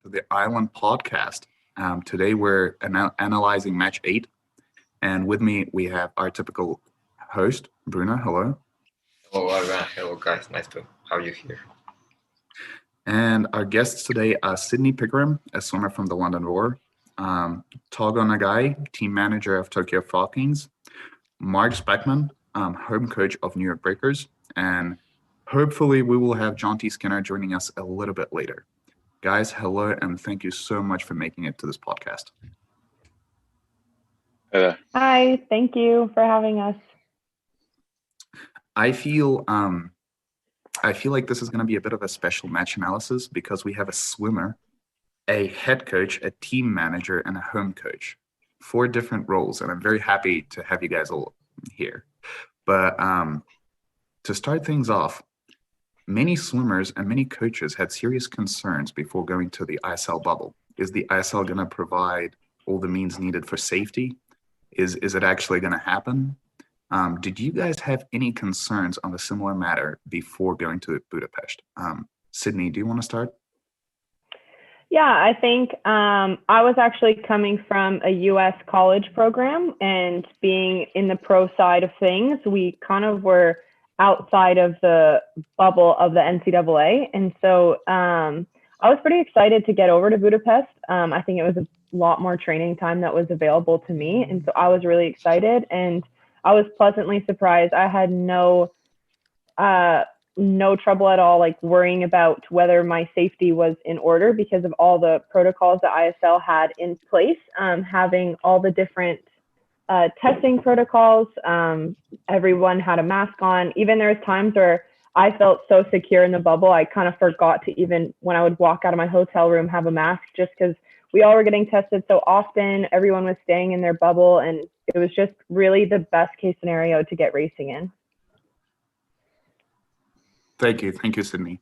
to the Island Podcast. Today we're analyzing match 8, and with me we have our typical host, Bruno. Hello. Hello, everyone. Hello, guys. Nice to have you here. And our guests today are Sydney Pickrem, a swimmer from the London Roar, Togo Nagai, team manager of Tokyo Falcons, Marc Spackman, home coach of New York Breakers, and hopefully we will have Jonty Skinner joining us a little bit later. Guys, hello, and thank you so much for making it to this podcast. Hi, thank you for having us. I feel like this is going to be a bit of a special match analysis because we have a swimmer, a head coach, a team manager, and a home coach. 4 different roles, and I'm very happy to have you guys all here. But to start things off, many swimmers and many coaches had serious concerns before going to the ISL bubble. Is the ISL going to provide all the means needed for safety? Is it actually going to happen? Did you guys have any concerns on a similar matter before going to Budapest? Sydney, do you want to start? Yeah, I think I was actually coming from a U.S. college program, and being in the pro side of things, we kind of were outside of the bubble of the NCAA. And so I was pretty excited to get over to Budapest. I think it was a lot more training time that was available to me. And so I was really excited, and I was pleasantly surprised. I had no trouble at all, like worrying about whether my safety was in order because of all the protocols that ISL had in place, having all the different testing protocols. Everyone had a mask on. Even there was times where I felt so secure in the bubble, I kind of forgot to even, when I would walk out of my hotel room, have a mask, just because we all were getting tested so often. Everyone was staying in their bubble, and it was just really the best case scenario to get racing in. Thank you, Sydney.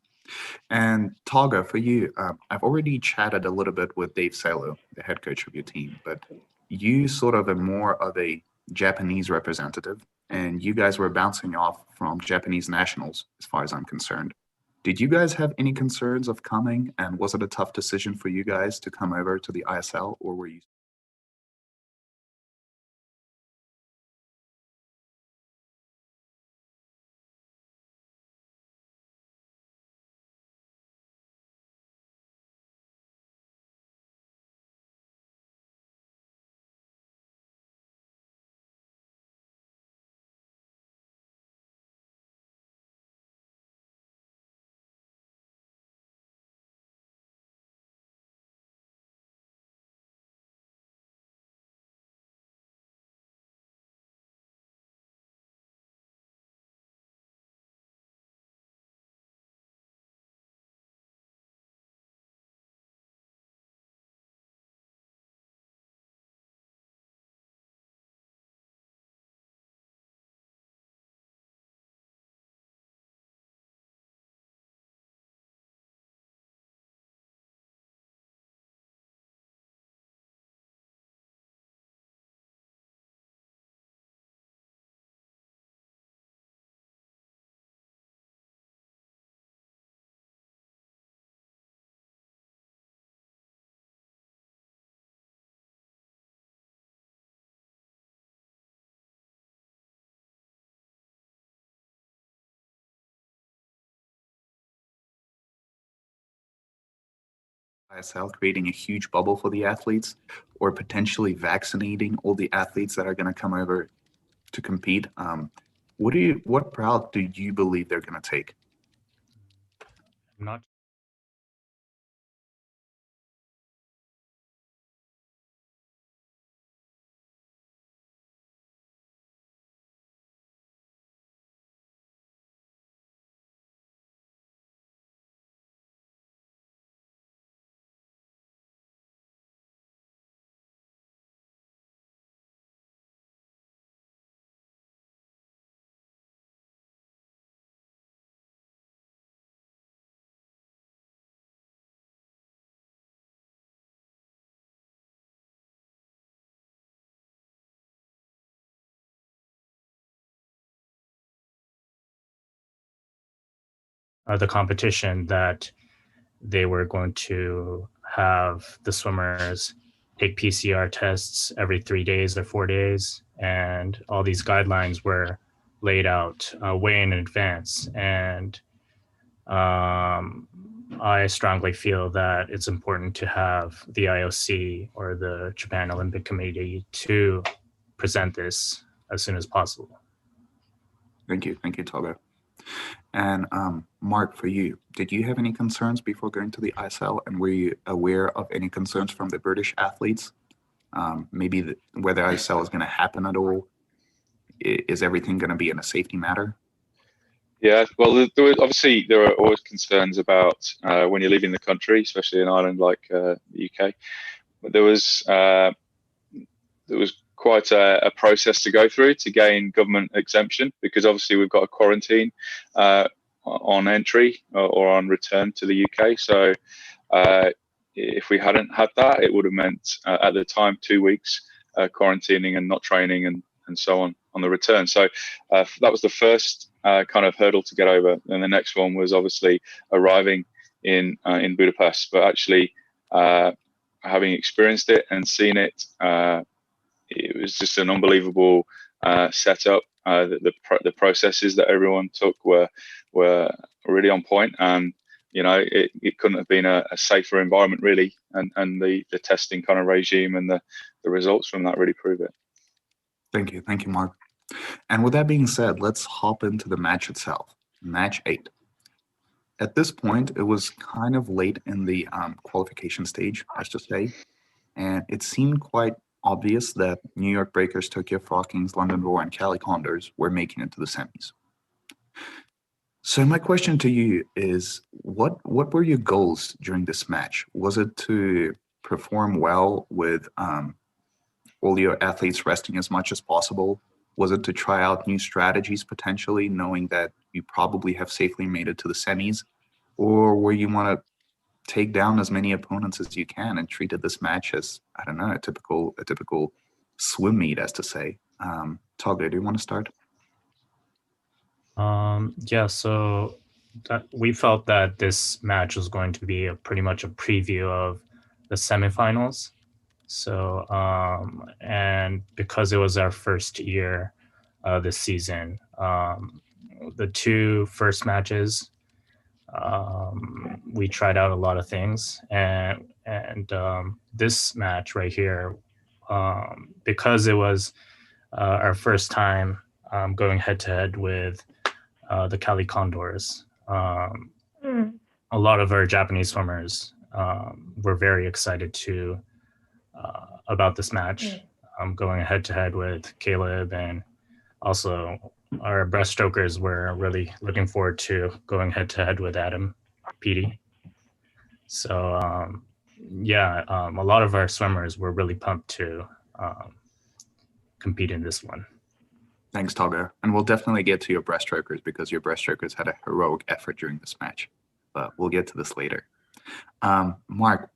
And Toga, for you, I've already chatted a little bit with Dave Salo, the head coach of your team, but you sort of are more of a Japanese representative, and you guys were bouncing off from Japanese nationals, as far as I'm concerned. Did you guys have any concerns of coming, and was it a tough decision for you guys to come over to the ISL, or were you? ISL creating a huge bubble for the athletes, or potentially vaccinating all the athletes that are going to come over to compete. What route do you believe they're going to take? I'm not the competition that they were going to have the swimmers take PCR tests every 3 days or 4 days, and all these guidelines were laid out way in advance. And I strongly feel that it's important to have the IOC or the Japan Olympic Committee to present this as soon as possible. Thank you, Togo. And Mark, for you, did you have any concerns before going to the ISL, and were you aware of any concerns from the British athletes? Maybe whether ISL is going to happen at all? Is everything going to be in a safety matter? Yeah, well, there are always concerns about when you're leaving the country, especially in Ireland like the UK. But there was quite a process to go through to gain government exemption, because obviously we've got a quarantine on entry or on return to the UK. So if we hadn't had that, it would have meant at the time 2 weeks quarantining and not training and so on the return. So that was the first kind of hurdle to get over. And the next one was obviously arriving in Budapest. But actually, having experienced it and seen it, it was just an unbelievable setup. The processes that everyone took were really on point, and it couldn't have been a safer environment really. And the testing kind of regime and the results from that really prove it. Thank you, Mark. And with that being said, let's hop into the match itself. Match 8. At this point, it was kind of late in the qualification stage, let's just say, and it seemed quite obvious that New York Breakers, Tokyo Frog Kings, London Roar, and Cali Condors were making it to the semis. So my question to you is, what were your goals during this match? Was it to perform well with all your athletes resting as much as possible? Was it to try out new strategies potentially, knowing that you probably have safely made it to the semis? Or were you want to take down as many opponents as you can and treated this match as, I don't know, a typical swim meet, as to say? Togo, do you want to start? So we felt that this match was going to be pretty much a preview of the semifinals. So, and because it was our first year this season, the 2 first matches, we tried out a lot of things, and this match right here, because it was our first time going head to head with the Cali Condors, a lot of our Japanese swimmers were very excited about this match, going head to head with Caleb, and also our breaststrokers were really looking forward to going head to head with Adam Petey. So a lot of our swimmers were really pumped to compete in this one. Thanks, Togo. And we'll definitely get to your breaststrokers, because your breaststrokers had a heroic effort during this match. But we'll get to this later. Mark,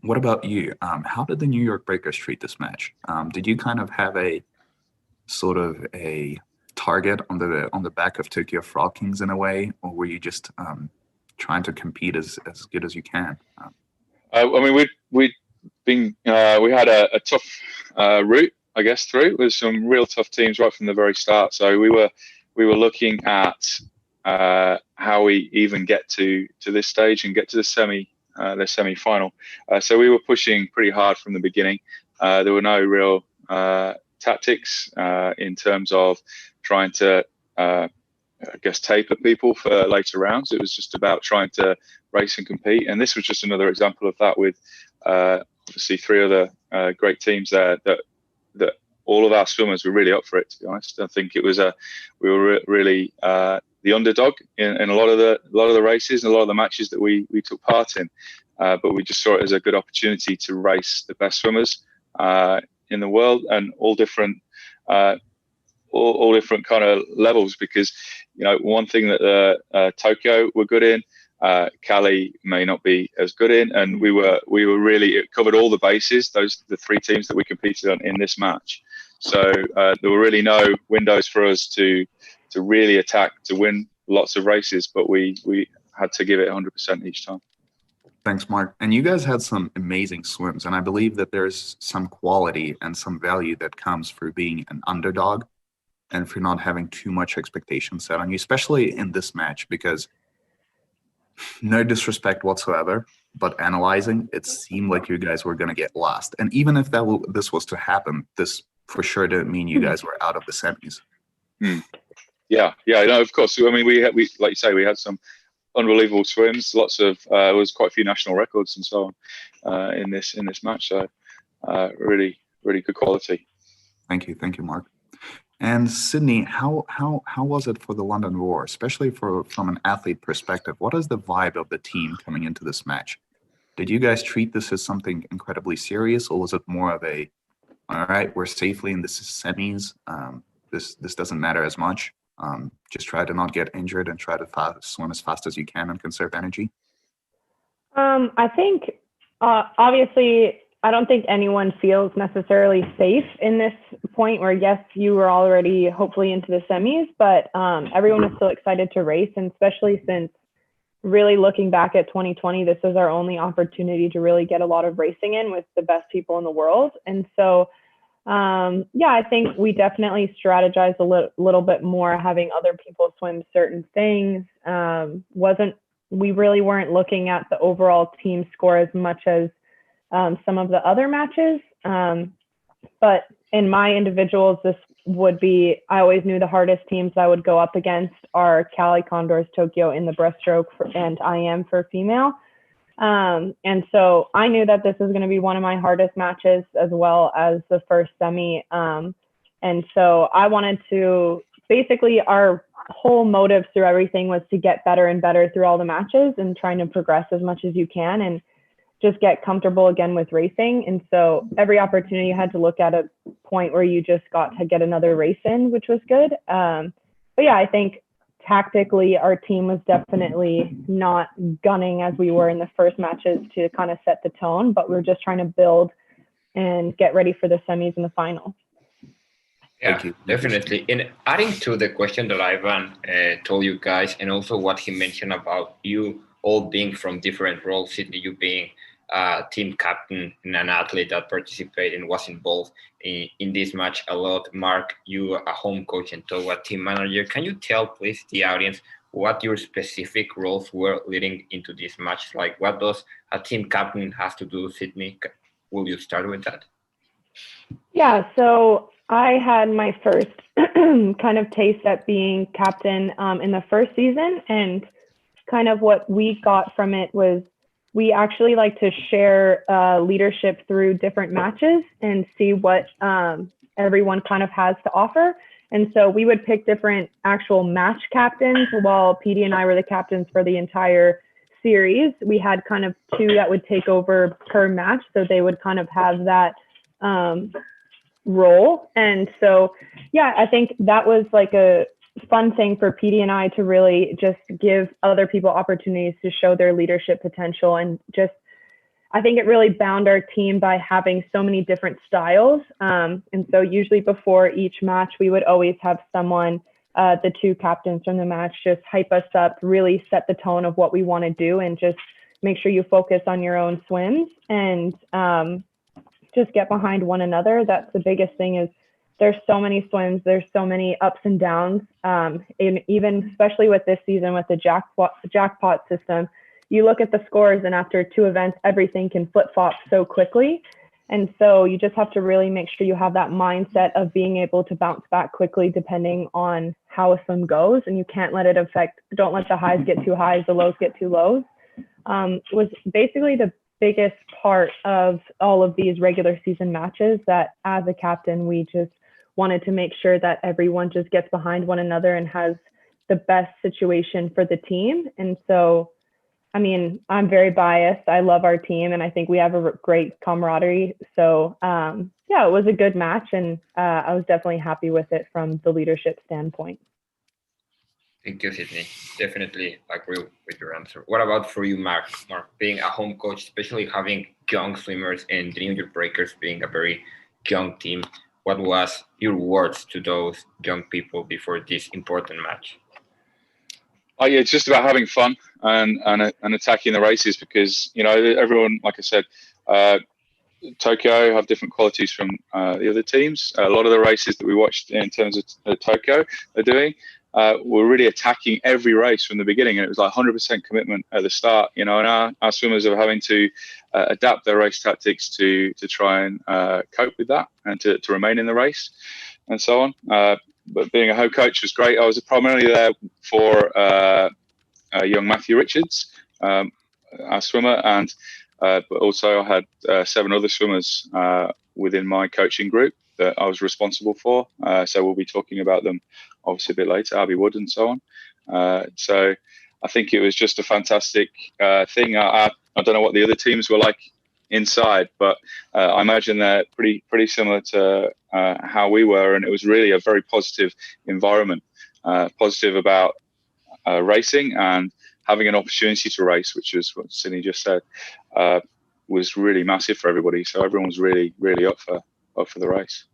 what about you? How did the New York Breakers treat this match? Did you kind of have a sort of a target on the back of Tokyo Frog Kings in a way, or were you just trying to compete as good as you can? I mean, we had a tough route, I guess, through with some real tough teams right from the very start. So we were looking at how we even get to this stage and get to the semi-final. So we were pushing pretty hard from the beginning. There were no real tactics in terms of trying to, taper people for later rounds. It was just about trying to race and compete. And this was just another example of that, with obviously 3 other great teams there that all of our swimmers were really up for it, to be honest. I think it was we were really the underdog in a lot of the races and a lot of the matches that we took part in. But we just saw it as a good opportunity to race the best swimmers in the world, and all different kind of levels, because one thing that Tokyo were good in, Cali may not be as good in, and we were really, it covered all the bases, the 3 teams that we competed on in this match. So there were really no windows for us to really attack to win lots of races, but we had to give it 100% each time. Thanks, Mark. And you guys had some amazing swims, and I believe that there's some quality and some value that comes for being an underdog and for not having too much expectation set on you, especially in this match, because no disrespect whatsoever, but analyzing, it seemed like you guys were going to get lost. And even if this was to happen, this for sure didn't mean you guys were out of the semis. Yeah, no, of course. I mean, we like you say, we had some unbelievable swims. Lots of there was quite a few national records and so on in this match. So really good quality. Thank you, Mark. And Sydney, how was it for the London Roar, especially from an athlete perspective? What is the vibe of the team coming into this match? Did you guys treat this as something incredibly serious, or was it more of a, all right, we're safely in the semis. This doesn't matter as much. Just try to not get injured and try to swim as fast as you can and conserve energy? I think, obviously, I don't think anyone feels necessarily safe in this point where, yes, you were already hopefully into the semis, but everyone is still excited to race. And especially since really looking back at 2020, this is our only opportunity to really get a lot of racing in with the best people in the world. And so, I think we definitely strategized a little bit more, having other people swim certain things. We really weren't looking at the overall team score as much as some of the other matches. But in my individuals, this would be, I always knew the hardest teams I would go up against are Cali Condors, Tokyo in the breaststroke, and IM for female. And so I knew that this was going to be one of my hardest matches, as well as the first semi. And so I wanted to, basically our whole motive through everything was to get better and better through all the matches and trying to progress as much as you can and just get comfortable again with racing. And so every opportunity you had to look at a point where you just got to get another race in, which was good. But yeah, I think tactically our team was definitely not gunning as we were in the first matches to kind of set the tone, but we were just trying to build and get ready for the semis and the final. Yeah, definitely. And adding to the question that Ivan told you guys, and also what he mentioned about you all being from different roles, Sydney, you being a team captain and an athlete that participated and was involved in this match a lot. Mark, you a home coach and Togo a team manager. Can you tell, please, the audience what your specific roles were leading into this match? Like, what does a team captain have to do, Sydney? Will you start with that? Yeah, so I had my first kind of taste at being captain in the first season, and kind of what we got from it was we actually like to share leadership through different matches and see what everyone kind of has to offer. And so we would pick different actual match captains, while PD and I were the captains for the entire series. We had kind of two that would take over per match, so they would kind of have that role. And so, yeah, I think that was like a fun thing for PD and I to really just give other people opportunities to show their leadership potential. And just, I think it really bound our team by having so many different styles. And so usually before each match, we would always have someone, the two captains from the match, just hype us up, really set the tone of what we want to do, and just make sure you focus on your own swims and just get behind one another. That's the biggest thing. Is there's so many swims, there's so many ups and downs, and even especially with this season with the jackpot system, you look at the scores and after two events, everything can flip-flop so quickly. And so you just have to really make sure you have that mindset of being able to bounce back quickly depending on how a swim goes, and you can't let it affect, don't let the highs get too highs, the lows get too lows. Was basically the biggest part of all of these regular season matches, that as a captain, we just wanted to make sure that everyone just gets behind one another and has the best situation for the team. And so, I mean, I'm very biased. I love our team, and I think we have a great camaraderie. So yeah, it was a good match, and I was definitely happy with it from the leadership standpoint. Thank you, Sydney. Definitely agree with your answer. What about for you, Mark? Mark, being a home coach, especially having young swimmers and the New York Breakers being a very young team, what was your words to those young people before this important match? Yeah, it's just about having fun and attacking the races, because everyone, like I said, Tokyo have different qualities from the other teams. A lot of the races that we watched in terms of Tokyo are doing, were really attacking every race from the beginning, and it was like 100% commitment at the start. And our swimmers are having to adapt their race tactics to try and cope with that and to remain in the race and so on. But being a home coach was great. I was primarily there for young Matthew Richards, our swimmer, and but also I had 7 other swimmers within my coaching group that I was responsible for. So we'll be talking about them obviously a bit later, Abby Wood and so on. So I think it was just a fantastic thing. I don't know what the other teams were like inside, but I imagine they're pretty similar to how we were, and it was really a very positive environment, positive about racing and having an opportunity to race, which is what Sydney just said, was really massive for everybody. So everyone was really up for the race.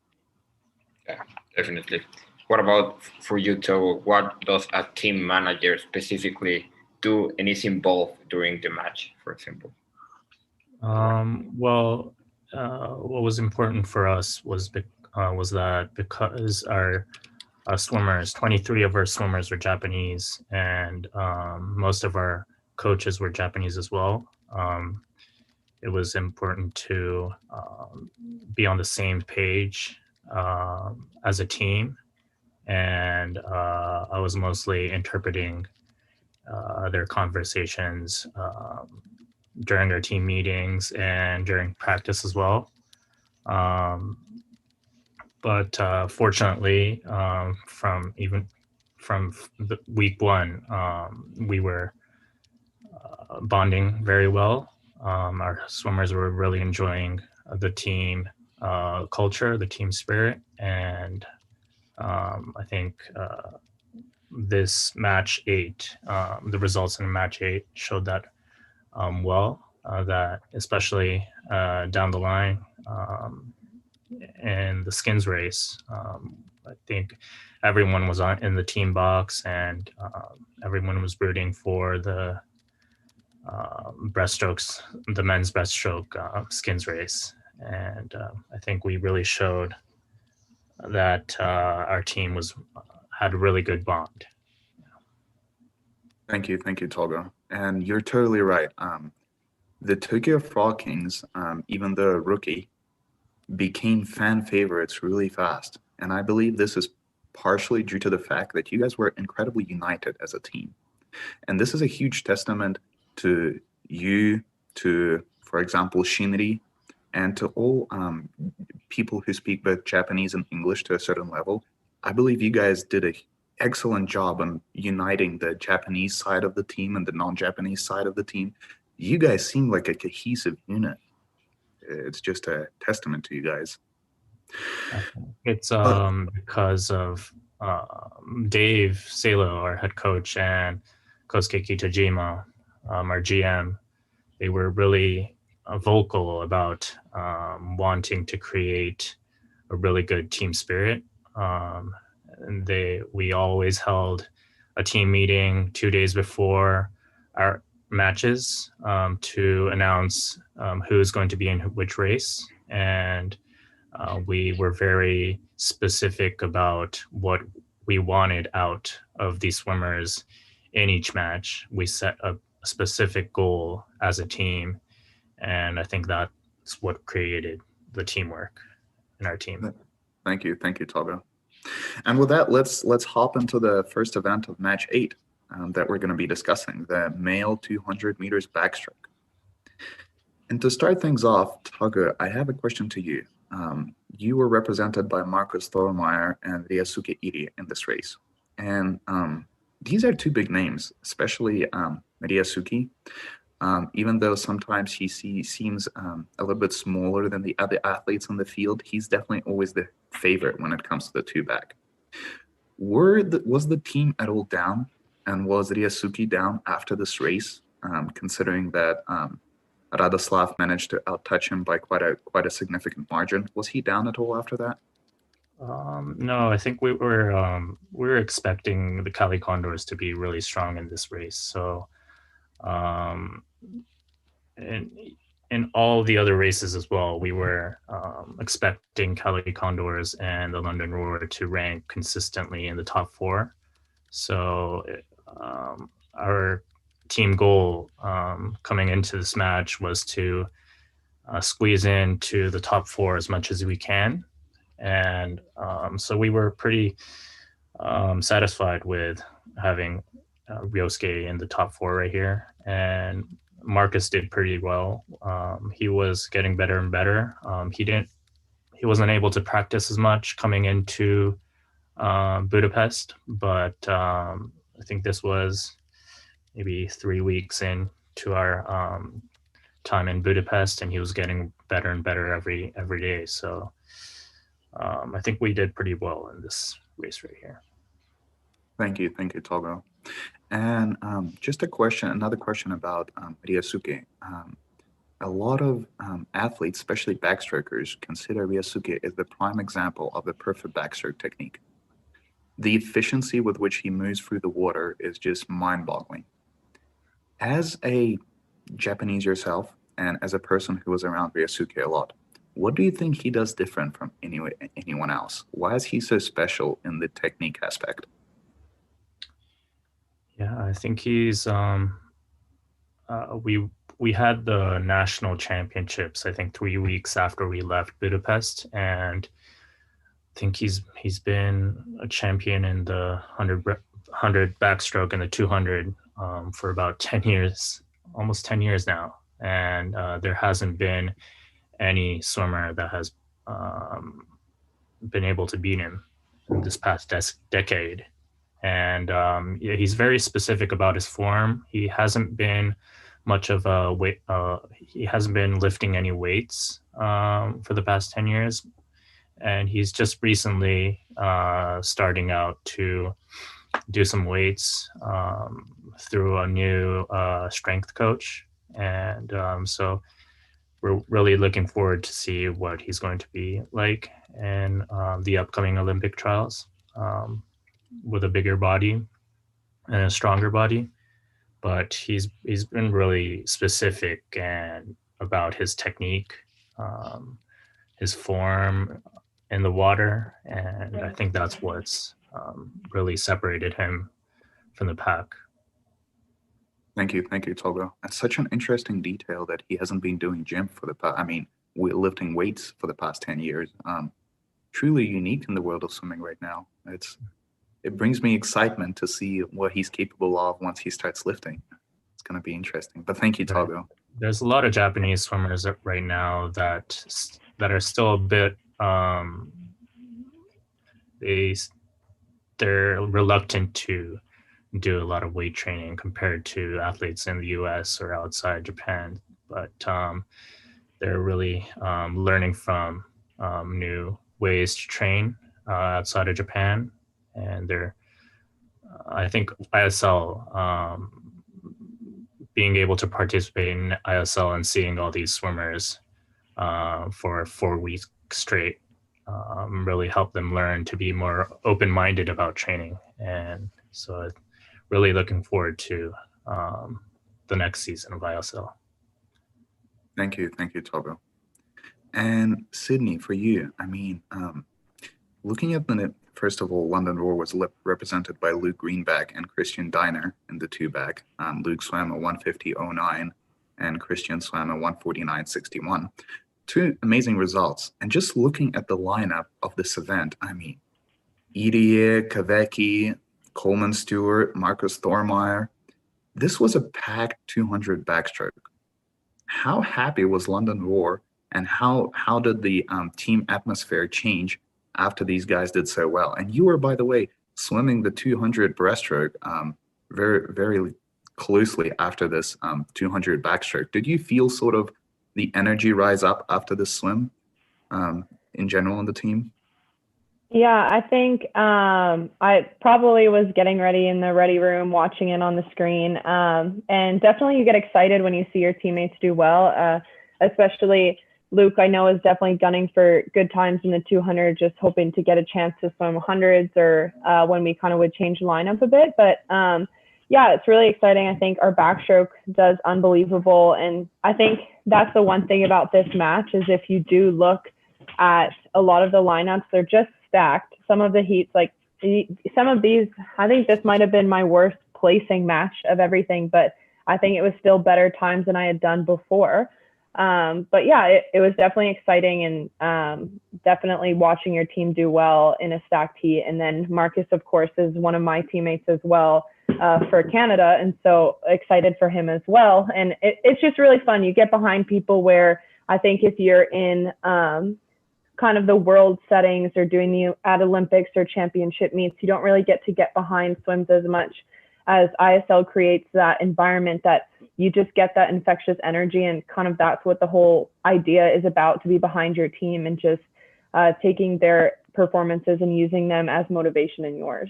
Yeah, definitely. What about for you, Togo? What does a team manager specifically do and is involved during the match, for example? Well, what was important for us was that because our swimmers, 23 of our swimmers were Japanese, and most of our coaches were Japanese as well. It was important to be on the same page as a team, and I was mostly interpreting their conversations during our team meetings and during practice as well. But fortunately, from the week 1, we were bonding very well. Our swimmers were really enjoying the team culture, the team spirit, and I think this match 8, the results in match 8 showed that well, that especially down the line in the skins race, I think everyone was in the team box, and everyone was rooting for the breaststrokes, the men's breaststroke skins race. And I think we really showed that our team had a really good bond. Thank you, Togo. And you're totally right. The Tokyo Frog Kings, even though rookie, became fan favorites really fast. And I believe this is partially due to the fact that you guys were incredibly united as a team. And this is a huge testament to you, to, for example, Shinri, and to all people who speak both Japanese and English to a certain level. I believe you guys did an excellent job on uniting the Japanese side of the team and the non-Japanese side of the team. You guys seem like a cohesive unit. It's just a testament to you guys. It's because of Dave Salo, our head coach, and Kosuke Kitajima, our GM. They were really vocal about wanting to create a really good team spirit. And we always held a team meeting 2 days before our matches to announce who's going to be in which race. And we were very specific about what we wanted out of these swimmers in each match. We set a specific goal as a team, and I think that's what created the teamwork in our team. Thank you, Togo. And with that, let's hop into the first event of match 8 that we're going to be discussing, the male 200 meters backstroke. And to start things off, Togo, I have a question to you. You were represented by Marcus Thormeyer and Ryosuke Iri in this race. And these are 2 big names, especially Ryosuke. Even though sometimes he seems a little bit smaller than the other athletes on the field, he's definitely always the favorite when it comes to the 2-back. Was the team at all down, and was Ryosuke down after this race, considering that Radoslav managed to outtouch him by quite a significant margin? Was he down at all after that? No, I think we were expecting the Cali Condors to be really strong in this race. So, in all the other races as well, we were expecting Cali Condors and the London Roar to rank consistently in the top 4. So, our team goal coming into this match was to squeeze into the top 4 as much as we can. And so we were pretty satisfied with having Ryosuke in the top 4 right here. And Marcus did pretty well. He was getting better and better. He wasn't able to practice as much coming into Budapest, but I think this was maybe 3 weeks into our time in Budapest, and he was getting better and better every day. So I think we did pretty well in this race right here. Thank you, Togo. And just another question about Ryosuke. A lot of athletes, especially backstrokers, consider Ryosuke as the prime example of the perfect backstroke technique. The efficiency with which he moves through the water is just mind-boggling. As a Japanese yourself, and as a person who was around Ryosuke a lot, what do you think he does different from anyone else? Why is he so special in the technique aspect? Yeah, I think he's we had the national championships, I think 3 weeks after we left Budapest, and I think he's been a champion in the 100 backstroke and the 200 for about 10 years, almost 10 years now. And there hasn't been any swimmer that has been able to beat him in this past decade. And he's very specific about his form. He hasn't been much of a weight. He hasn't been lifting any weights for the past 10 years. And he's just recently starting out to do some weights through a new strength coach. And so we're really looking forward to see what he's going to be like in the upcoming Olympic trials with a bigger body and a stronger body. But he's been really specific and about his technique, his form in the water, and I think that's what's really separated him from the pack. Thank you, Togo. That's such an interesting detail that he hasn't been doing gym for the past, lifting weights for the past 10 years. Truly unique in the world of swimming right now. It brings me excitement to see what he's capable of once he starts lifting. It's going to be interesting. But thank you, Togo. Right. There's a lot of Japanese swimmers right now that are still a bit they're reluctant to do a lot of weight training compared to athletes in the US or outside Japan, but they're really learning from new ways to train outside of Japan. And I think ISL, being able to participate in ISL and seeing all these swimmers for 4 weeks straight really helped them learn to be more open-minded about training. And so really looking forward to the next season of ISL. Thank you, Togo. And Sydney, for you, looking at first of all, London Roar was represented by Luke Greenback and Christian Diner in the 2-bag. Luke swam a 150.09 and Christian swam a 149.61. 2 amazing results. And just looking at the lineup of this event, Irie, Kavecki, Coleman Stewart, Marcus Thormeyer, this was a packed 200 backstroke. How happy was London Roar, and how did the team atmosphere change after these guys did so well? And you were, by the way, swimming the 200 breaststroke very, very closely after this 200 backstroke. Did you feel sort of the energy rise up after this swim in general on the team? Yeah, I think I probably was getting ready in the ready room, watching it on the screen. And definitely you get excited when you see your teammates do well, especially Luke, I know, is definitely gunning for good times in the 200, just hoping to get a chance to swim hundreds or when we kind of would change the lineup a bit. But yeah, it's really exciting. I think our backstroke does unbelievable. And I think that's the one thing about this match is if you do look at a lot of the lineups, they're just stacked. Some of the heats, like some of these, I think this might have been my worst placing match of everything, but I think it was still better times than I had done before. But yeah, it was definitely exciting and definitely watching your team do well in a stacked heat. And then Marcus, of course, is one of my teammates as well for Canada. And so excited for him as well. And it's just really fun. You get behind people where I think if you're in kind of the world settings or doing the at Olympics or championship meets, you don't really get behind swims as much as ISL creates that environment that you just get that infectious energy. And kind of that's what the whole idea is about, to be behind your team and just taking their performances and using them as motivation in yours.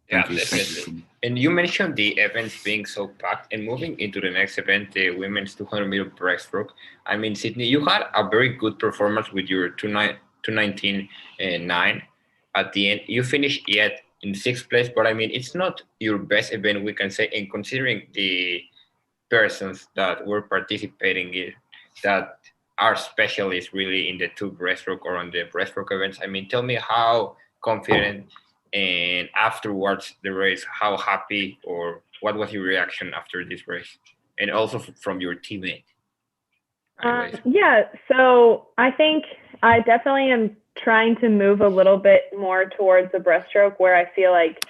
Yeah, definitely. And you mentioned the events being so packed, and moving into the next event, the women's 200-meter breaststroke. I mean, Sydney, you had a very good performance with your 2:19.9 at the end. You finished yet in sixth place, but I mean, it's not your best event, we can say, and considering the persons that were participating in that are specialists really in the two breaststroke or on the breaststroke events. I mean, tell me how confident and afterwards the race, how happy or what was your reaction after this race? And also from your teammate. Yeah, so I think I definitely am trying to move a little bit more towards the breaststroke, where I feel like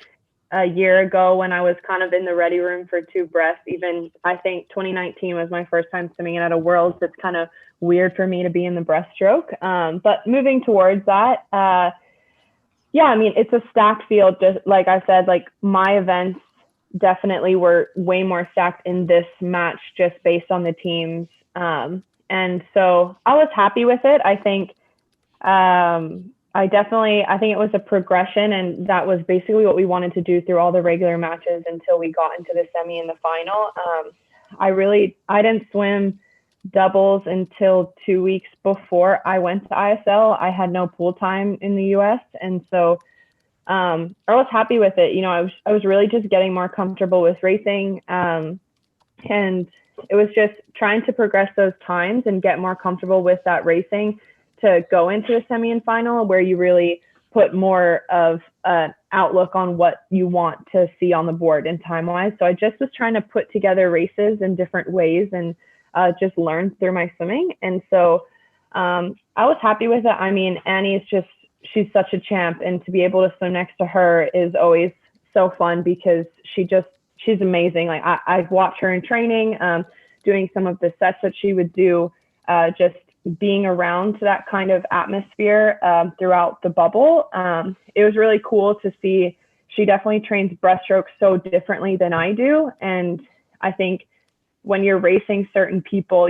a year ago when I was kind of in the ready room for two breasts, even I think 2019 was my first time swimming it at a Worlds. It's kind of weird for me to be in the breaststroke. But moving towards that, yeah, I mean, it's a stacked field. Just like I said, like my events definitely were way more stacked in this match just based on the teams. And so I was happy with it. I think I think it was a progression, and that was basically what we wanted to do through all the regular matches until we got into the semi and the final. I didn't swim doubles until 2 weeks before I went to ISL. I had no pool time in the US. And so I was happy with it. You know, I was really just getting more comfortable with racing. And it was just trying to progress those times and get more comfortable with that racing to go into the semi and final, where you really put more of an outlook on what you want to see on the board and time-wise. So I just was trying to put together races in different ways and just learn through my swimming. And so I was happy with it. I mean, Annie she's such a champ, and to be able to swim next to her is always so fun because she's amazing. Like I've watched her in training, doing some of the sets that she would do, just being around that kind of atmosphere throughout the bubble. It was really cool to see. She definitely trains breaststroke so differently than I do. And I think when you're racing certain people,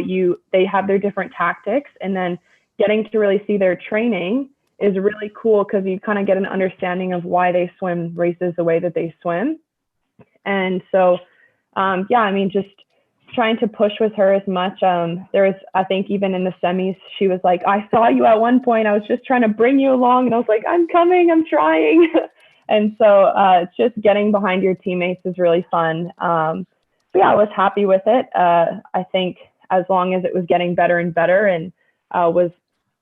they have their different tactics, and then getting to really see their training is really cool because you kind of get an understanding of why they swim races the way that they swim. And so, yeah, I mean, just trying to push with her as much. There was, I think even in the semis, she was like, I saw you at one point, I was just trying to bring you along. And I was like, I'm coming, I'm trying. And so it's just getting behind your teammates is really fun. But yeah, I was happy with it. I think as long as it was getting better and better, and was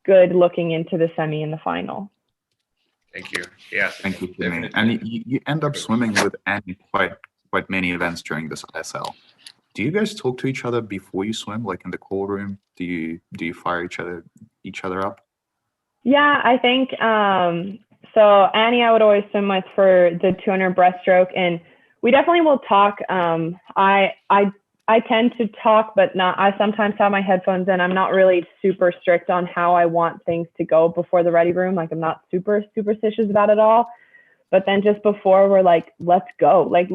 good looking into the semi and the final. Thank you. Yeah. Thank you. And you end up swimming with Annie quite many events during this ISL. Do you guys talk to each other before you swim, like in the call room? Do you fire each other up? Yeah, I think so. Annie, I would always swim with for the 200 breaststroke, and we definitely will talk. I tend to talk, but not. I sometimes have my headphones in. I'm not really super strict on how I want things to go before the ready room. Like I'm not super superstitious about it all. But then just before, we're like, let's go. Like,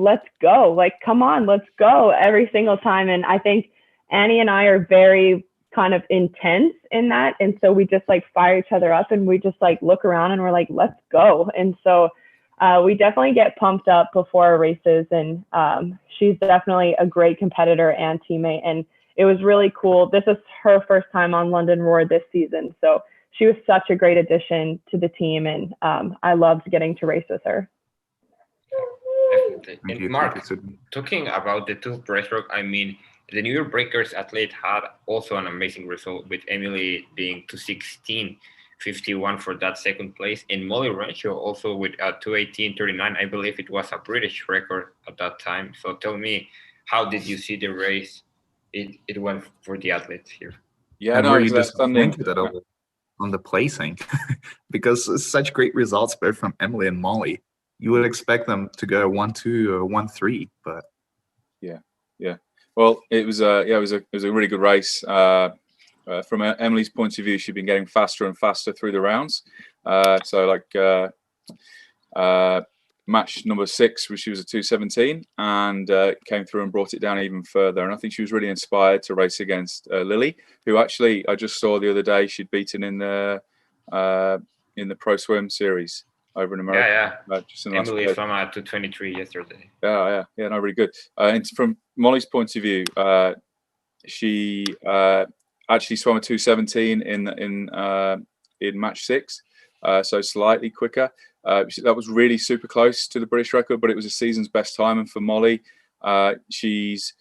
come on, let's go every single time. And I think Annie and I are very kind of intense in that. And so we just like fire each other up, and we just like look around and we're like, let's go. And so we definitely get pumped up before our races. And she's definitely a great competitor and teammate. And it was really cool. This is her first time on London Roar this season. So she was such a great addition to the team, and I loved getting to race with her. Definitely. And Marc, talking about the two breaststroke, I mean, the New York Breakers athlete had also an amazing result with Emily being 2:16.51 for that second place, and Molly Renshaw also with 2:18.39. I believe it was a British record at that time. So tell me, how did you see the race? It went for the athletes here. Yeah, no, really disappointed on the placing because such great results both from Emily and Molly. You would expect them to go 1-2 or 1-3, but yeah. Well, it was a really good race. From Emily's point of view, she'd been getting faster and faster through the rounds. Match number 6, where she was a 2:17, and came through and brought it down even further. And I think she was really inspired to race against Lily, who actually I just saw the other day she'd beaten in the Pro Swim series over in America. Just in Emily from 2:23 yesterday. No, really good. And from Molly's point of view, she actually swam a 2:17 in match 6, so slightly quicker. That was really super close to the British record, but it was a season's best time. And for Molly, she's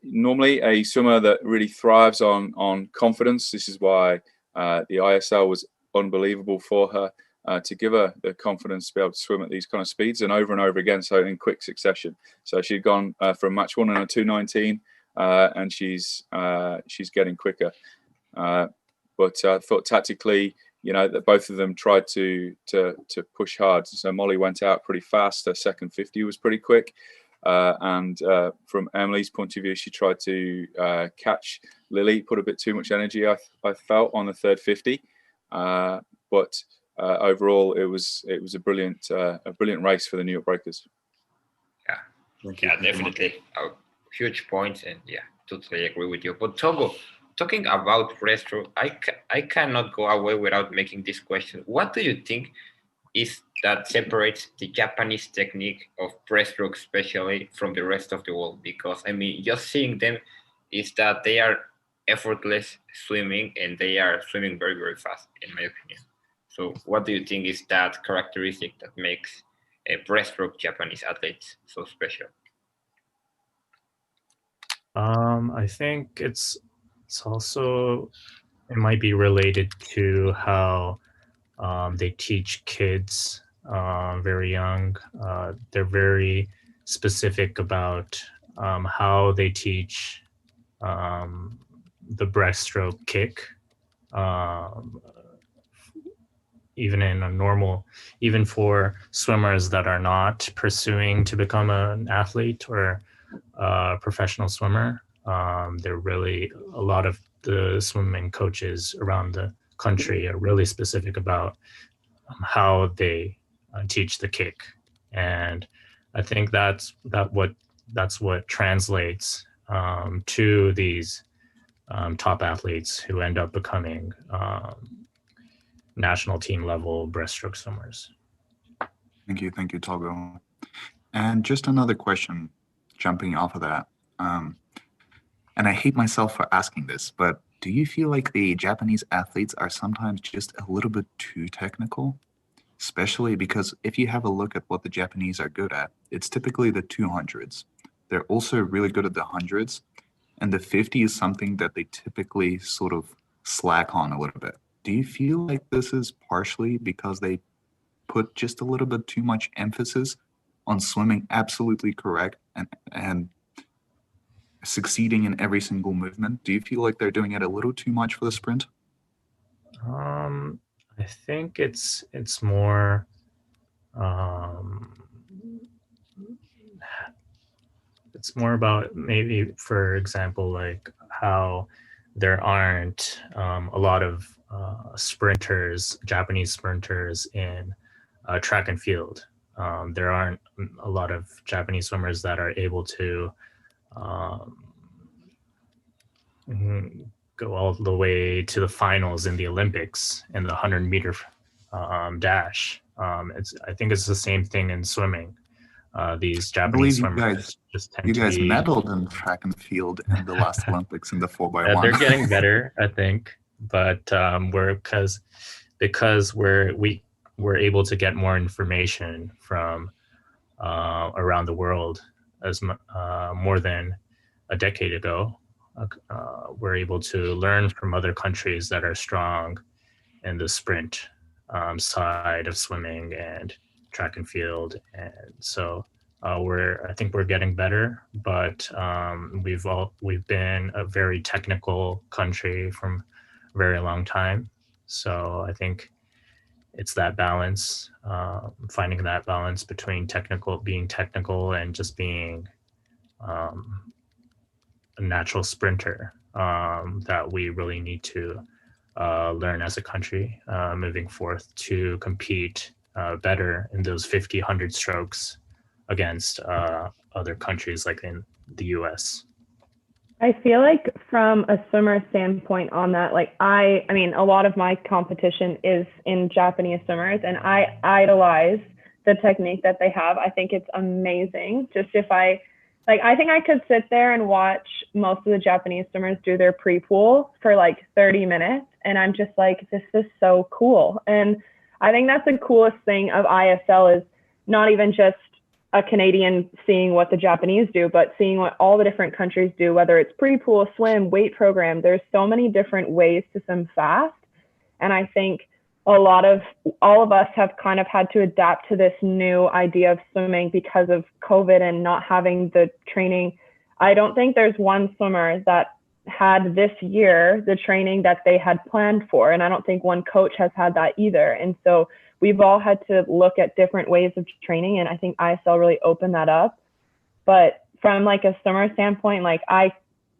normally a swimmer that really thrives on confidence. This is why the ISL was unbelievable for her, to give her the confidence to be able to swim at these kind of speeds and over again, so in quick succession. So she'd gone from match 1 on a 2:19, and she's getting quicker. But I thought tactically, that both of them tried to push hard. So Molly went out pretty fast. Her second 50 was pretty quick. And from Emily's point of view, she tried to catch Lily, put a bit too much energy, I felt, on the third 50. But overall, it was a brilliant race for the New York Breakers. Yeah, definitely. Huge points, and totally agree with you. But Togo, talking about breaststroke, I cannot go away without making this question. What do you think is that separates the Japanese technique of breaststroke, especially, from the rest of the world? Because, I mean, just seeing them is that they are effortless swimming, and they are swimming very, very fast, in my opinion. So what do you think is that characteristic that makes a breaststroke Japanese athletes so special? I think it's also, it might be related to how they teach kids very young. They're very specific about how they teach the breaststroke kick. Even for swimmers that are not pursuing to become an athlete or a professional swimmer, they're really, a lot of the swimming coaches around the country are really specific about how they teach the kick. And I think that's what translates to these top athletes who end up becoming national team level breaststroke swimmers. Thank you, Togo. And just another question, jumping off of that. And I hate myself for asking this, but do you feel like the Japanese athletes are sometimes just a little bit too technical? Especially because if you have a look at what the Japanese are good at, it's typically the 200s. They're also really good at the 100s. And the 50 is something that they typically sort of slack on a little bit. Do you feel like this is partially because they put just a little bit too much emphasis on swimming absolutely correct and succeeding in every single movement? Do you feel like they're doing it a little too much for the sprint? I think it's more it's more about, maybe, for example, like how there aren't a lot of Japanese sprinters in track and field. There aren't a lot of Japanese swimmers that are able to go all the way to the finals in the Olympics in the 100-meter dash. I think it's the same thing in swimming. These Japanese swimmers just tend to be... medaled in track and field in the last Olympics in the 4x1. They're getting better, I think, but because we're able to get more information from around the world as more than a decade ago. We're able to learn from other countries that are strong in the sprint side of swimming and track and field, and so I think we're getting better. But we've been a very technical country from a very long time, so I think it's that balance, finding that balance between being technical and just being a natural sprinter that we really need to learn as a country moving forth to compete better in those 50, 100 strokes against other countries like in the US. I feel like from a swimmer standpoint on that, like I mean, a lot of my competition is in Japanese swimmers, and I idolize the technique that they have. I think it's amazing. Just I think I could sit there and watch most of the Japanese swimmers do their pre-pool for like 30 minutes. And I'm just like, this is so cool. And I think that's the coolest thing of ISL is not even just a Canadian seeing what the Japanese do, but seeing what all the different countries do, whether it's pre-pool, swim, weight program. There's so many different ways to swim fast. And I think all of us have kind of had to adapt to this new idea of swimming because of COVID and not having the training. I don't think there's one swimmer that had this year the training that they had planned for. And I don't think one coach has had that either. And so we've all had to look at different ways of training. And I think ISL really opened that up. But from like a swimmer standpoint, like I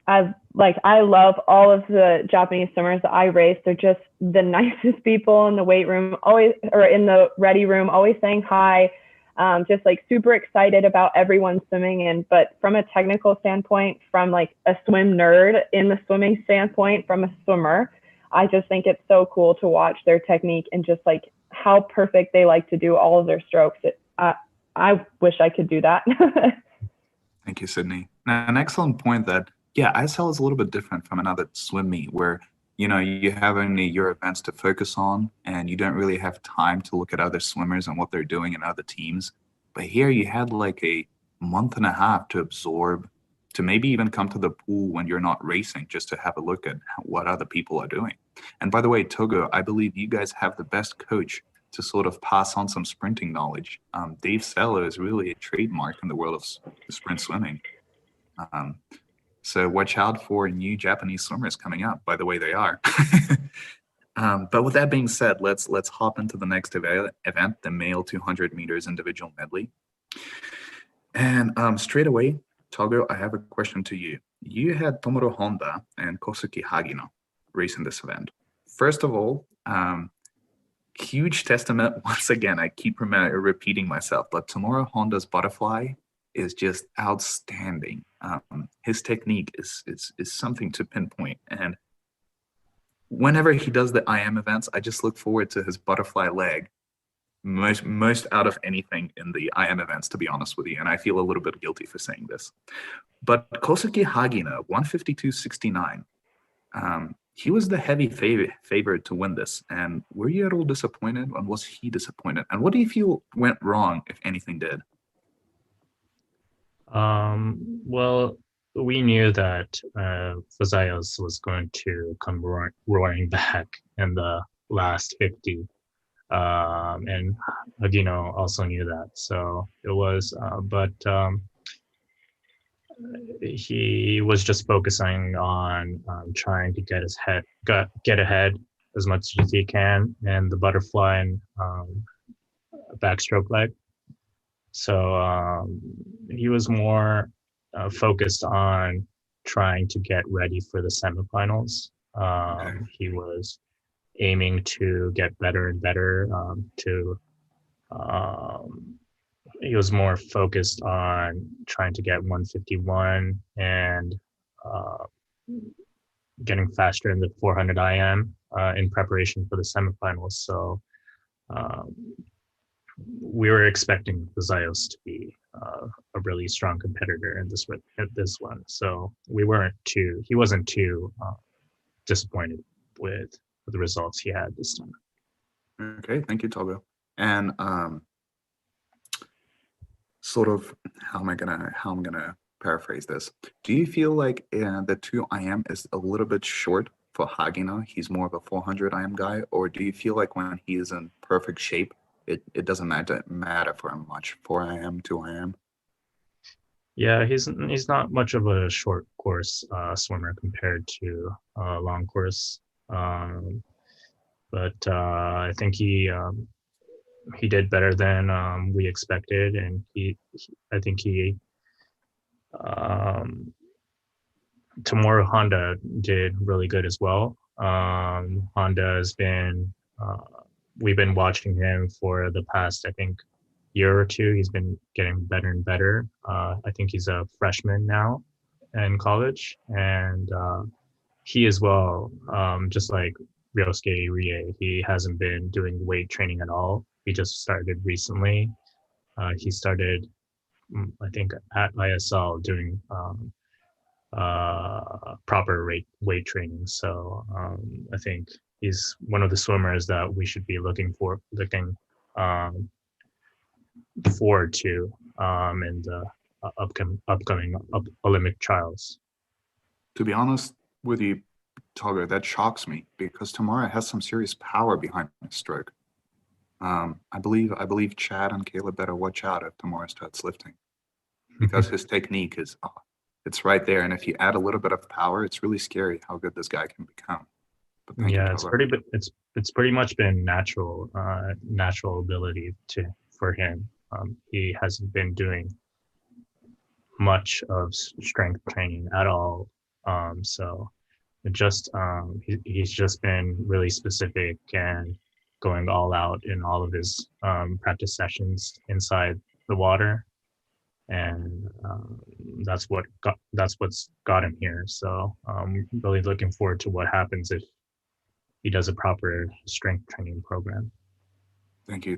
love all of the Japanese swimmers that I race. They're just the nicest people in the weight room, always, or in the ready room, always saying hi, just like super excited about everyone swimming. But from a technical standpoint, from like a swim nerd in the swimming standpoint, from a swimmer, I just think it's so cool to watch their technique and just like how perfect they like to do all of their strokes. I wish I could do that. Thank you, Sydney. Now, an excellent point that, yeah, ISL is a little bit different from another swim meet where, you have only your events to focus on and you don't really have time to look at other swimmers and what they're doing in other teams. But here you had like a month and a half to absorb, to maybe even come to the pool when you're not racing, just to have a look at what other people are doing. And by the way, Togo, I believe you guys have the best coach to sort of pass on some sprinting knowledge. Dave Seller is really a trademark in the world of sprint swimming. So watch out for new Japanese swimmers coming up, by the way they are. But with that being said, let's hop into the next event, the male 200 meters individual medley. And straight away, Togo, I have a question to you. You had Tomoro Honda and Kosuke Hagino racing this event. First of all, huge testament, once again, I keep repeating myself, but Tomoro Honda's butterfly is just outstanding. His technique is something to pinpoint. And whenever he does the IM events, I just look forward to his butterfly leg most out of anything in the IM events, to be honest with you. And I feel a little bit guilty for saying this. But Kosuke Hagino, 152.69, he was the heavy favorite to win this. And were you at all disappointed? And was he disappointed? And what do you feel went wrong, if anything did? Well, we knew that Fazaios was going to come roaring back in the last 50. And Hagino also knew that. So it was, but he was just focusing on trying to get ahead as much as he can, and the butterfly and backstroke leg. So he was more focused on trying to get ready for the semifinals. He was aiming to get better and better. He was more focused on trying to get 151 and getting faster in the 400 IM in preparation for the semifinals. So we were expecting the Zayos to be a really strong competitor in this one. So he wasn't too disappointed with the results he had this time. Okay, thank you, Togo. And sort of how I'm gonna paraphrase this. Do you feel like the 2 IM is a little bit short for Hagina? He's more of a 400 IM guy, or do you feel like when he is in perfect shape, it doesn't matter for him much? 4 IM, 2 IM. Yeah, he's not much of a short course swimmer compared to long course, but I think he did better than we expected, and I think Tomoru Honda did really good as well. Honda has been we've been watching him for the past, I think, year or two. He's been getting better and better. I think he's a freshman now in college, and he as well, just like Ryosuke Rie, he hasn't been doing weight training at all. He just started recently. He started, I think, at ISL doing proper weight training. So I think he's one of the swimmers that we should be looking forward to in the upcoming Olympic trials. To be honest with you, Togo, that shocks me because Tamara has some serious power behind his stroke. I believe Chad and Caleb better watch out if Tamara starts lifting, because his technique is it's right there, and if you add a little bit of power, it's really scary how good this guy can become. But yeah, it's pretty much been natural ability for him. He hasn't been doing much of strength training at all. So it just he's just been really specific and going all out in all of his practice sessions inside the water, and that's what's got him here. So I'm really looking forward to what happens if he does a proper strength training program. Thank you.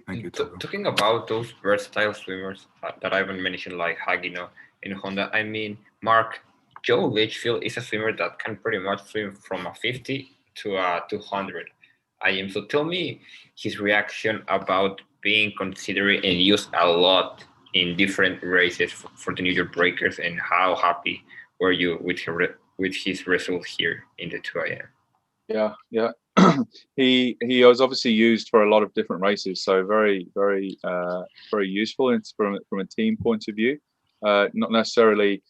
Talking about those versatile swimmers that Ivan mentioned, like Hagino and Honda, I mean, Mark, Joe Litchfield is a swimmer that can pretty much swim from a 50 to a 200 IM. So tell me his reaction about being considered and used a lot in different races for the New York Breakers, and how happy were you with his result here in the 2 IM? Yeah. He was obviously used for a lot of different races, so very useful from a team point of view. Not necessarily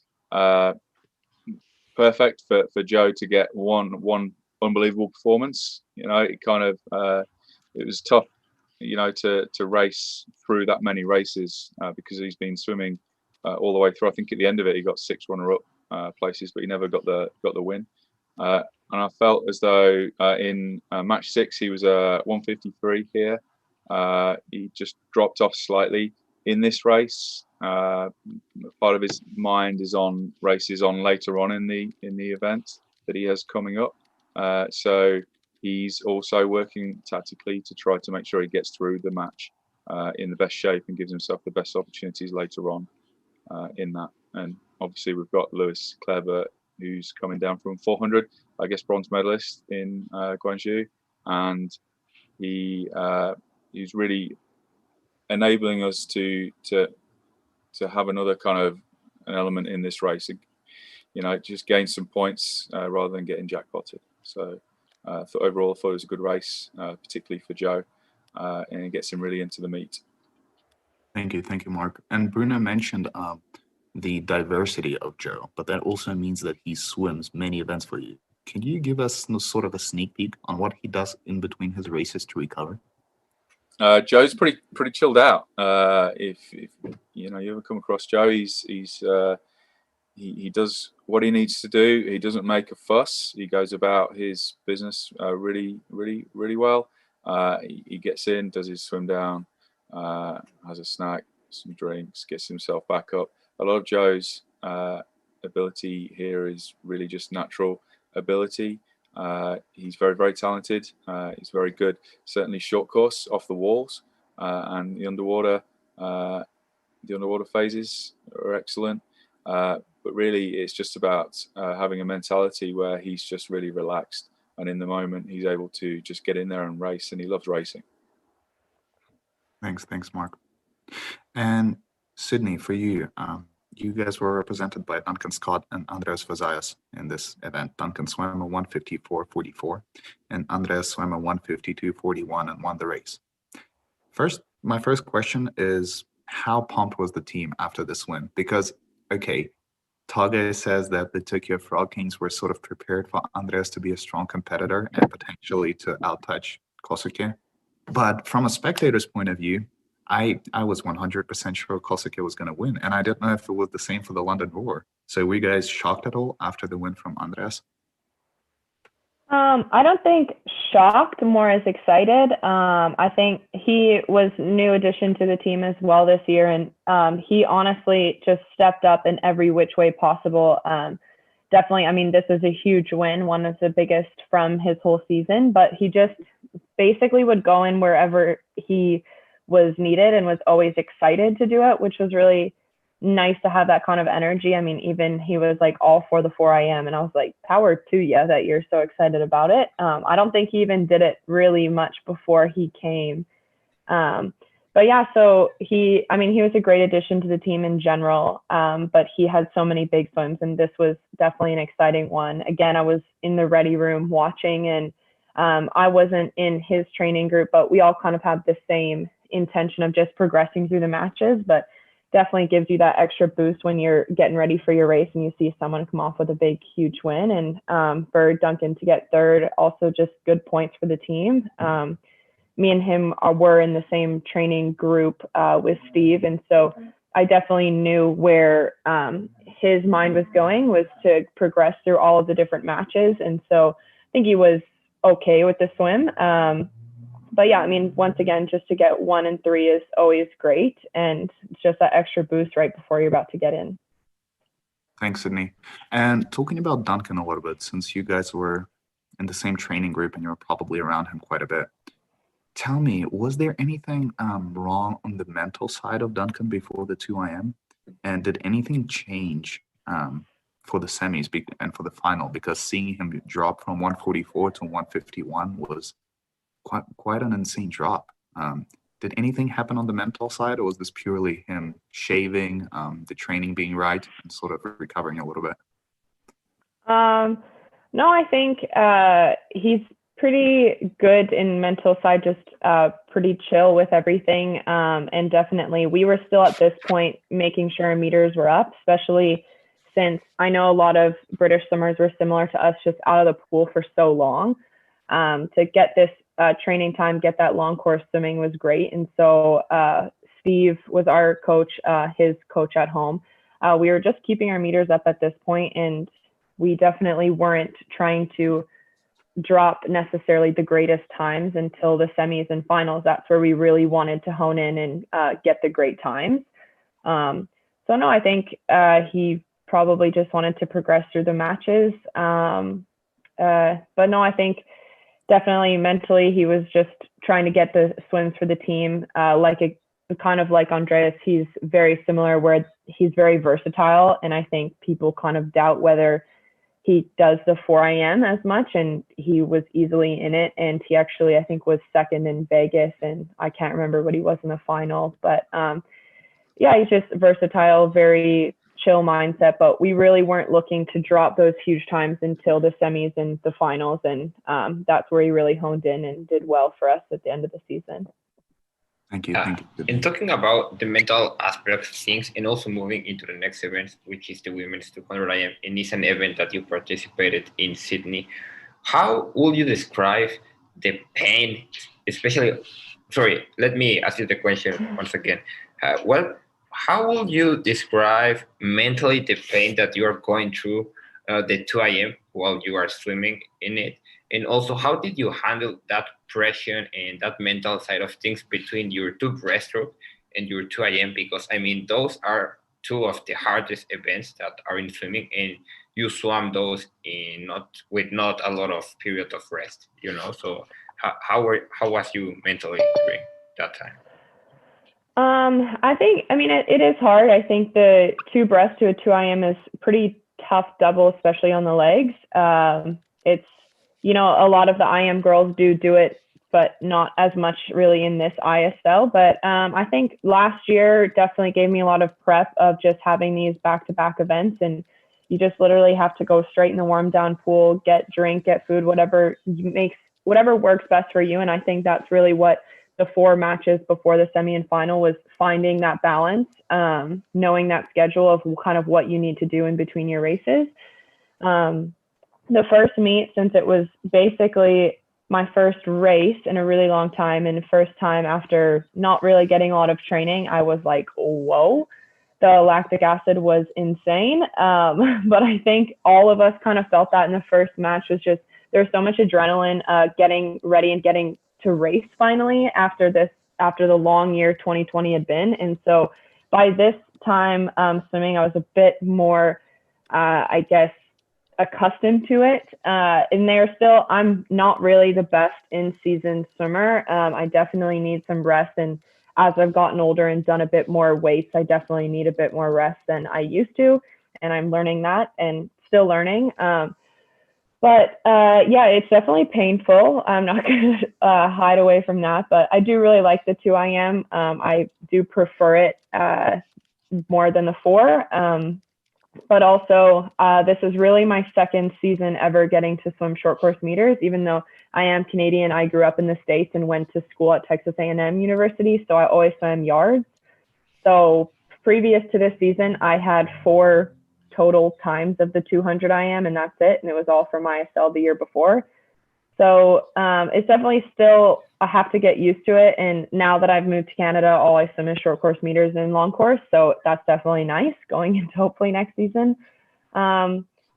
perfect for Joe to get one unbelievable performance. It kind of it was tough, to race through that many races because he's been swimming all the way through. I think at the end of it, he got 6 runner-up places, but he never got the win. And I felt as though in match 6 he was 153 here. He just dropped off slightly in this race. Part of his mind is on races on later on in the event that he has coming up. So he's also working tactically to try to make sure he gets through the match in the best shape and gives himself the best opportunities later on in that. And obviously we've got Lewis Kleber, who's coming down from 400, I guess bronze medalist in Guangzhou, and he's really enabling us to have another kind of an element in this race, just gain some points rather than getting jackpotted. So overall, I thought it was a good race, particularly for Joe, and it gets him really into the meet. Thank you, Mark. And Bruno mentioned the diversity of Joe, but that also means that he swims many events for you. Can you give us sort of a sneak peek on what he does in between his races to recover? Joe's pretty chilled out. If you ever come across Joe, he does what he needs to do. He doesn't make a fuss. He goes about his business really well. He gets in, does his swim down, has a snack, some drinks, gets himself back up. A lot of Joe's ability here is really just natural ability. He's very talented. He's very good. Certainly short course off the walls and the underwater. the underwater phases are excellent. But really, it's just about having a mentality where he's just really relaxed. And in the moment, he's able to just get in there and race, and he loves racing. Thanks, Mark. And Sydney, for you, you guys were represented by Duncan Scott and Andreas Vazayas in this event. Duncan swam a 154.44, and Andreas swam a 152.41 and won the race. My first question is, how pumped was the team after this win? Because, okay, Togo says that the Tokyo Frog Kings were sort of prepared for Andreas to be a strong competitor and potentially to outtouch Kosuke. But from a spectator's point of view, I was 100% sure Kosuke was going to win, and I didn't know if it was the same for the London Roar. So were you guys shocked at all after the win from Andreas? I don't think shocked, more as excited. I think he was new addition to the team as well this year, and he honestly just stepped up in every which way possible. Definitely, I mean, this is a huge win, one of the biggest from his whole season, but he just basically would go in wherever he was needed and was always excited to do it, which was really nice to have that kind of energy. I mean, even he was like all for the 4 a.m. and I was like, power to you that you're so excited about it. I don't think he even did it really much before he came. But yeah, so he was a great addition to the team in general, but he had so many big swims, and this was definitely an exciting one. Again, I was in the ready room watching, and I wasn't in his training group, but we all kind of have the same intention of just progressing through the matches, but definitely gives you that extra boost when you're getting ready for your race and you see someone come off with a big, huge win. And for Duncan to get third, also just good points for the team. Me and him were in the same training group with Steve. And so I definitely knew where his mind was going, was to progress through all of the different matches. And so I think he was okay with the swim. But yeah, I mean, once again, just to get 1 and 3 is always great. And it's just that extra boost right before you're about to get in. Thanks, Sydney. And talking about Duncan a little bit, since you guys were in the same training group and you were probably around him quite a bit, tell me, was there anything wrong on the mental side of Duncan before the 2 IM? And did anything change for the semis and for the final? Because seeing him drop from 144 to 151 was quite an insane drop. Did anything happen on the mental side, or was this purely him shaving, the training being right, and sort of recovering a little bit? No, I think he's pretty good in mental side, just pretty chill with everything. And definitely we were still at this point making sure our meters were up, especially since I know a lot of British swimmers were similar to us, just out of the pool for so long. To get this training time, get that long course swimming was great. And so Steve was our coach, his coach at home. We were just keeping our meters up at this point, and we definitely weren't trying to drop necessarily the greatest times until the semis and finals. That's where we really wanted to hone in and get the great times. So no, I think he probably just wanted to progress through the matches. But no, I think definitely mentally he was just trying to get the swims for the team. Kind of like Andreas, he's very similar where he's very versatile, and I think people kind of doubt whether he does the 4 IM as much, and he was easily in it. And he actually, I think, was second in Vegas, and I can't remember what he was in the final. But yeah, he's just versatile, very chill mindset. But we really weren't looking to drop those huge times until the semis and the finals. And that's where he really honed in and did well for us at the end of the season. Thank you. In talking about the mental aspect of things and also moving into the next event, which is the Women's 200 IM, and it's an event that you participated in Sydney. How would you describe the pain, sorry, let me ask you the question once again. How would you describe mentally the pain that you are going through the 2 IM while you are swimming in it? And also, how did you handle that pressure and that mental side of things between your 2 breaststroke and your 2 IM? Because, I mean, those are 2 of the hardest events that are in swimming, and you swam those with not a lot of period of rest, you know? So how was you mentally during that time? It is hard. I think the 2 breast to a 2 IM is pretty tough double, especially on the legs. It's, a lot of the IM girls do it, but not as much really in this ISL. But I think last year definitely gave me a lot of prep of just having these back-to-back events, and you just literally have to go straight in the warm down pool, get drink, get food, whatever works best for you. And I think that's really what the 4 matches before the semi and final was, finding that balance, knowing that schedule of kind of what you need to do in between your races. The first meet, since it was basically my first race in a really long time and first time after not really getting a lot of training, I was like, whoa, the lactic acid was insane. But I think all of us kind of felt that in the first match. Was just, there's so much adrenaline, getting ready and getting to race finally after the long year 2020 had been. And so by this time swimming, I was a bit more, I guess, accustomed to it. And I'm not really the best in season swimmer. I definitely need some rest. And as I've gotten older and done a bit more weights, I definitely need a bit more rest than I used to. And I'm learning that and still learning. But it's definitely painful. I'm not going to hide away from that, but I do really like the 2 IM. I do prefer it more than the 4. But also, this is really my second season ever getting to swim short course meters. Even though I am Canadian, I grew up in the States and went to school at Texas A&M University, so I always swam yards. So previous to this season, I had 4 total times of the 200 IM, and that's it. And it was all from ISL the year before. So it's definitely still, I have to get used to it. And now that I've moved to Canada, all I swim is short course meters and long course. So that's definitely nice going into hopefully next season.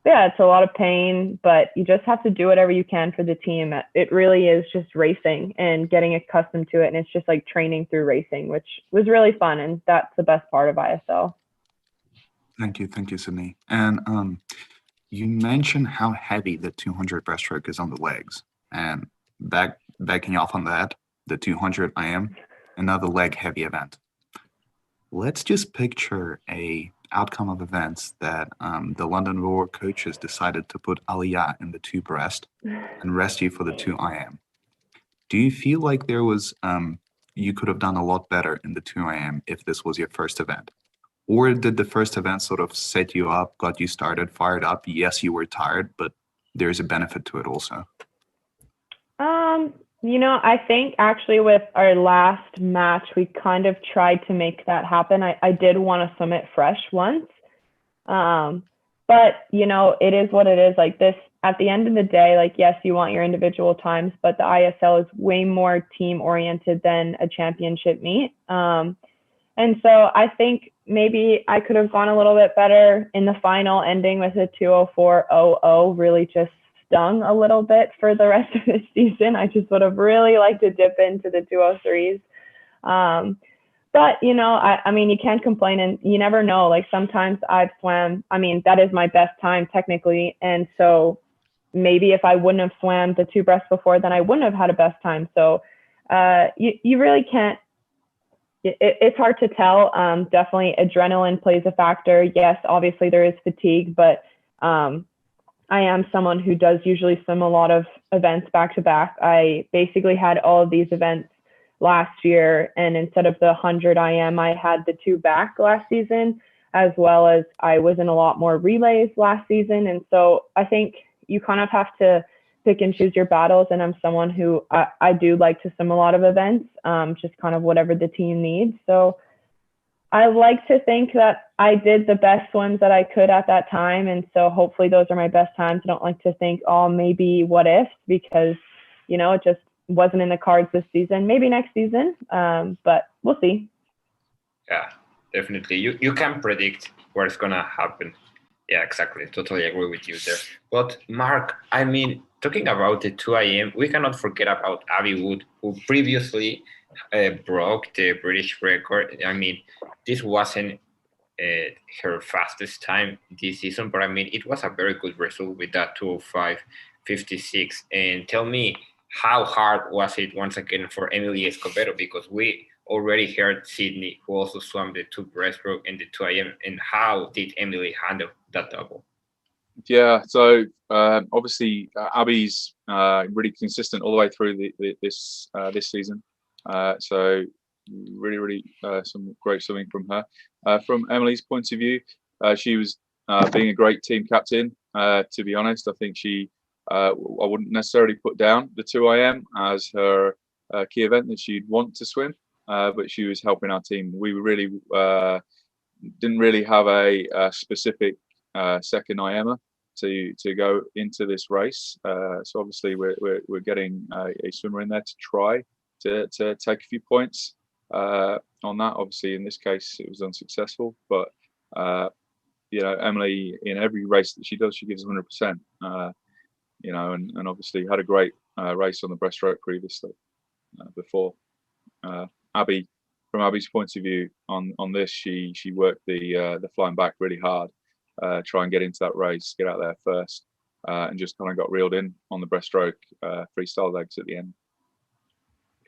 It's a lot of pain, but you just have to do whatever you can for the team. It really is just racing and getting accustomed to it. And it's just like training through racing, which was really fun. And that's the best part of ISL. Thank you, Sydney. And you mentioned how heavy the 200 breaststroke is on the legs. And backing off on that, the 200 IM, another leg heavy event. Let's just picture a outcome of events that the London Roar coaches decided to put Aliyah in the 2 breast and rest you for the 2 IM. Do you feel like there was you could have done a lot better in the 2 IM if this was your first event? Or did the first event sort of set you up, got you started, fired up? Yes, you were tired, but there's a benefit to it also. I think actually with our last match, we kind of tried to make that happen. I did want to swim it fresh once. But, it is what it is. Like this, at the end of the day, like, yes, you want your individual times, but the ISL is way more team oriented than a championship meet. And so I think maybe I could have gone a little bit better in the final, ending with a 2:04.00 really just stung a little bit for the rest of the season. I just would have really liked to dip into the 2:03s. But, you can't complain, and you never know. Like sometimes I've swam, that is my best time technically. And so maybe if I wouldn't have swam the 2 breasts before, then I wouldn't have had a best time. So you really can't. It's hard to tell. Definitely adrenaline plays a factor. Yes, obviously there is fatigue, but I am someone who does usually swim a lot of events back to back. I basically had all of these events last year, and instead of the 100 IM, I had the 2 back last season, as well as I was in a lot more relays last season. And so I think you kind of have to pick and choose your battles. And I'm someone who I do like to swim a lot of events, just kind of whatever the team needs. So I like to think that I did the best swims that I could at that time. And so hopefully those are my best times. I don't like to think, oh, maybe what if, because, it just wasn't in the cards this season. Maybe next season, but we'll see. Yeah, definitely. You can predict what's going to happen. Yeah, exactly. Totally agree with you there. But Marc, talking about the 2 IM, we cannot forget about Abby Wood, who previously broke the British record. This wasn't her fastest time this season, but it was a very good result with that 2:05.56. And tell me, how hard was it once again for Emily Escobedo? Because we already heard Sydney, who also swam the 2 breaststroke and the 2 IM, and how did Emily handle that double? Yeah, so obviously Abby's really consistent all the way through this season. So really some great swimming from her. From Emily's point of view, she was being a great team captain. To be honest, I think I wouldn't necessarily put down the 2 IM as her key event that she'd want to swim, but she was helping our team. We really didn't really have a specific second IMer to go into this race. So obviously we're getting a swimmer in there to try to take a few points on that. Obviously in this case it was unsuccessful, but Emily, in every race that she does, she gives 100%. And obviously had a great race on the breaststroke previously before. Abby, from Abby's point of view on this, she worked the flying back really hard, try and get into that race, get out there first, and just kind of got reeled in on the breaststroke freestyle legs at the end.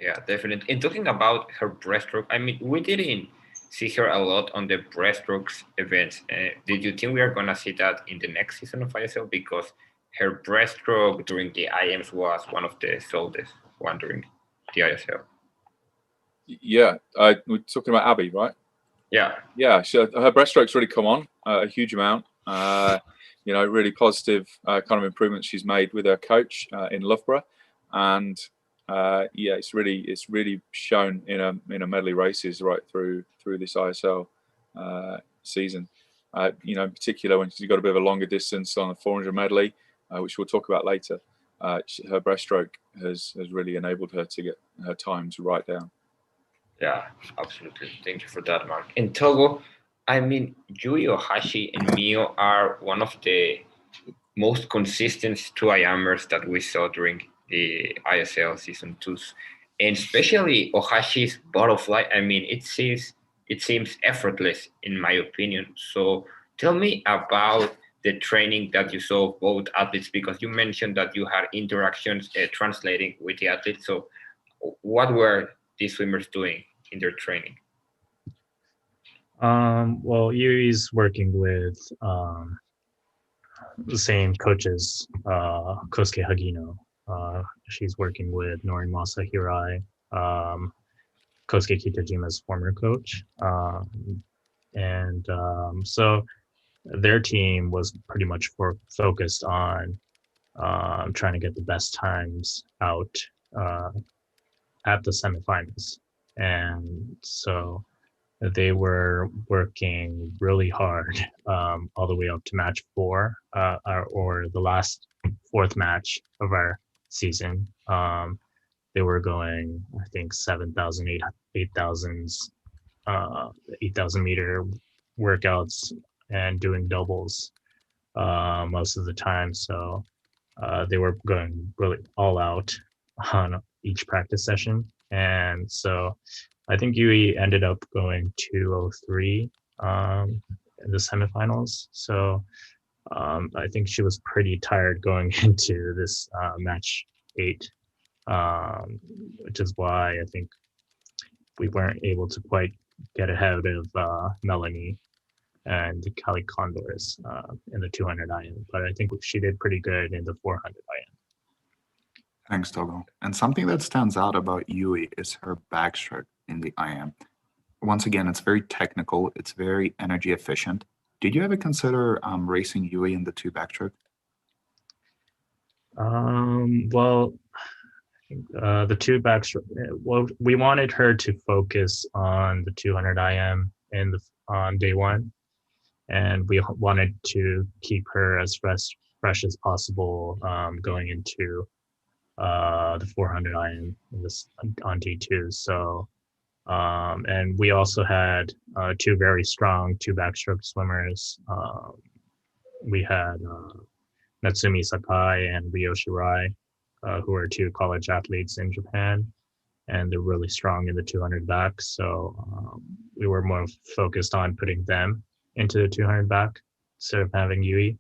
Yeah, definitely. And talking about her breaststroke, I mean, we didn't see her a lot on the breaststrokes events. Did you think we are going to see that in the next season of ISL? Because her breaststroke during the IMs was one of the soldest one during the ISL. Yeah, we're talking about Abby, right? Yeah. So her breaststrokes really come on a huge amount. Really positive kind of improvements she's made with her coach in Loughborough, and it's really shown in a medley races right through this ISL season. In particular when she's got a bit of a longer distance on the 400 medley, which we'll talk about later. Her breaststroke has really enabled her to get her times right down. Yeah, absolutely. Thank you for that, Mark. In Togo, I mean, Yui Ohashi and Mio are one of the most consistent 2 IMers that we saw during the ISL season 2s, and especially Ohashi's butterfly. I mean, it seems effortless in my opinion. So tell me about the training that you saw of both athletes, because you mentioned that you had interactions translating with the athletes. So what were these swimmers doing in their training? Well, Yui's working with the same coaches, Kosuke Hagino. She's working with Norimasa Hirai, Kosuke Kitajima's former coach. So their team was pretty much focused on trying to get the best times out at the semifinals. And so they were working really hard all the way up to match 4, or the last 4th match of our season. They were going, I think, 7,000, 8,000s, 8,000 meter workouts and doing doubles most of the time. So they were going really all out on each practice session. And so I think Yui ended up going 2:03 in the semifinals. So I think she was pretty tired going into this match 8, which is why I think we weren't able to quite get ahead of Melanie and the Cali Condors in the 200 IM. But I think she did pretty good in the 400 IM. Thanks, Togo. And something that stands out about Yui is her backstroke in the IM. Once again, it's very technical. It's very energy efficient. Did you ever consider racing Yui in the 2 backstroke? Well, the 2 backstroke. Well, we wanted her to focus on the 200 IM on day 1, and we wanted to keep her as fresh as possible going into the 400 IM on day 2. So, and we also had 2 very strong 2 backstroke swimmers. We had Natsumi Sakai and Ryo Shirai, who are 2 college athletes in Japan, and they're really strong in the 200 back. So we were more focused on putting them into the 200 back instead of having Yui.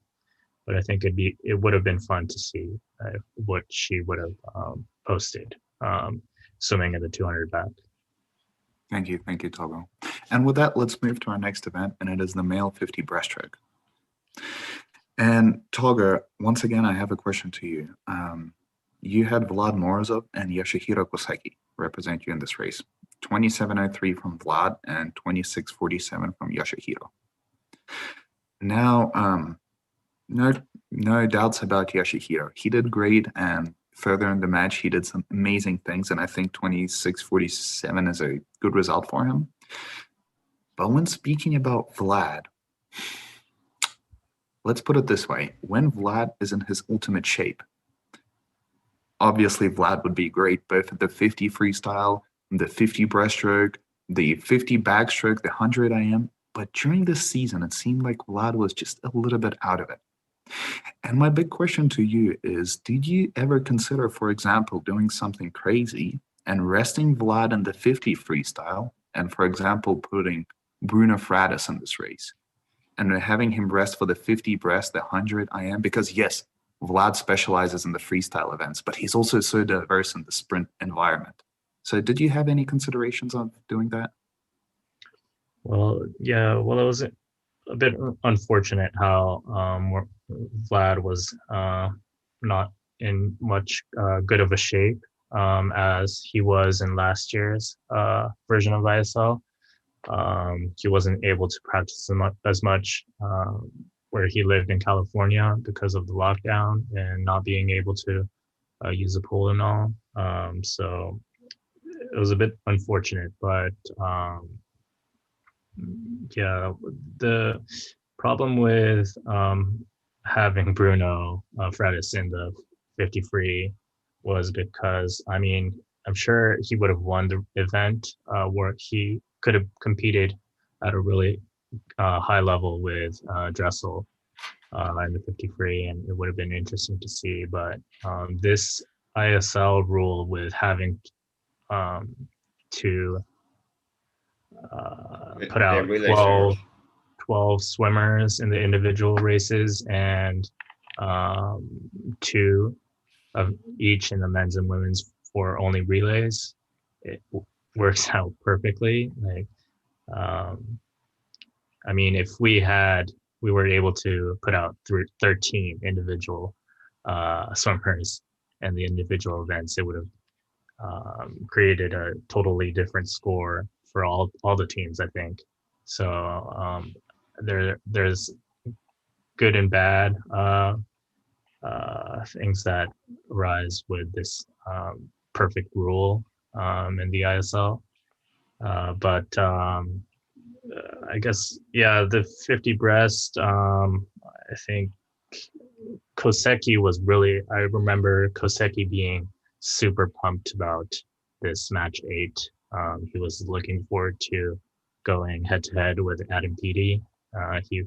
But I think it would have been fun to see what she would have posted swimming in the 200 back. Thank you, Togo. And with that, let's move to our next event, and it is the male 50 breaststroke. And Togo, once again, I have a question to you. You had Vlad Morozov and Yoshihiro Koseki represent you in this race. 27:03 from Vlad and 26:47 from Yoshihiro. Now, no doubts about Yoshihiro. He did great, and further in the match, he did some amazing things, and I think 26:47 is a good result for him. But when speaking about Vlad, let's put it this way. When Vlad is in his ultimate shape, obviously Vlad would be great, both at the 50 freestyle, the 50 breaststroke, the 50 backstroke, the 100 IM. But during this season, it seemed like Vlad was just a little bit out of it. And my big question to you is, did you ever consider, for example, doing something crazy and resting Vlad in the 50 freestyle and, for example, putting Bruno Fratis in this race and having him rest for the 50 breast, the 100 IM? Because yes, Vlad specializes in the freestyle events, but he's also so diverse in the sprint environment. So did you have any considerations on doing that? Well, yeah, it was a bit unfortunate how Vlad was not in much good of a shape as he was in last year's version of ISL. He wasn't able to practice as much where he lived in California because of the lockdown and not being able to use a pool and all. So it was a bit unfortunate, but yeah, the problem with having Bruno Fratis in the 50 free was because, I mean, I'm sure he would have won the event where he could have competed at a really high level with Dressel in the 50 free, and it would have been interesting to see. But this ISL rule with having to put out 12 swimmers in the individual races and 2 of each in the men's and women's for only relays, it works out perfectly. Like, I mean, if we were able to put out 13 individual swimmers and the individual events, it would have created a totally different score for all the teams, I think. So there's good and bad things that arise with this perfect rule in the ISL. But I guess, yeah, the 50 breast, I think Koseki was really, I remember Koseki being super pumped about this match 8. He was looking forward to going head to head with Adam Peaty. He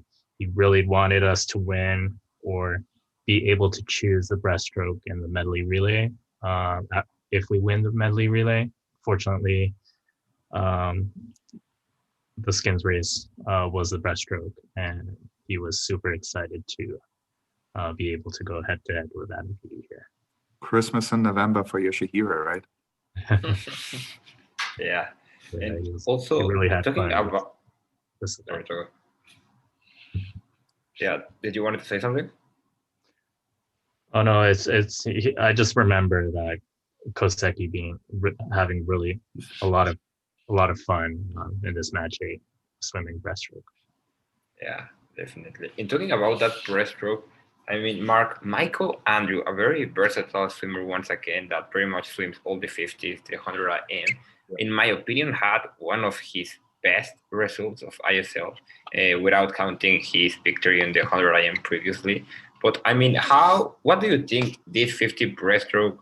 really wanted us to win or be able to choose the breaststroke and the medley relay. If we win the medley relay, fortunately, the skins race was the breaststroke, and he was super excited to be able to go head to head with Adam Peaty here. Christmas in November for Yoshihiro, right? Yeah. Yeah, and also, really had talking fun about... Yeah, did you want to say something? Oh no, I just remember that Koseki having really a lot of fun in this match 8 swimming breaststroke. Yeah, definitely. In talking about that breaststroke, I mean, Michael Andrew, a very versatile swimmer once again that pretty much swims all the 50s, the 100 IM, in my opinion, had one of his best results of ISL without counting his victory in the 100 IM previously. But I mean, what do you think this 50 breaststroke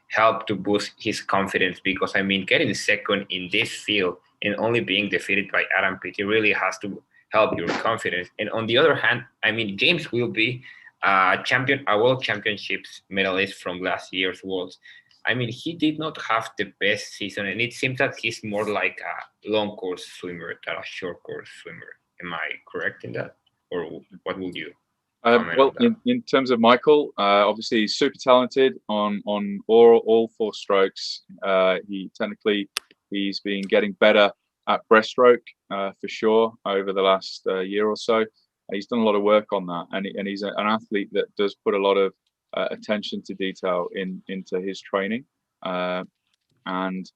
helped to boost his confidence? Because I mean, getting second in this field and only being defeated by Adam Peaty really has to help your confidence. And on the other hand, I mean, James will be a world championships medalist from last year's Worlds. I mean, he did not have the best season, and it seems that he's more like a long course swimmer than a short course swimmer. Am I correct in that? Or what would you? Well, in terms of Michael, obviously he's super talented on all 4 strokes. He technically He's been getting better at breaststroke for sure over the last year or so. He's done a lot of work on that, and he's an athlete that does put a lot of attention to detail into his training, and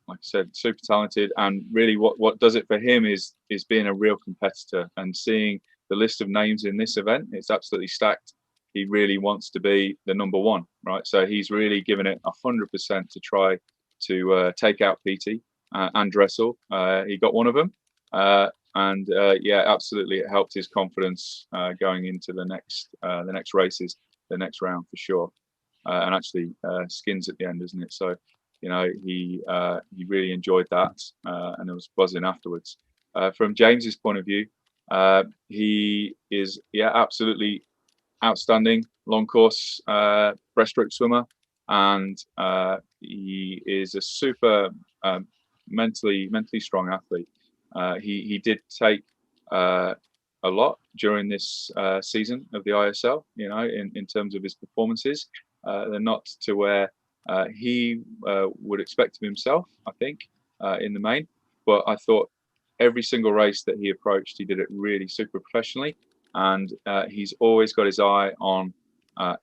like I said, super talented. And really, what does it for him is being a real competitor and seeing the list of names in this event. It's absolutely stacked. He really wants to be the number one, right? So he's really given it 100% to try to take out PT and Dressel. He got one of them. And yeah, absolutely, it helped his confidence going into the next races, the next round for sure. And actually, skins at the end, isn't it? So, you know, he really enjoyed that, and it was buzzing afterwards. From James's point of view, he is absolutely outstanding long course breaststroke swimmer, and he is a super mentally strong athlete. He did take a lot during this season of the ISL, you know, in terms of his performances. They're not to where he would expect of himself, I think, in the main. But I thought every single race that he approached, he did it really super professionally. And he's always got his eye on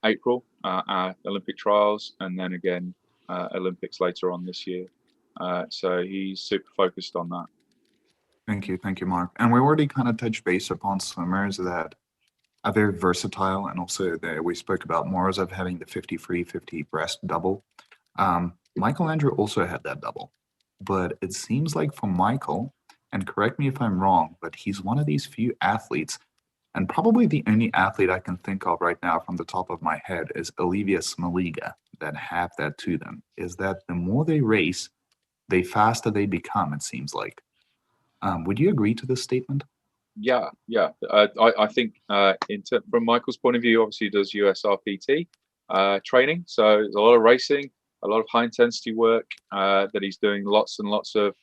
April, Olympic trials, and then again, Olympics later on this year. So he's super focused on that. Thank you, Marc. And we already kind of touched base upon swimmers that are very versatile, and also we spoke about Morozov having the 50 free, 50 breast double. Michael Andrew also had that double, but it seems like for Michael, and correct me if I'm wrong, but he's one of these few athletes, and probably the only athlete I can think of right now from the top of my head is Olivia Smoliga, that have that to them, is that the more they race, the faster they become, it seems like. Would you agree to this statement? Yeah. I think from Michael's point of view, obviously he does USRPT training. So there's a lot of racing, a lot of high intensity work that he's doing, lots and lots of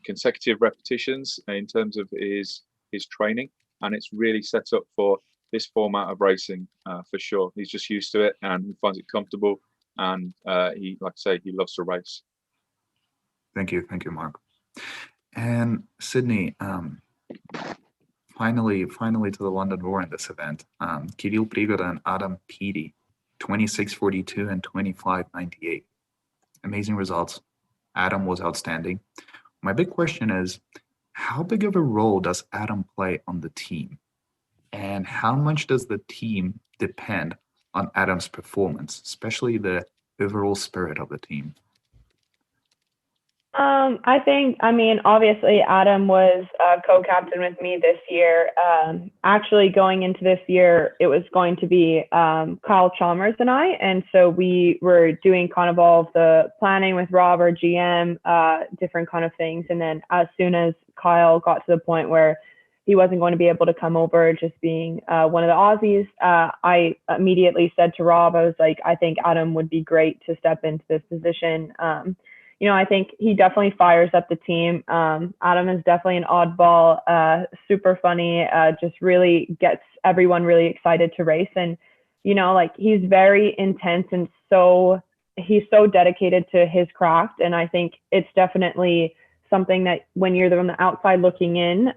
consecutive repetitions in terms of his training. And it's really set up for this format of racing for sure. He's just used to it and he finds it comfortable. And he, like I say, he loves to race. Thank you, Marc. And Sydney, finally to the London Roar in this event. Kirill Prigoda and Adam Peaty, 26:42 and 25:98. Amazing results. Adam was outstanding. My big question is, how big of a role does Adam play on the team? And how much does the team depend on Adam's performance, especially the overall spirit of the team? Obviously Adam was co-captain with me this year. Actually going into this year, it was going to be Kyle Chalmers and I. And so we were doing kind of all of the planning with Rob, our GM, different kind of things. And then as soon as Kyle got to the point where he wasn't going to be able to come over, just being one of the Aussies, I immediately said to Rob, I was like, I think Adam would be great to step into this position. You know, I think he definitely fires up the team. Adam is definitely an oddball, super funny, just really gets everyone really excited to race. And, you know, like he's very intense and he's so dedicated to his craft. And I think it's definitely something that when you're on the outside looking in,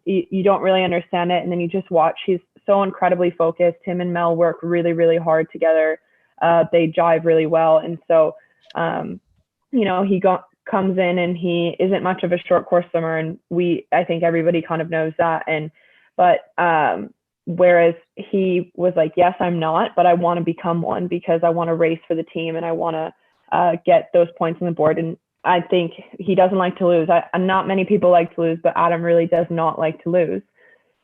you don't really understand it. And then you just watch, he's so incredibly focused. Him and Mel work really, really hard together. They jive really well. And so, you know, he comes in and he isn't much of a short course swimmer, and I think everybody kind of knows that. But whereas he was like, yes, I'm not, but I want to become one because I want to race for the team and I want to get those points on the board. And I think he doesn't like to lose. Not many people like to lose, but Adam really does not like to lose.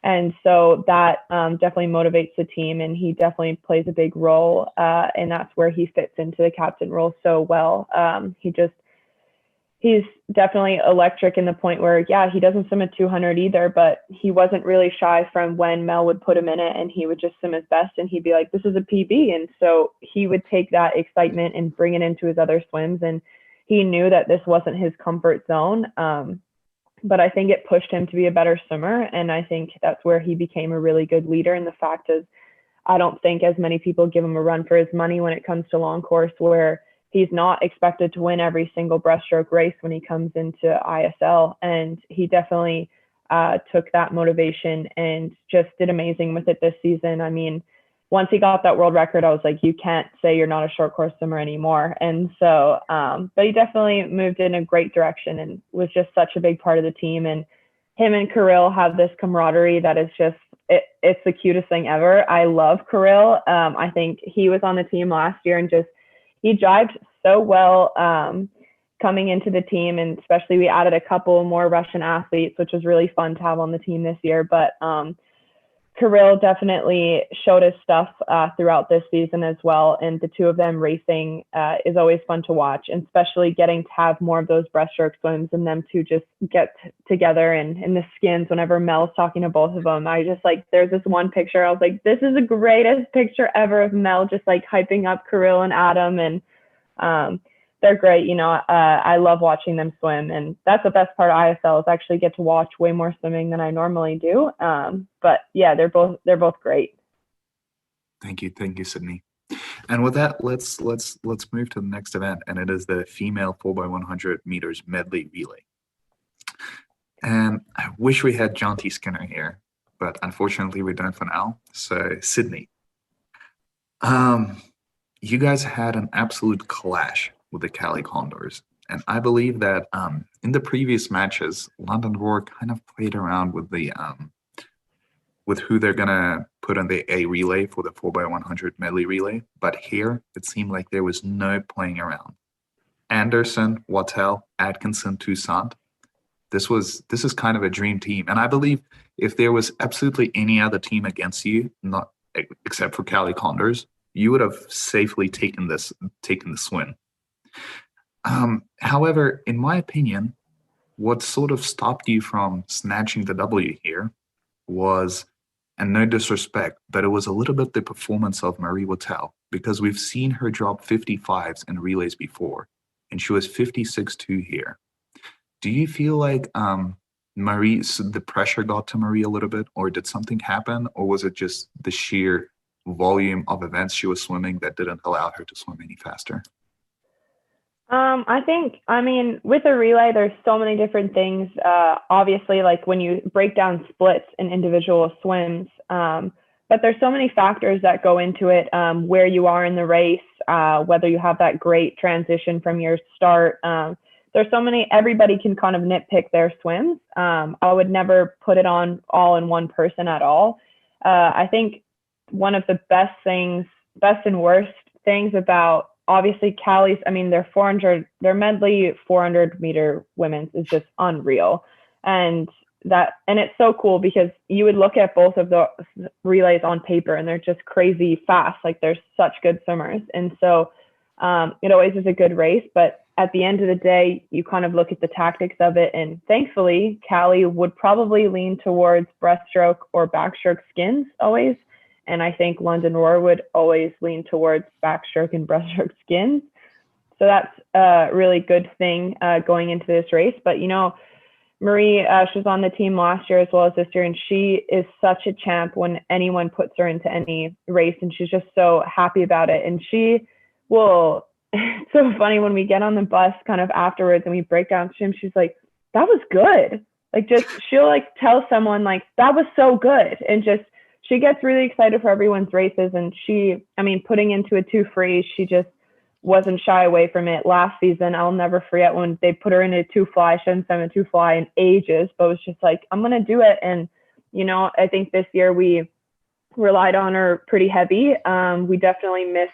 And so that definitely motivates the team, and he definitely plays a big role. And that's where he fits into the captain role so well. He's definitely electric in the point where, yeah, he doesn't swim at 200 either, but he wasn't really shy from when Mel would put him in it and he would just swim his best and he'd be like, this is a PB. And so he would take that excitement and bring it into his other swims. And he knew that this wasn't his comfort zone. But I think it pushed him to be a better swimmer. And I think that's where he became a really good leader. And the fact is, I don't think as many people give him a run for his money when it comes to long course, where he's not expected to win every single breaststroke race when he comes into ISL. And he definitely took that motivation and just did amazing with it this season. I mean, once he got that world record, I was like, you can't say you're not a short course swimmer anymore. And so, but he definitely moved in a great direction and was just such a big part of the team. And him and Kirill have this camaraderie that is just, it's the cutest thing ever. I love Kirill. I think he was on the team last year and just, he jived so well coming into the team. And especially we added a couple more Russian athletes, which was really fun to have on the team this year. But Kirill definitely showed his stuff throughout this season as well. And the two of them racing is always fun to watch, and especially getting to have more of those breaststroke swims and them to just get together and in the skins whenever Mel's talking to both of them. I just like, there's this one picture, I was like, this is the greatest picture ever of Mel just like hyping up Kirill and Adam. And they're great. You know, I love watching them swim, and that's the best part of ISL is actually get to watch way more swimming than I normally do. But yeah, they're both great. Thank you, Sydney. And with that, let's move to the next event, and it is the female 4x100 meters medley relay. And I wish we had Jonty Skinner here, but unfortunately we don't for now. So Sydney, you guys had an absolute clash with the Cali Condors. And I believe that in the previous matches, London Roar kind of played around with the with who they're gonna put on the A relay for the 4x100 medley relay. But here it seemed like there was no playing around. Anderson, Wattell, Atkinson, Toussaint. This is kind of a dream team. And I believe if there was absolutely any other team against you, not except for Cali Condors, you would have safely taken the win. However, in my opinion, what sort of stopped you from snatching the W here was, and no disrespect, but it was a little bit the performance of Marie Wattell, because we've seen her drop 55s in relays before, and she was 56.2 here. Do you feel like the pressure got to Marie a little bit, or did something happen, or was it just the sheer volume of events she was swimming that didn't allow her to swim any faster? I mean, with a relay, there's so many different things. Obviously, like when you break down splits in individual swims, but there's so many factors that go into it, where you are in the race, whether you have that great transition from your start. There's so many, everybody can kind of nitpick their swims. I would never put it on all in one person at all. I think one of the best and worst things about obviously Cali's, I mean, their medley 400 meter women's is just unreal. And it's so cool because you would look at both of the relays on paper and they're just crazy fast. Like they're such good swimmers. And so it always is a good race, but at the end of the day, you kind of look at the tactics of it. And thankfully, Cali would probably lean towards breaststroke or backstroke skins always. And I think London Roar would always lean towards backstroke and breaststroke skins. So that's a really good thing going into this race. But, you know, Marie, she was on the team last year as well as this year, and she is such a champ when anyone puts her into any race, and she's just so happy about it. And she will, it's so funny when we get on the bus kind of afterwards and we break down swim, she's like, that was good. Like just, she'll like tell someone like, that was so good. And just, she gets really excited for everyone's races. And putting into a 2 free, she just wasn't shy away from it. Last season, I'll never forget when they put her in a 2 fly. She hadn't swum a 2 fly in ages, but it was just like, I'm going to do it. And, you know, I think this year we relied on her pretty heavy. We definitely missed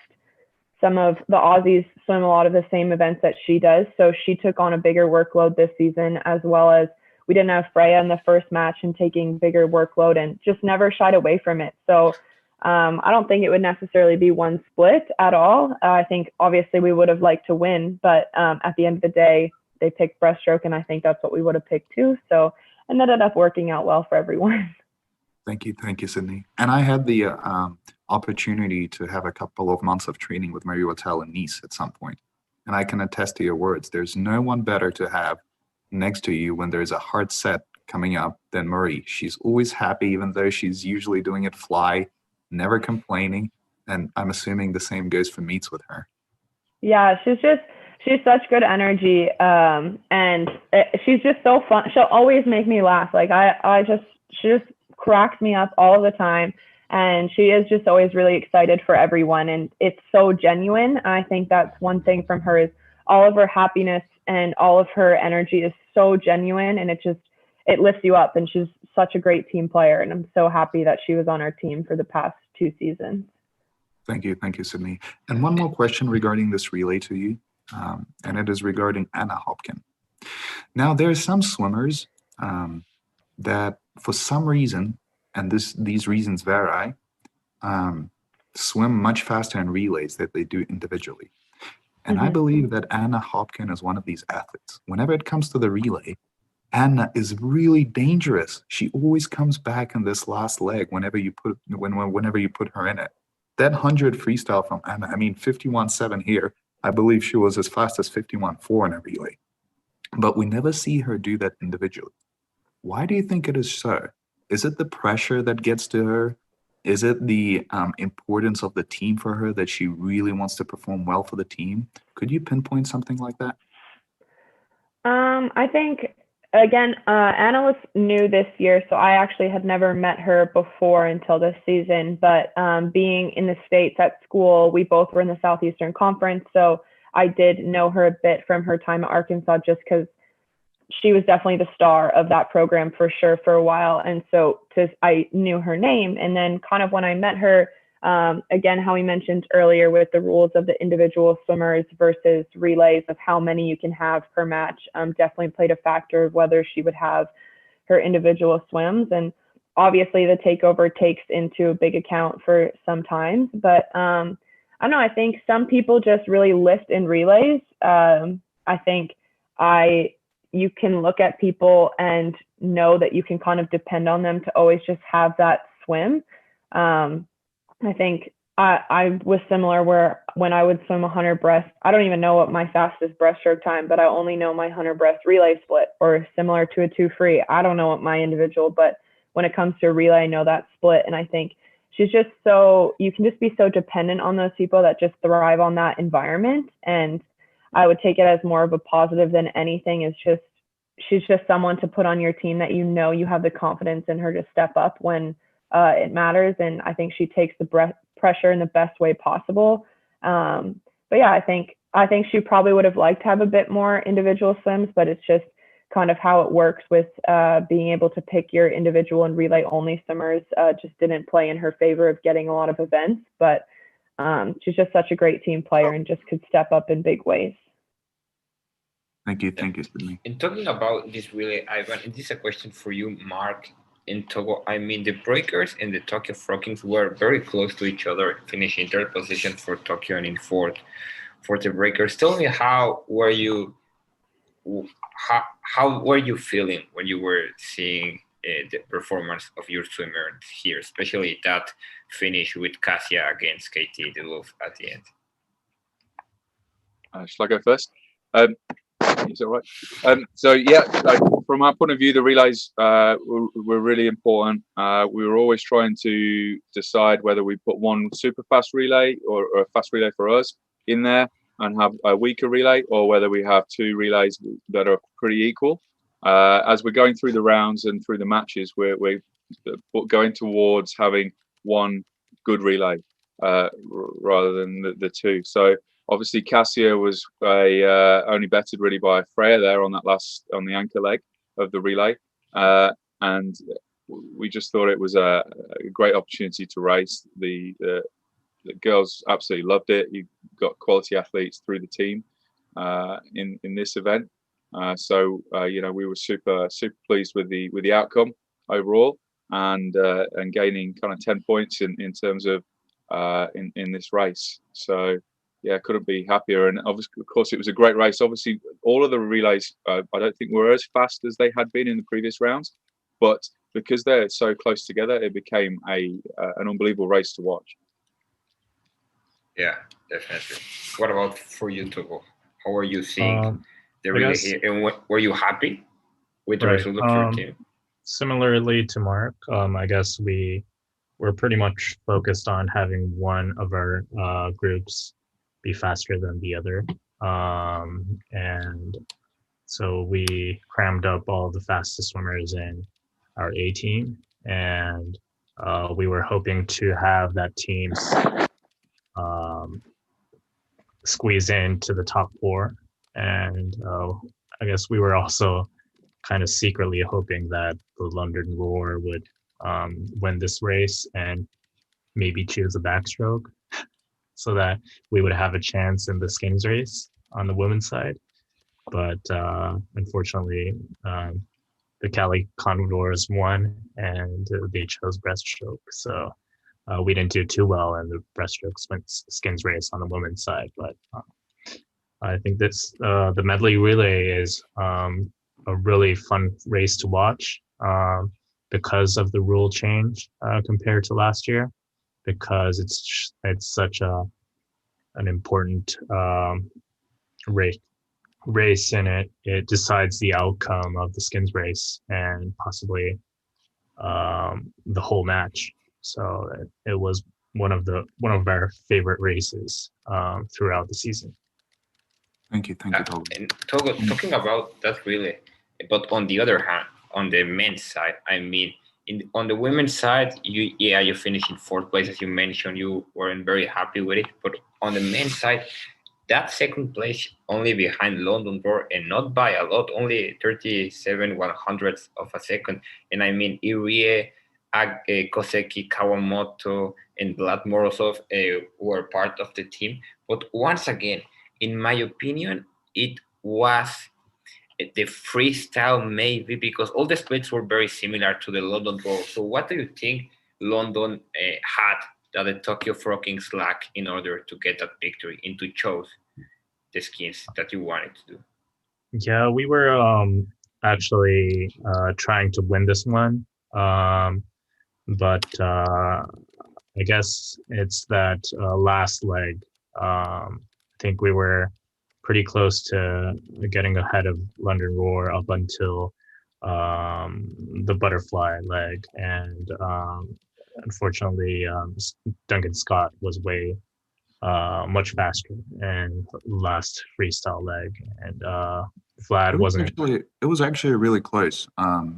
some of the Aussies swim a lot of the same events that she does. So she took on a bigger workload this season, as well as we didn't have Freya in the first match and taking bigger workload, and just never shied away from it. So I don't think it would necessarily be one split at all. I think obviously we would have liked to win, but at the end of the day, they picked breaststroke, and I think that's what we would have picked too. So it ended up working out well for everyone. Thank you, Sydney. And I had the opportunity to have a couple of months of training with Marie Wattell in Nice at some point. And I can attest to your words. There's no one better to have next to you when there's a hard set coming up than Marie. She's always happy, even though she's usually doing it fly, never complaining. And I'm assuming the same goes for meets with her. Yeah, she's such good energy, and she's just so fun. She'll always make me laugh. Like she just cracks me up all the time, and she is just always really excited for everyone, and it's so genuine. I think that's one thing from her is all of her happiness and all of her energy is so genuine, and it lifts you up. And she's such a great team player, and I'm so happy that she was on our team for the past 2 seasons. Thank you, Sydney. And one more question regarding this relay to you, and it is regarding Anna Hopkin. Now, there are some swimmers that, for some reason, and these reasons vary, swim much faster in relays than they do individually. And I believe that Anna Hopkin is one of these athletes. Whenever it comes to the relay, Anna is really dangerous. She always comes back in this last leg whenever you put her in it. That 100 freestyle from Anna, 51.7 here, I believe she was as fast as 51.4 in a relay. But we never see her do that individually. Why do you think it is so? Is it the pressure that gets to her? Is it the importance of the team for her that she really wants to perform well for the team? Could you pinpoint something like that? I think, again, Anna was new this year, so I actually had never met her before until this season. But being in the States at school, we both were in the Southeastern Conference, so I did know her a bit from her time at Arkansas just because she was definitely the star of that program for sure for a while. And so I knew her name. And then kind of when I met her, again, how we mentioned earlier with the rules of the individual swimmers versus relays of how many you can have per match, definitely played a factor of whether she would have her individual swims. And obviously the takeover takes into a big account for sometimes, but I don't know, I think some people just really lift in relays. I think you can look at people and know that you can kind of depend on them to always just have that swim. I think I was similar where when I would swim 100 breast, I don't even know what my fastest breaststroke time, but I only know my 100 breast relay split, or similar to a 2 free. I don't know what my individual, but when it comes to a relay, I know that split. And I think she's just you can just be so dependent on those people that just thrive on that environment. And I would take it as more of a positive than anything. She's just someone to put on your team that you have the confidence in her to step up when it matters. And I think she takes the pressure in the best way possible. But yeah, I think she probably would have liked to have a bit more individual swims, but it's just kind of how it works with being able to pick your individual and relay only swimmers. Just didn't play in her favor of getting a lot of events, but she's just such a great team player and just could step up in big ways. Thank you, Sydney. In talking about this relay, Ivan, and this is a question for you, Marc. In Togo, the breakers and the Tokyo Frogkings were very close to each other, finishing third position for Tokyo and in fourth for the breakers. Tell me, how were you feeling when you were seeing the performance of your swimmers here, especially that finish with Cassia against Katie Duluth at the end? Shall I go first? Is that right? So yeah, from our point of view, the relays were really important. We were always trying to decide whether we put one super fast relay or a fast relay for us in there and have a weaker relay, or whether we have 2 relays that are pretty equal. As we're going through the rounds and through the matches, we're going towards having one good relay rather than the 2. So obviously, Cassia was only bettered really by Freya there on the anchor leg of the relay, and we just thought it was a great opportunity to race. The girls absolutely loved it. You got quality athletes through the team in this event, so we were super pleased with the outcome overall, and gaining kind of 10 points in terms of in this race. So. Yeah, couldn't be happier. And obviously, of course, it was a great race. Obviously, all of the relays, I don't think were as fast as they had been in the previous rounds, but because they're so close together, it became an unbelievable race to watch. Yeah, definitely. What about for you, Togo? How are you seeing the relay here? And were you happy with the result of your team? Similarly to Marc, I guess we were pretty much focused on having one of our groups be faster than the other. And so we crammed up all the fastest swimmers in our A team, and we were hoping to have that team squeeze into the top 4. And I guess we were also kind of secretly hoping that the London Roar would win this race and maybe choose a backstroke so that we would have a chance in the skins race on the women's side. But unfortunately, the Cali Condors won and they chose breaststroke. So we didn't do too well in the breaststroke skins race on the women's side. But I think the medley relay is a really fun race to watch because of the rule change compared to last year, because it's such an important race in it decides the outcome of the skins race and possibly the whole match. So it was one of our favorite races throughout the season. Thank you, Togo. And Togo, talking about that really, but on the other hand, on the men's side, I mean, on the women's side, you finished in 4th place, as you mentioned. You weren't very happy with it, but on the men's side, that 2nd place only behind London Roar, and not by a lot, only 37/100ths of a second. And I mean, Irie, Koseki, Kawamoto, and Vlad Morozov were part of the team. But once again, in my opinion, it was the freestyle maybe, because all the splits were very similar to the London Roar. So what do you think London had that the Tokyo Frogkings lacked in order to get that victory and to choose the skins that you wanted to do? Yeah, we were actually trying to win this one. But I guess it's that last leg. I think we were pretty close to getting ahead of London Roar up until the butterfly leg. And unfortunately, Duncan Scott was way much faster in last freestyle leg. And Vlad wasn't. It was actually really close.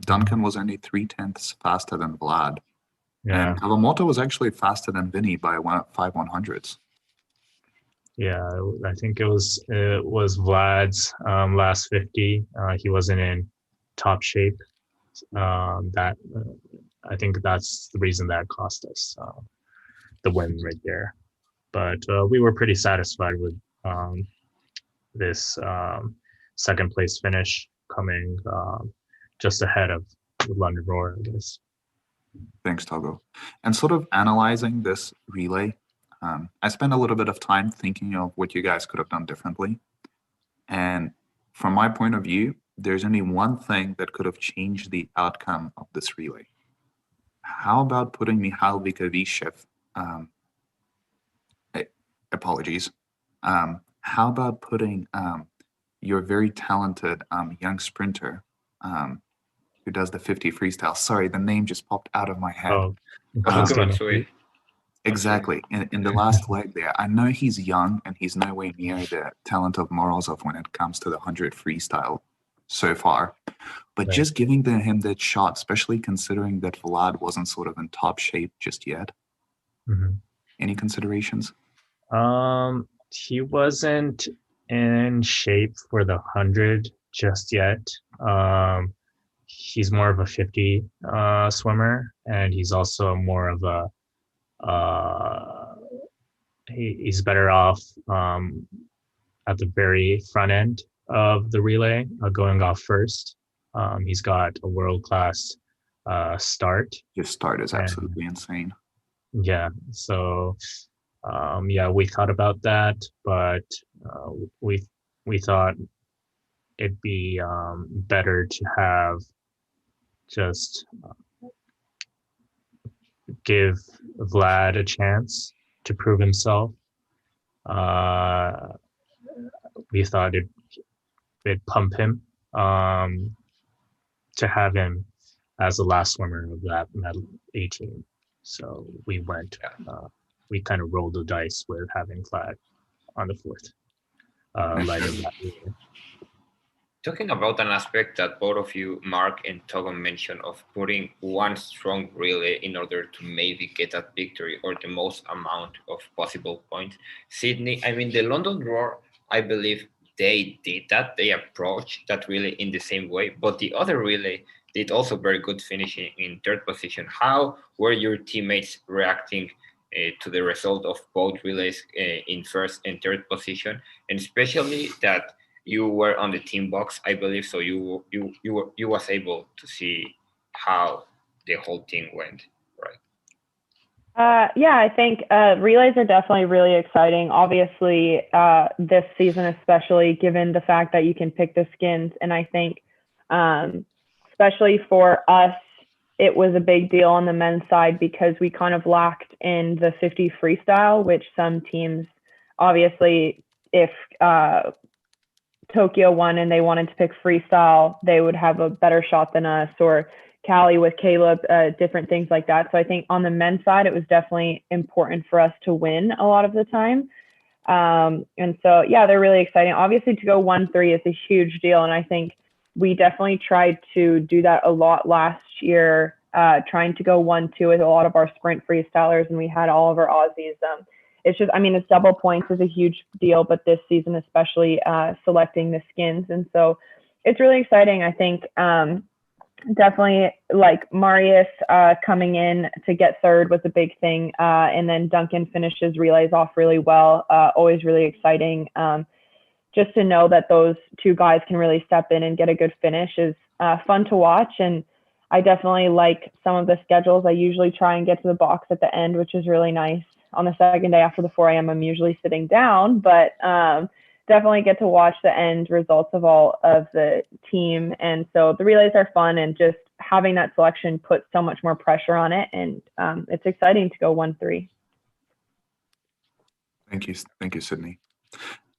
Duncan was only 0.3 faster than Vlad. Yeah. And Kawamoto was actually faster than Vinny by 5/100ths. Yeah, I think it was Vlad's last 50. He wasn't in top shape. That I think that's the reason that cost us the win right there. But we were pretty satisfied with this 2nd place finish, coming just ahead of London Roar, I guess. Thanks, Togo. And sort of analyzing this relay, I spent a little bit of time thinking of what you guys could have done differently. And from my point of view, there's only one thing that could have changed the outcome of this relay. How about putting Michal Vikovichev, apologies. How about putting your very talented young sprinter who does the 50 freestyle? Sorry, the name just popped out of my head. Exactly. In the last leg there, I know he's young and he's nowhere near the talent of Morozov when it comes to the 100 freestyle so far. But just giving him that shot, especially considering that Vlad wasn't sort of in top shape just yet. Mm-hmm. Any considerations? He wasn't in shape for the 100 just yet. He's more of a 50 swimmer, and he's also more of a he's better off at the very front end of the relay, going off first. He's got a world-class start. His start is absolutely insane. Yeah, so we thought about that, but we thought it'd be better to have just give Vlad a chance to prove himself. We thought it'd pump him to have him as the last swimmer of that medal 18. So we went, we kind of rolled the dice with having Vlad on the fourth leg of that relay. Talking about an aspect that both of you, Marc and Togo, mentioned of putting one strong relay in order to maybe get that victory or the most amount of possible points. Sydney, I mean, the London Roar, I believe they did that. They approached that relay in the same way, but the other relay did also very good finishing in third position. How were your teammates reacting to the result of both relays in first and third position, and especially that you were on the team box, I believe, so you was able to see how the whole team went, right? Yeah, I think relays are definitely really exciting. Obviously, this season, especially given the fact that you can pick the skins, and I think, especially for us, it was a big deal on the men's side because we kind of lacked in the 50 freestyle, which some teams, obviously, if Tokyo won and they wanted to pick freestyle, they would have a better shot than us, or Cali with Caleb, different things like that. So I think on the men's side, it was definitely important for us to win a lot of the time. And so, yeah, they're really exciting. Obviously, to go 1-3 is a huge deal. And I think we definitely tried to do that a lot last year, trying to go 1-2 with a lot of our sprint freestylers, and we had all of our Aussies. It's just, I mean, it's double points is a huge deal, but this season, especially selecting the skins. And so it's really exciting. I think definitely like Marius coming in to get third was a big thing. And then Duncan finishes relays off really well. Always really exciting. Just to know that those two guys can really step in and get a good finish is fun to watch. And I definitely like some of the schedules. I usually try and get to the box at the end, which is really nice. On the second day after the 4 a.m., I'm usually sitting down, but definitely get to watch the end results of all of the team. And so the relays are fun, and just having that selection puts so much more pressure on it. And it's exciting to go 1-3. Thank you, Sydney.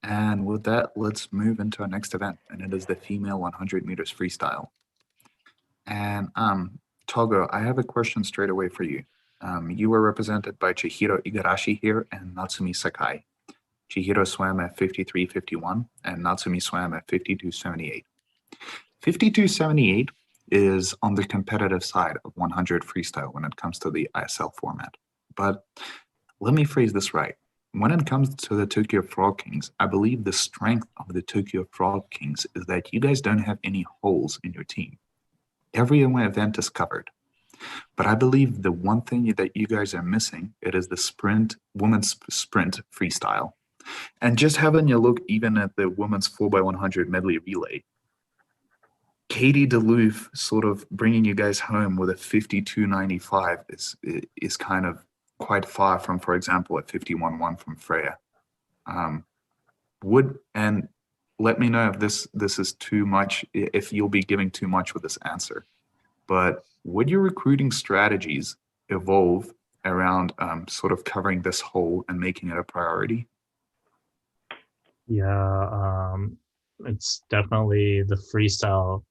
And with that, let's move into our next event, and it is the female 100 meters freestyle. And Togo, I have a question straight away for you. You were represented by Chihiro Igarashi here and Natsumi Sakai. Chihiro swam at 53.51 and Natsumi swam at 52.78. 52.78 is on the competitive side of 100 freestyle when it comes to the ISL format. But let me phrase this right. When it comes to the Tokyo Frog Kings, I believe the strength of the Tokyo Frog Kings is that you guys don't have any holes in your team. Every event is covered. But I believe the one thing that you guys are missing, it is the women's sprint freestyle. And just having a look even at the women's 4x100 medley relay, Katie DeLuth sort of bringing you guys home with a 52.95 is kind of quite far from, for example, a 51.1 from Freya. And let me know if this is too much, if you'll be giving too much with this answer. But would your recruiting strategies evolve around sort of covering this hole and making it a priority? Yeah, it's definitely the freestyle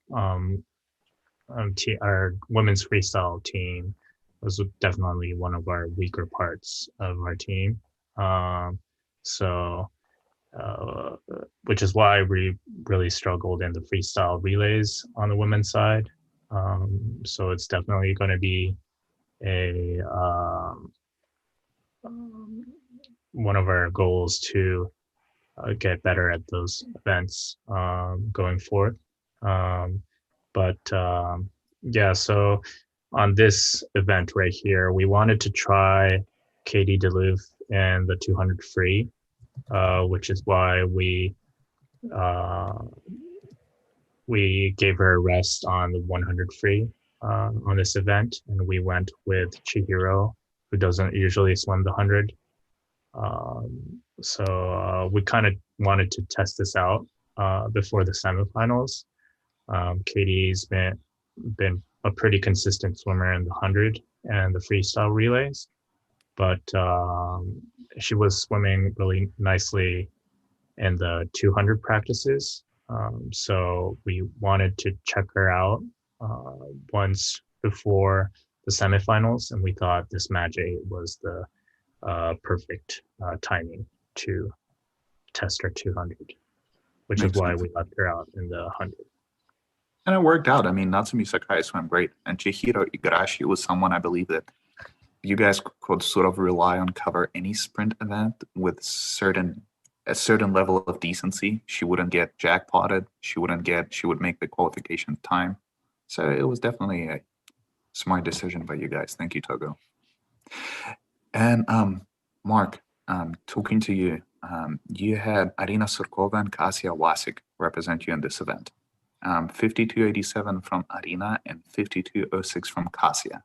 our women's freestyle team was definitely one of our weaker parts of our team. Which is why we really struggled in the freestyle relays on the women's side. So it's definitely going to be one of our goals to get better at those events going forward. So on this event right here, we wanted to try Katie DeLuth in the 200 free, which is why we gave her a rest on the 100 free on this event, and we went with Chihiro, who doesn't usually swim the 100. So we kind of wanted to test this out before the semifinals. Katie's been a pretty consistent swimmer in the 100 and the freestyle relays, but she was swimming really nicely in the 200 practices. So we wanted to check her out once before the semifinals, and we thought this Match 8 was the perfect timing to test her 200, which Makes is why sense. we left her out in the 100. And it worked out. I mean, Natsumi Sakai swam great. And Chihiro Igarashi was someone I believe that you guys could sort of rely on cover any sprint event with a certain level of decency. She wouldn't get jackpotted. She would make the qualification time. So it was definitely a smart decision by you guys. Thank you, Togo. And Mark, talking to you, you had Arina Surkova and Kasia Wasik represent you in this event. 52.87 from Arina and 52.06 from Kasia.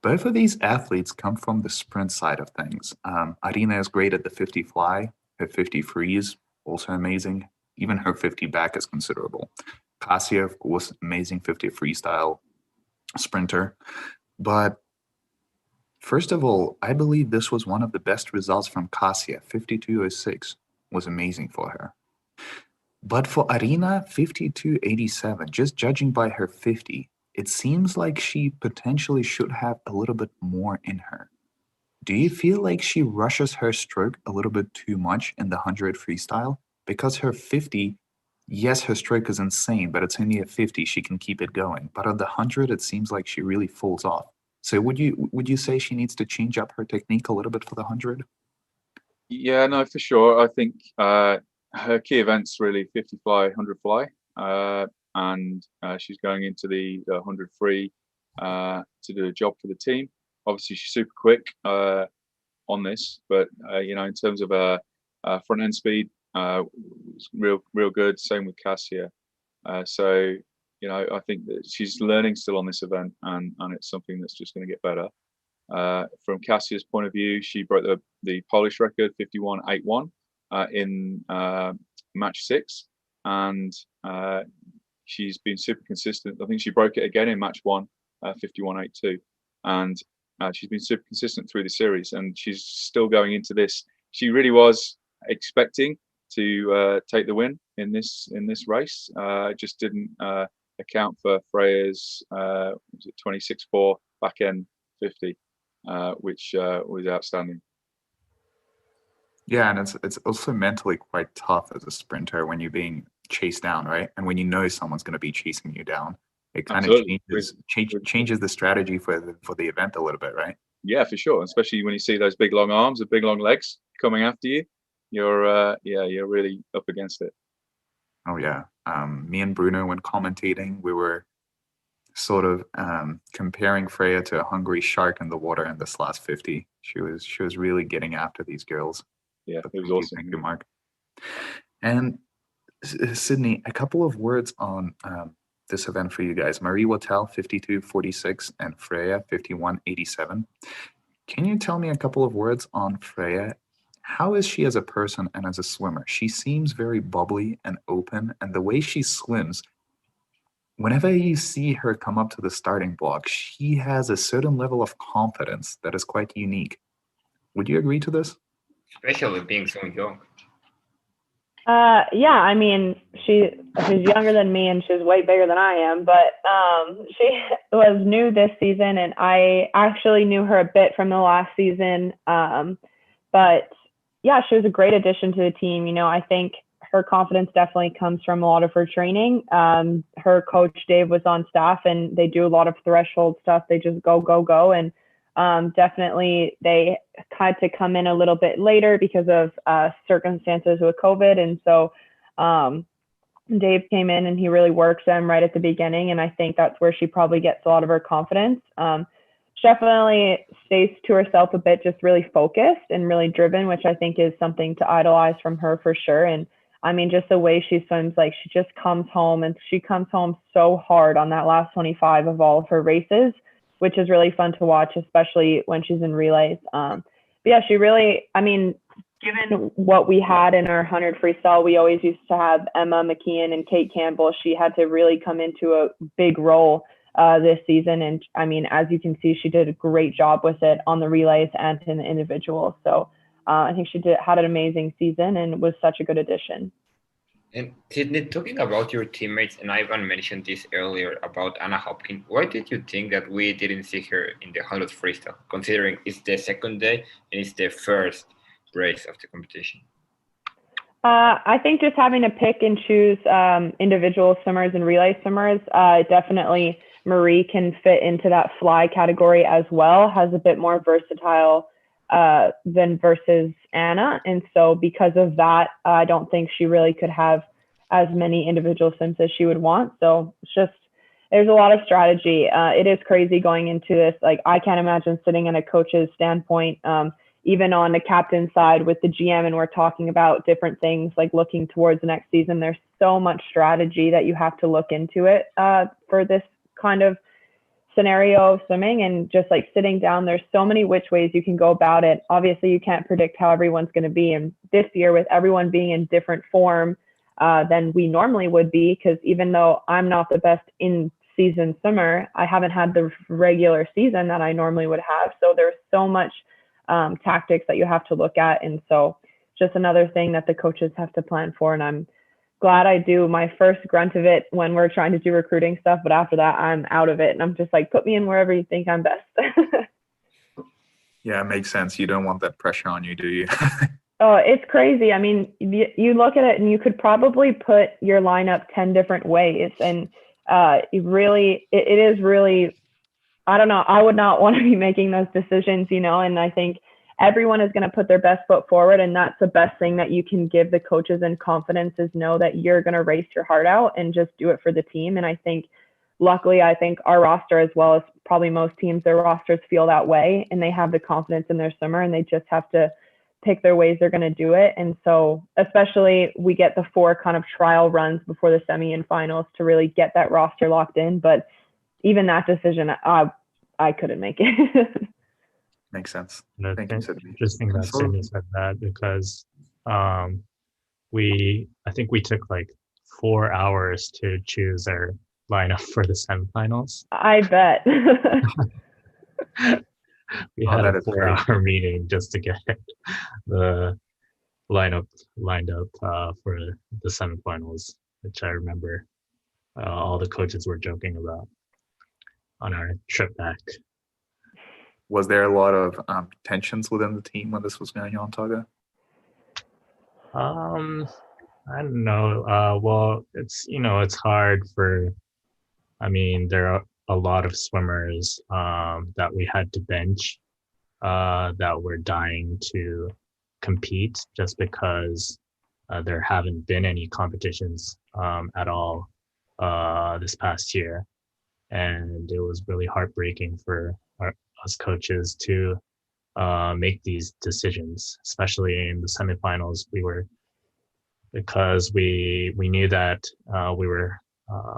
Both of these athletes come from the sprint side of things. Arina is great at the 50 fly. Her 50 freeze, also amazing. Even her 50 back is considerable. Kasia, of course, amazing 50 freestyle sprinter. But first of all, I believe this was one of the best results from Kasia. 52.06 was amazing for her. But for Arina, 52.87, just judging by her 50, it seems like she potentially should have a little bit more in her. Do you feel like she rushes her stroke a little bit too much in the 100 freestyle? Because her 50, yes, her stroke is insane, but it's only a 50, she can keep it going. But on the 100, it seems like she really falls off. So would you say she needs to change up her technique a little bit for the 100? Yeah, no, for sure. I think her key events really 50 fly, 100 fly. And she's going into the 100 free to do a job for the team. Obviously, she's super quick on this, but in terms of front end speed, real good. Same with Kasia. So I think that she's learning still on this event, and it's something that's just going to get better. From Kasia's point of view, she broke the Polish record 51.81 in match 6, and she's been super consistent. I think she broke it again in match 1, 51.82, and she's been super consistent through the series. And she's still going into this. She really was expecting to take the win in this race. Just didn't account for Freya's 26.4 back end 50, which was outstanding. Yeah, and it's also mentally quite tough as a sprinter when you're being chased down, right? And when you know someone's going to be chasing you down, it kind of changes the strategy for the event a little bit, right? Yeah, for sure. Especially when you see those big long arms and big long legs coming after you, you're really up against it. Oh yeah. Me and Bruno, when commentating, we were sort of comparing Freya to a hungry shark in the water in this last 50. She was really getting after these girls. Yeah, it was awesome. Thank you, Mark. And Sydney, a couple of words on this event for you guys. Marie Wattel, 52.46, and Freya, 51.87. Can you tell me a couple of words on Freya? How is she as a person and as a swimmer? She seems very bubbly and open, and the way she swims, whenever you see her come up to the starting block, she has a certain level of confidence that is quite unique. Would you agree to this? Especially being so young. Yeah, I mean, she's younger than me and she's way bigger than I am, but she was new this season, and I actually knew her a bit from the last season. But yeah, she was a great addition to the team. I think her confidence definitely comes from a lot of her training. Her coach, Dave, was on staff, and they do a lot of threshold stuff. They just go. And definitely they had to come in a little bit later because of circumstances with COVID. And so Dave came in and he really works them right at the beginning. And I think that's where she probably gets a lot of her confidence. She definitely stays to herself a bit, just really focused and really driven, which I think is something to idolize from her for sure. And I mean, just the way she swims, like she just comes home, and she comes home so hard on that last 25 of all of her races, which is really fun to watch, especially when she's in relays. But yeah, she really, I mean, given what we had in our 100 freestyle, we always used to have Emma McKeon and Kate Campbell. She had to really come into a big role this season. And I mean, as you can see, she did a great job with it on the relays and in the individual. So I think she had an amazing season and was such a good addition. And Sydney, talking about your teammates, and Ivan mentioned this earlier about Anna Hopkins, why did you think that we didn't see her in the 100 freestyle, considering it's the second day and it's the first race of the competition? I think just having to pick and choose individual swimmers and relay swimmers, definitely Marie can fit into that fly category as well, has a bit more versatile than versus Anna. And so because of that, I don't think she really could have as many individual swims as she would want. So it's just, there's a lot of strategy. It is crazy going into this. Like, I can't imagine sitting in a coach's standpoint, even on the captain side with the GM, and we're talking about different things like looking towards the next season. There's so much strategy that you have to look into it for this kind of scenario of swimming, and just like sitting down, there's so many which ways you can go about it. Obviously, you can't predict how everyone's going to be. And this year, with everyone being in different form than we normally would be, because even though I'm not the best in-season swimmer, I haven't had the regular season that I normally would have. So there's so much tactics that you have to look at. And so just another thing that the coaches have to plan for. And I'm glad I do my first grunt of it when we're trying to do recruiting stuff. But after that, I'm out of it. And I'm just like, put me in wherever you think I'm best. Yeah, it makes sense. You don't want that pressure on you, do you? Oh, it's crazy. I mean, you look at it and you could probably put your lineup 10 different ways. And it is really, I don't know, I would not want to be making those decisions, and I think everyone is going to put their best foot forward. And that's the best thing that you can give the coaches and confidence, is know that you're going to race your heart out and just do it for the team. And I think, luckily, our roster, as well as probably most teams, their rosters feel that way, and they have the confidence in their swimmer, and they just have to pick their ways they're going to do it. And so especially we get the 4 kind of trial runs before the semi and finals to really get that roster locked in. But even that decision, I couldn't make it. Makes sense. Thank you, Sydney. Interesting that Sydney said that, because I think we took like 4 hours to choose our lineup for the semifinals. I bet. We had a 4-hour meeting just to get the lineup lined up for the semifinals, which I remember all the coaches were joking about on our trip back. Was there a lot of tensions within the team when this was going on, Togo? I don't know. Well, it's hard there are a lot of swimmers that we had to bench that were dying to compete, just because there haven't been any competitions at all this past year. And it was really heartbreaking for us coaches to make these decisions, especially in the semifinals. Because we knew that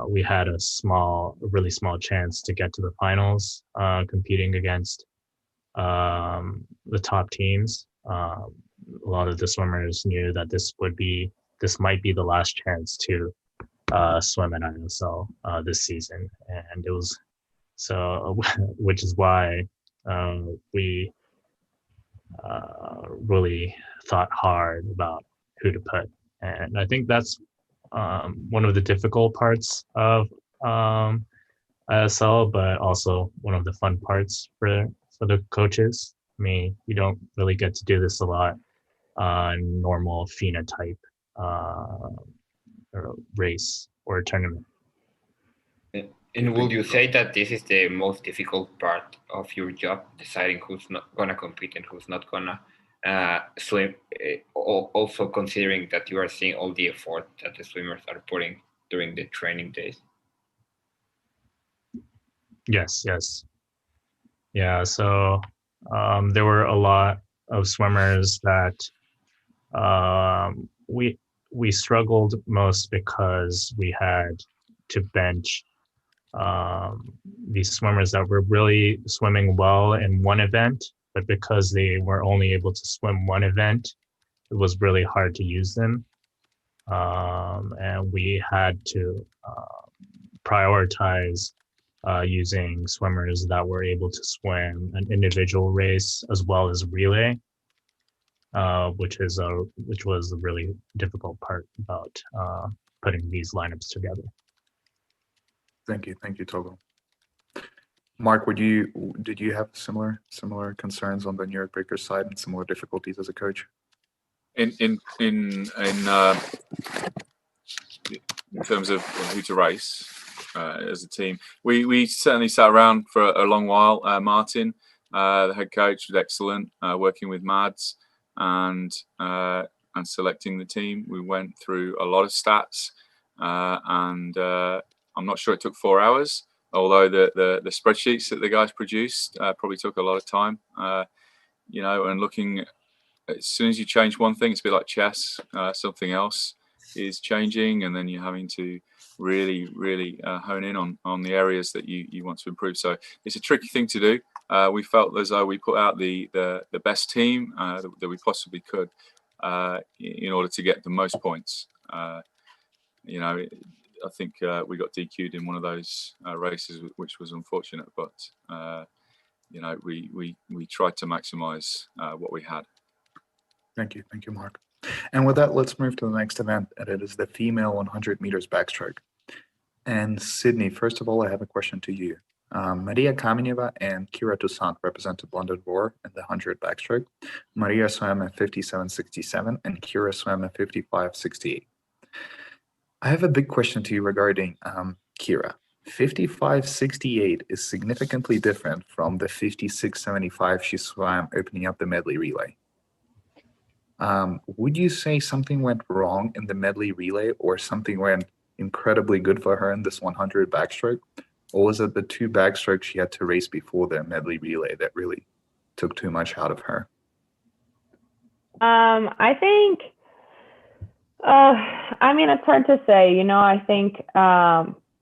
we had a really small chance to get to the finals, competing against the top teams. A lot of the swimmers knew that this might be the last chance to swim in ISL this season, and it was so, which is why we really thought hard about who to put. And I think that's one of the difficult parts of ISL, but also one of the fun parts for the coaches. I mean, you don't really get to do this a lot on normal phenotype race or tournament. And would you say that this is the most difficult part of your job, deciding who's not gonna compete and who's not gonna swim, also considering that you are seeing all the effort that the swimmers are putting during the training days? Yes. Yeah, so there were a lot of swimmers that we struggled most because we had to bench these swimmers that were really swimming well in one event, but because they were only able to swim one event, it was really hard to use them. And we had to prioritize using swimmers that were able to swim an individual race as well as relay, which was a really difficult part about putting these lineups together. Thank you, Togo. Marc, did you have similar concerns on the New York Breakers side and similar difficulties as a coach? in terms of who to race as a team, we certainly sat around for a long while. Martin, the head coach, was excellent, working with Mads and selecting the team. We went through a lot of stats, and I'm not sure it took 4 hours, although the spreadsheets that the guys produced probably took a lot of time. And looking, as soon as you change one thing, it's a bit like chess. Something else is changing, and then you're having to really hone in on the areas that you want to improve. So it's a tricky thing to do. We felt as though we put out the best team that we possibly could in order to get the most points. I think we got DQ'd in one of those races, which was unfortunate, but we tried to maximize what we had. Thank you, Marc. And with that, let's move to the next event, and it is the female 100 meters backstroke. And Sydney, first of all, I have a question to you. Maria Kameneva and Kira Toussaint represented London Roar in the 100 backstroke. Maria swam at 57.67 and Kira swam at 55.68. I have a big question to you regarding Kira. 55.68 is significantly different from the 56.75 she swam opening up the medley relay. Would you say something went wrong in the medley relay, or something went incredibly good for her in this 100 backstroke? Or was it the 2 backstrokes she had to race before the medley relay that really took too much out of her? I think, it's hard to say. I think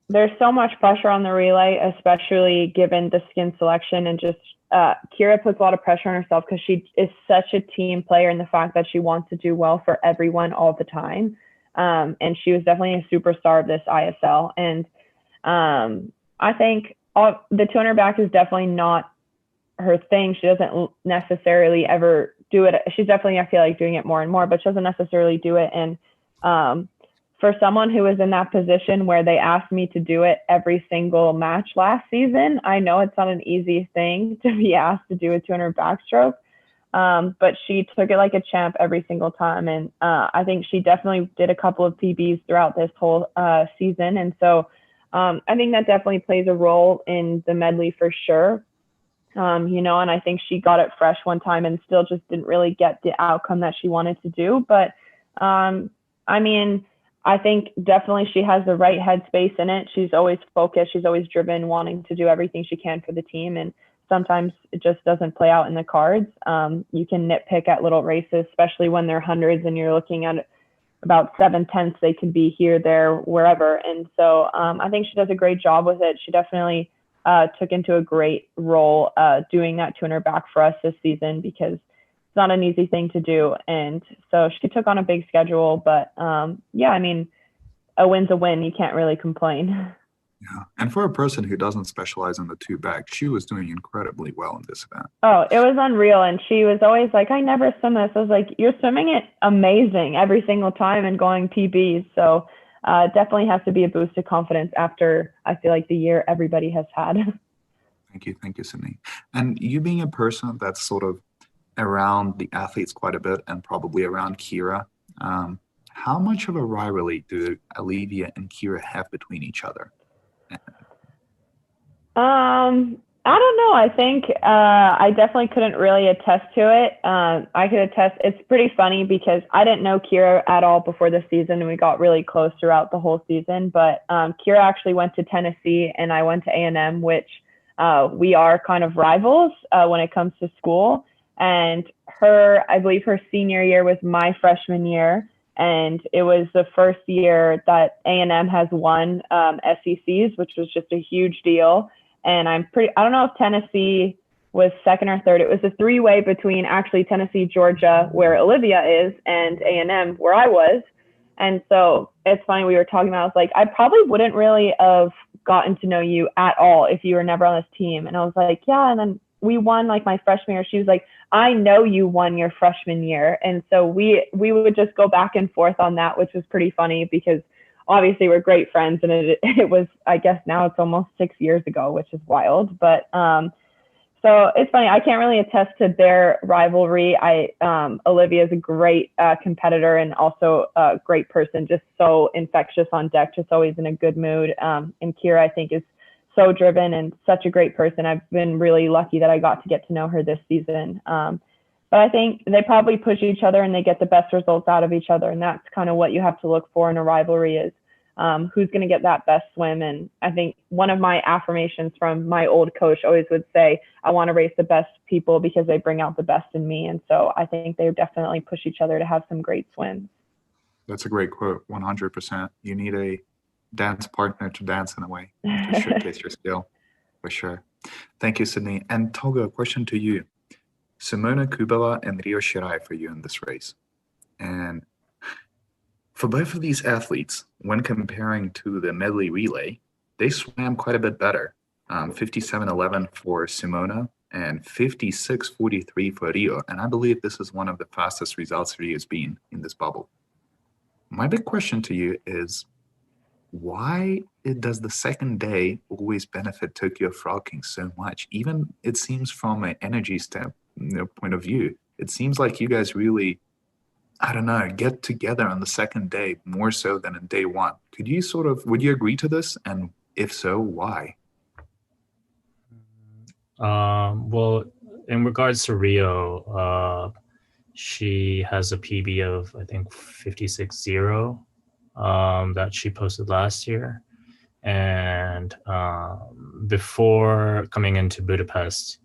there's so much pressure on the relay, especially given the skin selection, and just Kira puts a lot of pressure on herself because she is such a team player, and the fact that she wants to do well for everyone all the time. And she was definitely a superstar of this ISL. And I think the 200 back is definitely not her thing. She doesn't necessarily ever do it. She's definitely, I feel like, doing it more and more, but she doesn't necessarily do it. And for someone who was in that position where they asked me to do it every single match last season, I know it's not an easy thing to be asked to do a 200 backstroke. But she took it like a champ every single time. And I think she definitely did a couple of PBs throughout this whole season. And so I think that definitely plays a role in the medley for sure. And I think she got it fresh one time and still just didn't really get the outcome that she wanted to do. But I think definitely she has the right headspace in it. She's always focused. She's always driven, wanting to do everything she can for the team. And sometimes it just doesn't play out in the cards. You can nitpick at little races, especially when they're hundreds and you're looking at about 7/10. They could be here, there, wherever. And so I think she does a great job with it. She definitely took into a great role doing that 200 back for us this season, because it's not an easy thing to do. And so she took on a big schedule, but a win's a win. You can't really complain. Yeah. And for a person who doesn't specialize in the 2 back, she was doing incredibly well in this event. Oh, it was unreal. And she was always like, I never swim this. I was like, you're swimming it amazing every single time and going PBs. So definitely has to be a boost of confidence after, I feel like, the year everybody has had. Thank you, Sydney. And you being a person that's sort of around the athletes quite a bit, and probably around Kira, how much of a rivalry do Olivia and Kira have between each other? I don't know. I think I definitely couldn't really attest to it. I could attest. It's pretty funny because I didn't know Kira at all before the season, and we got really close throughout the whole season. But Kira actually went to Tennessee, and I went to A&M, which we are kind of rivals when it comes to school. And I believe her senior year was my freshman year. And it was the first year that A&M has won SECs, which was just a huge deal. And I don't know if Tennessee was second or third. It was a 3-way between actually Tennessee, Georgia, where Olivia is, and A&M, where I was. And so it's funny, we were talking about, I was like, I probably wouldn't really have gotten to know you at all if you were never on this team. And I was like, yeah. And then we won like my freshman year. She was like, I know you won your freshman year. And so we would just go back and forth on that, which was pretty funny because obviously we're great friends. And it was, I guess now it's almost 6 years ago, which is wild. But So it's funny. I can't really attest to their rivalry. Olivia is a great competitor and also a great person, just so infectious on deck, just always in a good mood. And Kira, I think, is so driven and such a great person. I've been really lucky that I got to get to know her this season. But I think they probably push each other and they get the best results out of each other. And that's kind of what you have to look for in a rivalry is who's going to get that best swim. And I think one of my affirmations from my old coach always would say, I want to race the best people because they bring out the best in me. And so I think they definitely push each other to have some great swims. That's a great quote, 100%. You need a dance partner to dance in a way to showcase your skill, for sure. Thank you, Sydney. And Togo, a question to you. Simona Kubala and Rio Shirai for you in this race. And for both of these athletes, when comparing to the medley relay, they swam quite a bit better. 57.11 for Simona and 56.43 for Rio. And I believe this is one of the fastest results Rio's been in this bubble. My big question to you is, why does the second day always benefit Tokyo Frog King so much? Even it seems from an energy point of view, it seems like you guys really, I don't know, get together on the second day more so than in day one. Would you agree to this? And if so, why? Well, in regards to Rio, she has a PB of, I think, 56.0 that she posted last year. And before coming into Budapest,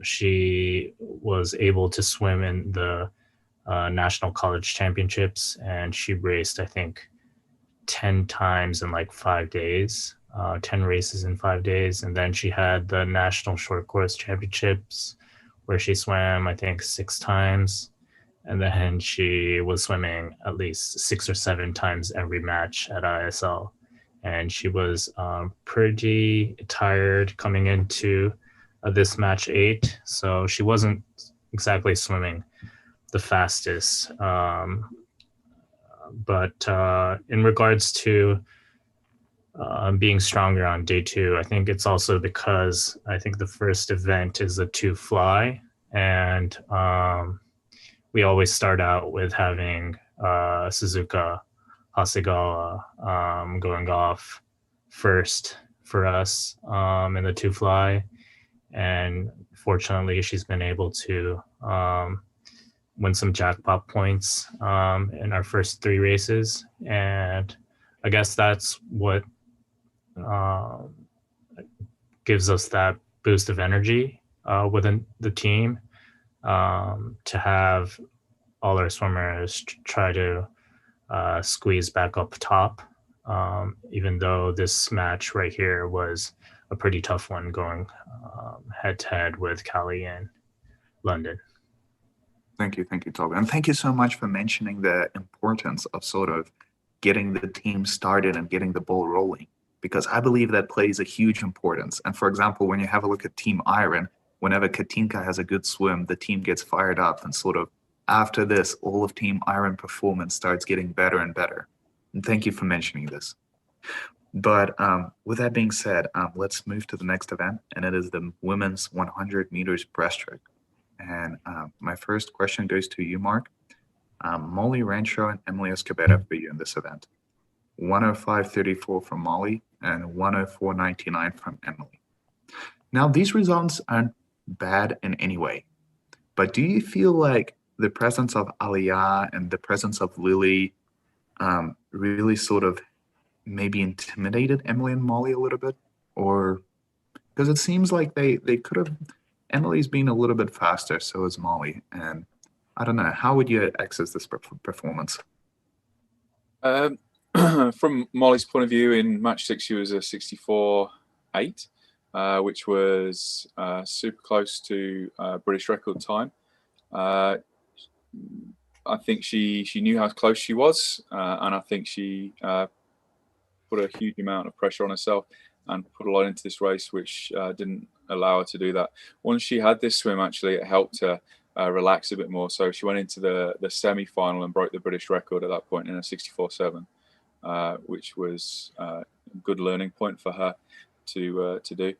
she was able to swim in the National College Championships, and she raced, I think, 10 times in like 5 days, 10 races in 5 days. And then she had the National Short Course Championships where she swam, I think, 6 times. And then she was swimming at least 6 or 7 times every match at ISL. And she was pretty tired coming into this match 8. So she wasn't exactly swimming the fastest. But in regards to being stronger on day 2, I think it's also because I think the first event is a 2 fly. And we always start out with having Suzuka Hasegawa going off first for us in the 2 fly. And fortunately, she's been able to win some jackpot points in our first 3 races. And I guess that's what gives us that boost of energy within the team, to have all our swimmers try to squeeze back up top, even though this match right here was a pretty tough one going head-to-head with Cali and London. Thank you, Togo. And thank you so much for mentioning the importance of sort of getting the team started and getting the ball rolling, because I believe that plays a huge importance. And for example, when you have a look at Team Iron, whenever Katinka has a good swim, the team gets fired up, and sort of after this, all of Team Iron performance starts getting better and better. And thank you for mentioning this. But with that being said, let's move to the next event, and it is the women's 100 meters breaststroke. And my first question goes to you, Marc. Molly Rancho and Emily Escobedo for you in this event. 105.34 from Molly and 104.99 from Emily. Now, these results aren't bad in any way, but do you feel like the presence of Aliyah and the presence of Lily really sort of maybe intimidated Emily and Molly a little bit? Or because it seems like they could have, Emily's been a little bit faster, so is Molly. And I don't know, how would you access this performance? From Molly's point of view, in match 6, she was a 64.8, which was super close to British record time. I think she knew how close she was, and I think she put a huge amount of pressure on herself and put a lot into this race, which didn't allow her to do that. Once she had this swim, actually, it helped her relax a bit more. So she went into the semi-final and broke the British record at that point in a 64.7, which was a good learning point for her to do.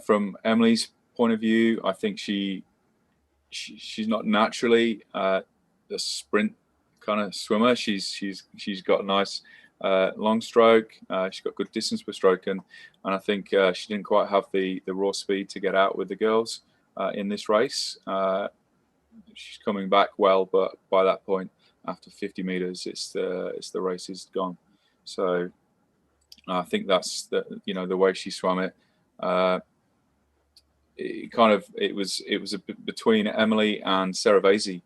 From Emily's point of view, I think she's not naturally a sprint kind of swimmer. She's got a nice long stroke. She's got good distance per stroke, and I think she didn't quite have the raw speed to get out with the girls in this race. She's coming back well, but by that point, after 50 meters, the race is gone. So I think that's the way she swam it. It was a bit between Emily and Sarah Vasey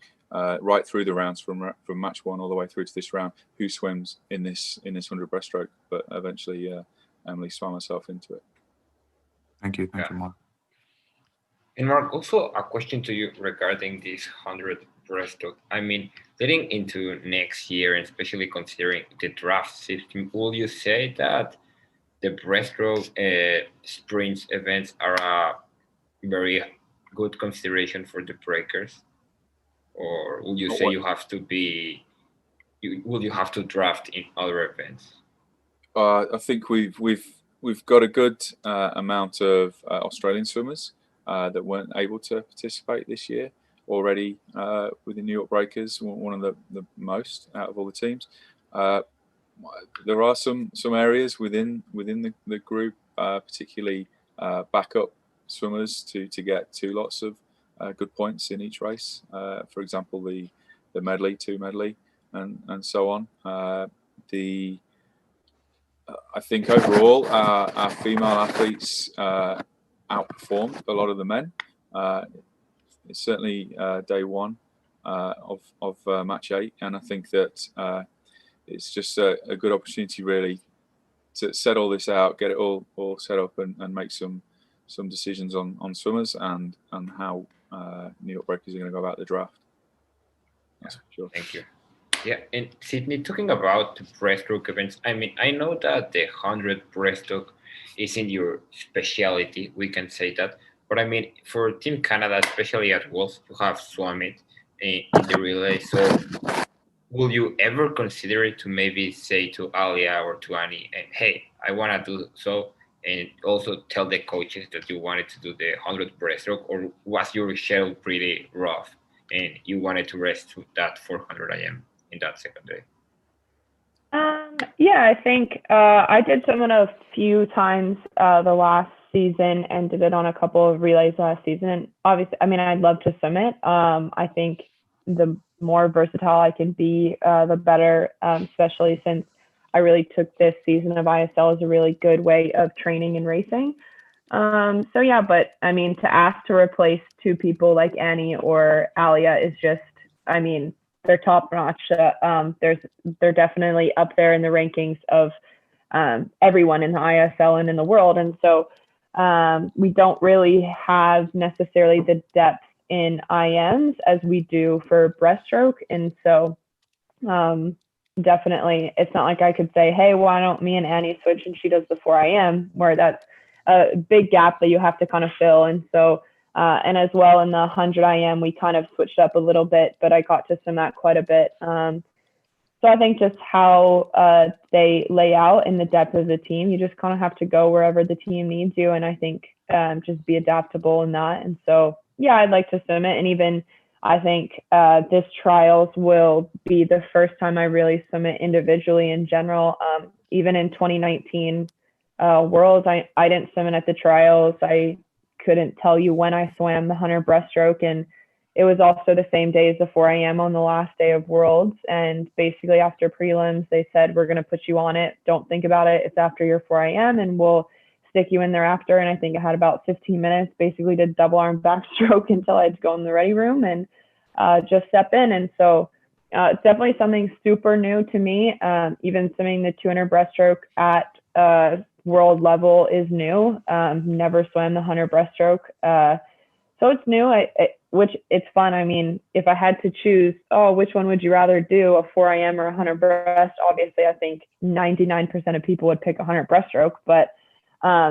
right through the rounds from match one all the way through to this round, who swims in this 100 breaststroke. But eventually, Emily swam herself into it. Thank you, Marc. And Marc, also a question to you regarding this 100 breaststroke. I mean, getting into next year, and especially considering the draft system, will you say that the breaststroke sprints events are a very good consideration for the breakers? Or would you say you have to draft in other events? I think we've got a good amount of Australian swimmers that weren't able to participate this year already with the New York Breakers, one of the most out of all the teams. There are some areas within the group, particularly backup swimmers to get two lots of good points in each race. For example, the medley, 2 medley, and so on. I think overall our female athletes outperformed a lot of the men. It's certainly day one of match 8, and I think that it's just a good opportunity really to set all this out, get it all set up, and make some decisions on swimmers and how New York Breakers are going to go about the draft. That's for sure. Thank you. Yeah, and Sydney, talking about the breaststroke events, I mean, I know that the 100 breaststroke isn't your specialty, we can say that, but I mean, for Team Canada, especially at Worlds, you have swum it in the relay, so will you ever consider it to maybe say to Alia or to Annie, hey, I want to do so, and also tell the coaches that you wanted to do the 100 breaststroke, or was your schedule pretty rough and you wanted to rest to that 400 IM in that second day? Yeah, I think I did swim it a few times the last season and did it on a couple of relays last season. And obviously, I mean, I'd love to swim it. I think the more versatile I can be, the better, especially since I really took this season of ISL as a really good way of training and racing. So yeah, but I mean, to ask to replace two people like Annie or Alia is just, I mean, they're top notch. They're definitely up there in the rankings of everyone in the ISL and in the world. And so we don't really have necessarily the depth in IMs as we do for breaststroke. And so definitely, it's not like I could say, hey, why don't me and Annie switch and she does the 4 IM, where that's a big gap that you have to kind of fill. And so and as well in the 100 IM, we kind of switched up a little bit, but I got to swim that quite a bit. So I think just how they lay out in the depth of the team, you just kind of have to go wherever the team needs you. And I think just be adaptable in that. And so, yeah, I'd like to swim it. And even I think this trials will be the first time I really swim it individually in general. Even in 2019 Worlds, I didn't swim it at the trials. I couldn't tell you when I swam the 100 breaststroke, and it was also the same day as the 4 AM on the last day of Worlds. And basically after prelims, they said, we're going to put you on it. Don't think about it. It's after your 4 AM and we'll stick you in there after. And I think I had about 15 minutes, basically did double arm backstroke until I had to go in the ready room and just step in. And so it's definitely something super new to me. Even swimming the 200 breaststroke at world level is new. Never swam the 100 breaststroke. So it's new, which it's fun. I mean, if I had to choose, which one would you rather do, a 4 AM or 100 breast? Obviously, I think 99% of people would pick 100 breaststroke, but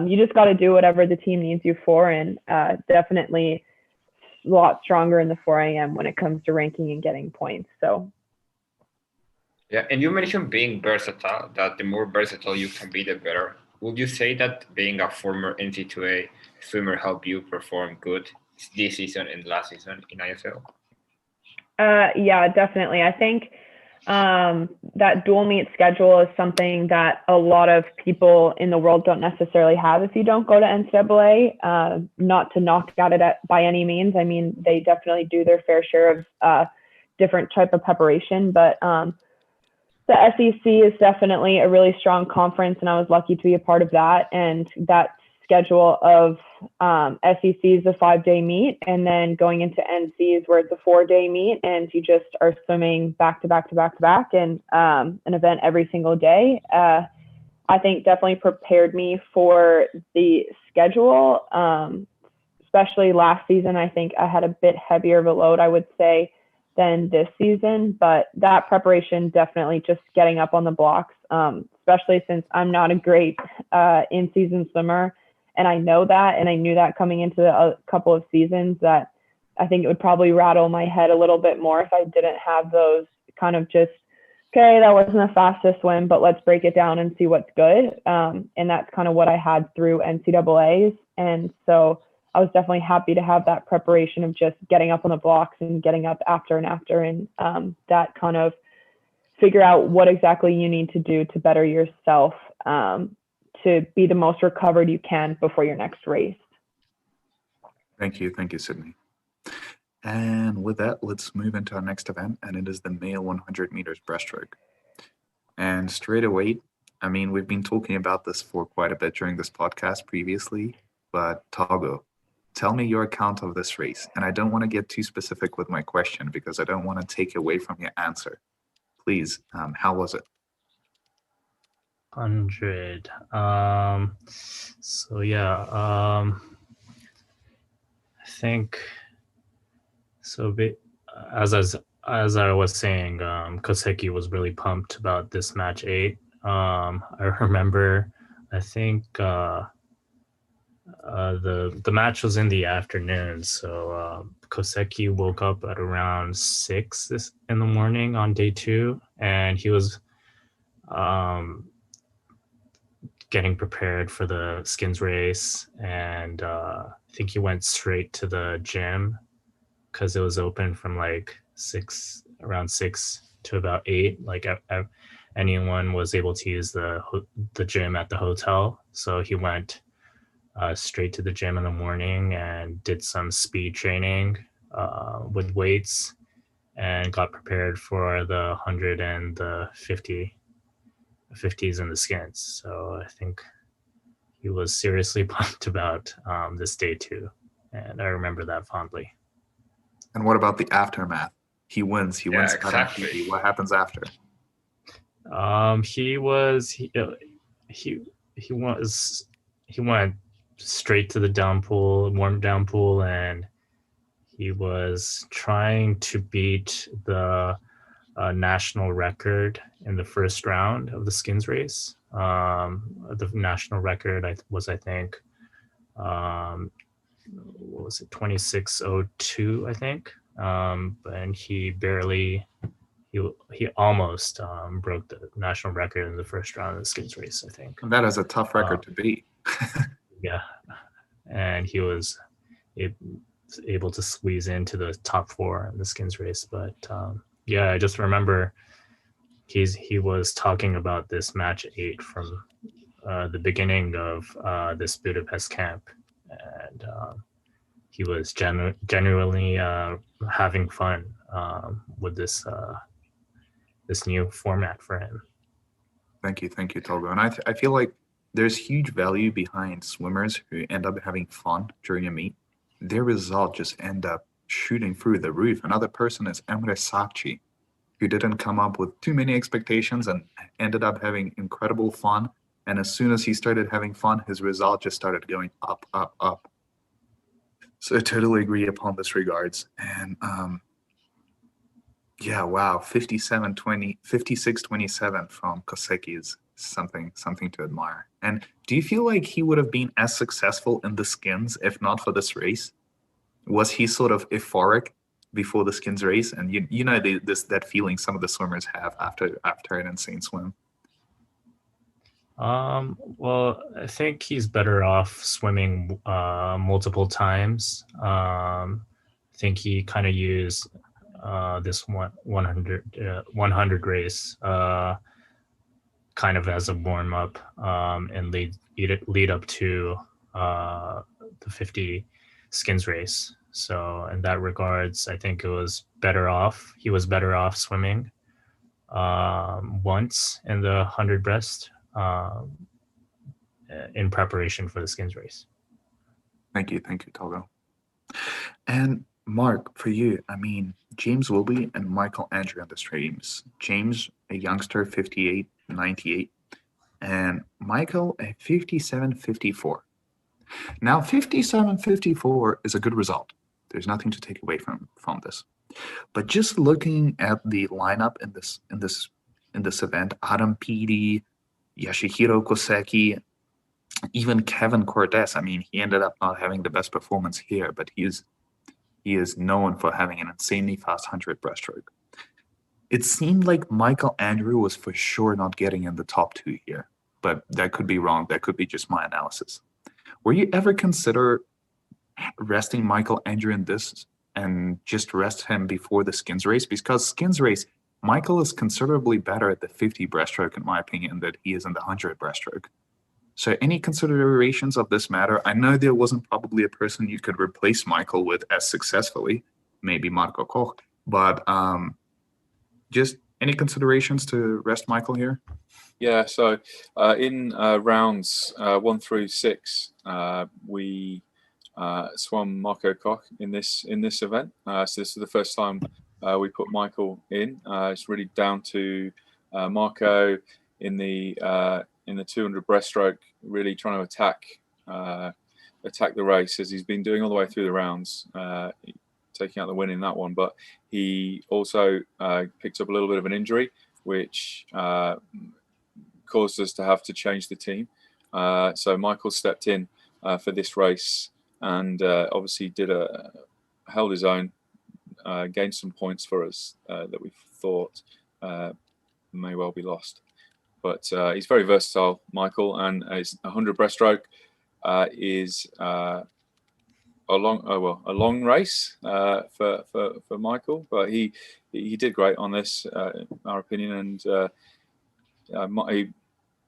you just got to do whatever the team needs you for, and definitely a lot stronger in the 4 AM when it comes to ranking and getting points. So. Yeah, and you mentioned being versatile, that the more versatile you can be, the better. would you say that being a former NC2A swimmer helped you perform good this season and last season in ISL? Yeah, definitely. I think that dual meet schedule is something that a lot of people in the world don't necessarily have if you don't go to NCAA. Not to knock at it by any means. I mean, they definitely do their fair share of different type of preparation, but the SEC is definitely a really strong conference, and I was lucky to be a part of that. And that schedule of SEC is a 5-day meet, and then going into NCs where it's a 4-day meet, and you just are swimming back to back to back to back, and an event every single day. I think definitely prepared me for the schedule, especially last season. I think I had a bit heavier of a load, I would say, than this season, but that preparation definitely just getting up on the blocks, especially since I'm not a great in-season swimmer. And I know that, and I knew that coming into a couple of seasons, that I think it would probably rattle my head a little bit more if I didn't have those kind of just, okay, that wasn't the fastest swim, but let's break it down and see what's good. And that's kind of what I had through NCAAs. And so I was definitely happy to have that preparation of just getting up on the blocks and getting up after and after, and that kind of figure out what exactly you need to do to better yourself, to be the most recovered you can before your next race. Thank you, Sydney. And with that, let's move into our next event, and it is the male 100 meters breaststroke. And straight away, I mean, we've been talking about this for quite a bit during this podcast previously, but Togo, tell me your account of this race. And I don't want to get too specific with my question because I don't want to take away from your answer. Please, how was it? 100. So yeah, I think so. As I was saying, Koseki was really pumped about this match 8. I remember, I think the match was in the afternoon, so Koseki woke up at around 6 in the morning on day 2, and he was getting prepared for the skins race, and I think he went straight to the gym because it was open from like around 6 to about 8. Like anyone was able to use the gym at the hotel, so he went straight to the gym in the morning and did some speed training with weights, and got prepared for the 100 and the 50s and the skins. So I think he was seriously pumped about this day 2, and I remember that fondly. And what about the aftermath? He wins. He wins. Exactly. What happens after? He went straight to the warm down pool, and he was trying to beat the national record in the first round of the skins race. The national record I think what was it, 26:02, I think. And he almost broke the national record in the first round of the skins race, I think. And that is a tough record to beat. Yeah, and he was able to squeeze into the top 4 in the skins race. But yeah, I just remember he was talking about this match 8 from the beginning of this Budapest camp, and he was genuinely having fun with this new format for him. Thank you, Togo. And I feel like there's huge value behind swimmers who end up having fun during a meet. Their results just end up shooting through the roof. Another person is Emre Sakci, who didn't come up with too many expectations and ended up having incredible fun. And as soon as he started having fun, his result just started going up, up, up. So I totally agree upon this regards. And yeah, wow, 56-27 from Koseki is something to admire. And do you feel like he would have been as successful in the skins if not for this race? Was he sort of euphoric before the skins race? And you know that feeling some of the swimmers have after an insane swim. Well, I think he's better off swimming multiple times. I think he kind of used this 100 race kind of as a warm up and lead up to the 50 skins race. So in that regards, I think he was better off swimming once in the 100 breast in preparation for the skins race. Thank you, Togo. And Mark, for you, I mean, James Wilby and Michael Andrew on the streams. James, a youngster, 58, 98, and Michael, a 57, 54. Now, 57, 54 is a good result. There's nothing to take away from this. But just looking at the lineup in this event, Adam Peaty, Yasuhiro Koseki, even Kevin Cordes. I mean, he ended up not having the best performance here, but he is known for having an insanely fast 100 breaststroke. It seemed like Michael Andrew was for sure not getting in the top 2 here, but that could be wrong. That could be just my analysis. Were you ever consider resting Michael Andrew in this and just rest him before the skins race? Because skins race, Michael is considerably better at the 50 breaststroke, in my opinion, than he is in the 100 breaststroke. So any considerations of this matter? I know there wasn't probably a person you could replace Michael with as successfully, maybe Marco Koch, but just any considerations to rest Michael here? Yeah, so in rounds 1 through 6, we swam Marco Koch in this event. So this is the first time we put Michael in. It's really down to Marco in the 200 breaststroke, really trying to attack the race, as he's been doing all the way through the rounds, taking out the win in that one. But he also picked up a little bit of an injury, which caused us to have to change the team. So Michael stepped in for this race and obviously held his own, gained some points for us that we thought may well be lost. But he's very versatile, Michael, and his 100 breaststroke is a long race for Michael, but he did great on this, in our opinion. And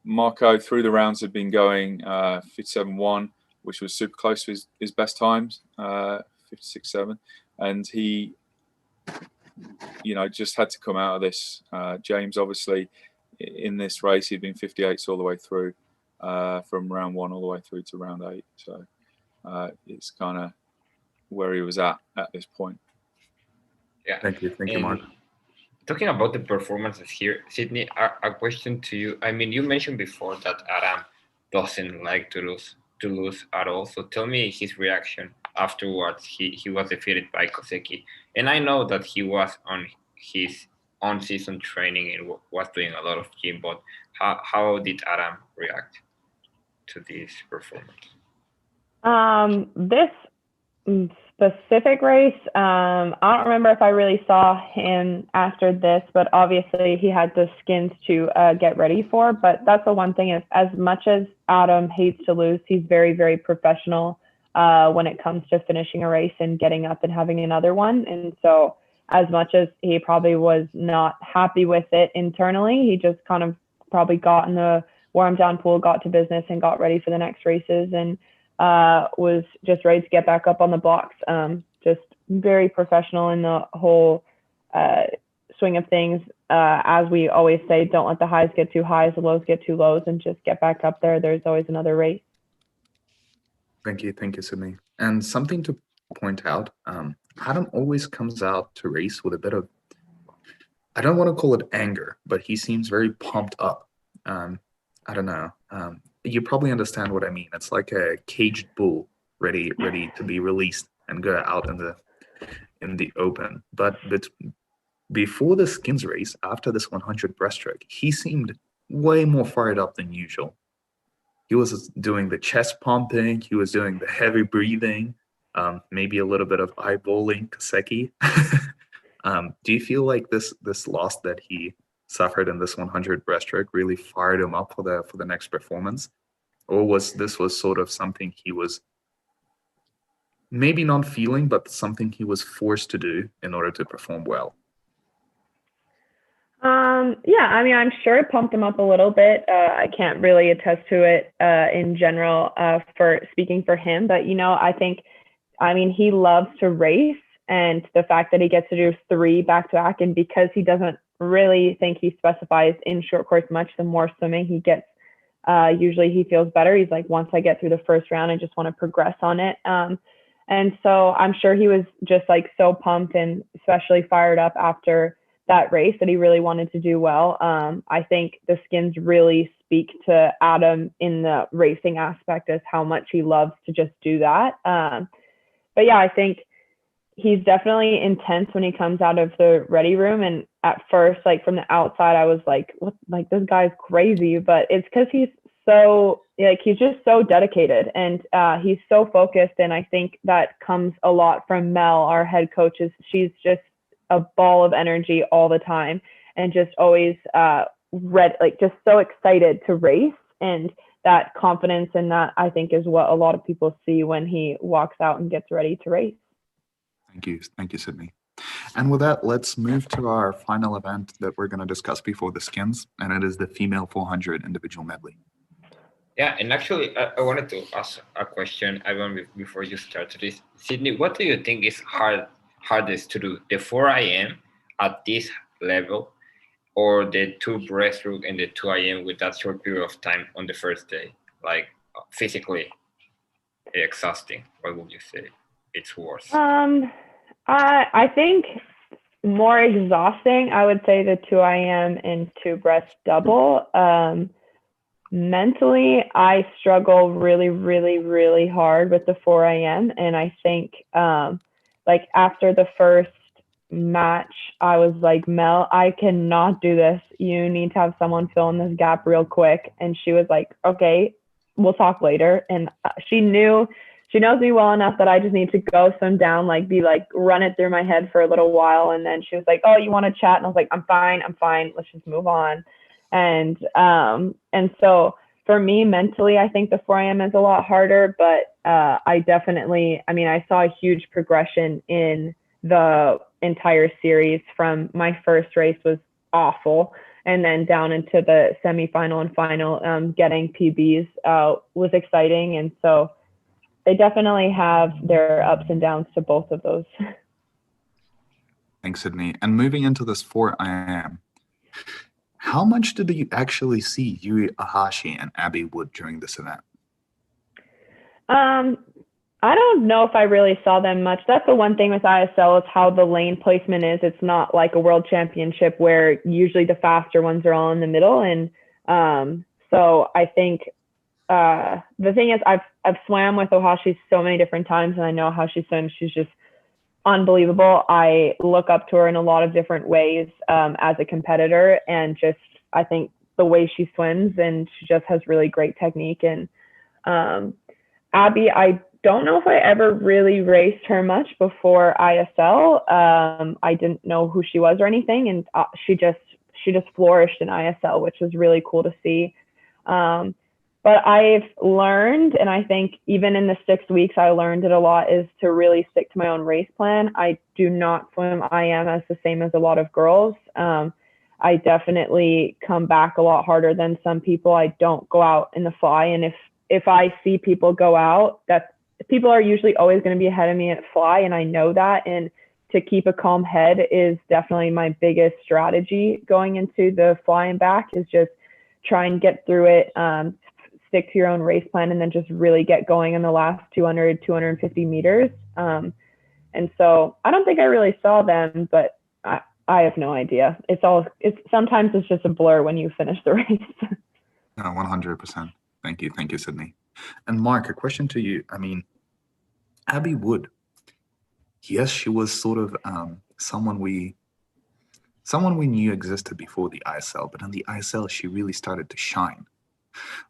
Marco through the rounds had been going 57.1, which was super close to his best times, 56.7, and he, just had to come out of this. James, obviously, in this race, he'd been 58s all the way through, from round 1 all the way through to round 8. So it's kind of where he was at this point. Yeah. Thank you, Mark. Talking about the performances here, Sydney, a question to you. I mean, you mentioned before that Adam doesn't like to lose at all. So tell me his reaction afterwards. He was defeated by Koseki, and I know that he was on his on-season training and was doing a lot of gym. But how did Adam react to this performance? This specific race, I don't remember if I really saw him after this, but obviously he had the skins to get ready for. But that's the one thing, is as much as Adam hates to lose, he's very, very professional when it comes to finishing a race and getting up and having another one. And so as much as he probably was not happy with it internally, he just kind of probably got in the warm down pool, got to business and got ready for the next races, and was just ready to get back up on the blocks. Just very professional in the whole swing of things. As we always say, don't let the highs get too highs, the lows get too lows, and just get back up there. There's always another race. Thank you, Sydney. And something to point out, Adam always comes out to race with a bit of, I don't want to call it anger, but he seems very pumped up. I don't know. You probably understand what I mean. It's like a caged bull ready to be released and go out in the open. But before the skins race, after this 100 breaststroke, he seemed way more fired up than usual. He was doing the chest pumping. He was doing the heavy breathing, maybe a little bit of eyeballing Koseki. Do you feel like this loss that he suffered in this 100 breaststroke really fired him up for the next performance, or was sort of something he was maybe not feeling, but something he was forced to do in order to perform well? Yeah, I mean, I'm sure it pumped him up a little bit. I can't really attest to it in general for speaking for him, but I mean, he loves to race, and the fact that he gets to do 3 back-to-back, and because he doesn't really think he specifies in short course much, the more swimming he gets, usually he feels better. He's like, once I get through the first round, I just want to progress on it. And so I'm sure he was just like so pumped and especially fired up after that race that he really wanted to do well. I think the skins really speak to Adam in the racing aspect as how much he loves to just do that. But yeah, I think he's definitely intense when he comes out of the ready room. And at first, like from the outside, I was like, what, like this guy's crazy, but it's because he's he's just so dedicated and he's so focused. And I think that comes a lot from Mel, our head coach. She's just a ball of energy all the time and just always just so excited to race. And that confidence and that, I think, is what a lot of people see when he walks out and gets ready to race. Thank you, Sydney. And with that, let's move to our final event that we're going to discuss before the skins, and it is the female 400 individual medley. Yeah, and actually, I wanted to ask a question, Ivan, before you start this. Sydney, what do you think is hardest to do, the 4 IM at this level, or the 2 breaststroke and the 2 IM with that short period of time on the first day? Like physically exhausting. What would you say it's worse? I think more exhausting, I would say the 2 IM and 2 breast double. Mentally, I struggle really, really, really hard with the 4 IM. And I think like after the first match, I was like, Mel, I cannot do this. You need to have someone fill in this gap real quick. And she was like, okay, we'll talk later. And she knows me well enough that I just need to go swim down, run it through my head for a little while. And then she was like, oh, you want to chat? And I was like, I'm fine. Let's just move on. And so for me mentally, I think the 4 IM is a lot harder, but I saw a huge progression in the entire series. From my first race was awful, and then down into the semifinal and final, getting PBs was exciting. And so they definitely have their ups and downs to both of those. Thanks, Sydney. And moving into this 4 IM, how much did you actually see Yui Ahashi and Abby Wood during this event? I don't know if I really saw them much. That's the one thing with ISL is how the lane placement is. It's not like a world championship where usually the faster ones are all in the middle. And so I think the thing is I've swam with Ohashi so many different times, and I know how she swims. She's just unbelievable. I look up to her in a lot of different ways as a competitor, and just I think the way she swims, and she just has really great technique. And Abby, I don't know if I ever really raced her much before ISL. I didn't know who she was or anything, and she just flourished in ISL, which was really cool to see. But I've learned, and I think even in the 6 weeks, I learned it a lot, is to really stick to my own race plan. I do not swim IM as the same as a lot of girls. I definitely come back a lot harder than some people. I don't go out in the fly. And if I see people go out, people are usually always going to be ahead of me at fly, and I know that. And to keep a calm head is definitely my biggest strategy going into the fly and back, is just try and get through it, stick to your own race plan, and then just really get going in the last 200, 250 meters. And so I don't think I really saw them, but I have no idea. Sometimes it's just a blur when you finish the race. No, 100%. Thank you, Sydney. And Mark, a question to you. I mean, Abby Wood, yes, she was sort of someone we knew existed before the ISL, but in the ISL, she really started to shine.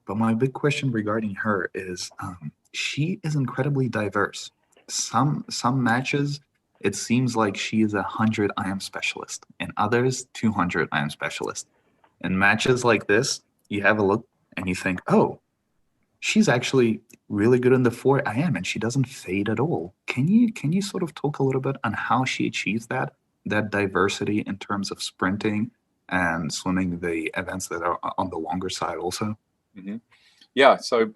But my big question regarding her is she is incredibly diverse. Some matches it seems like she is 100 IM specialist, and others 200 IM specialist. In matches like this, you have a look and you think, oh, she's actually really good in the 4 IM, and she doesn't fade at all. Can you sort of talk a little bit on how she achieves that diversity in terms of sprinting and swimming the events that are on the longer side also? Mm-hmm. Yeah, so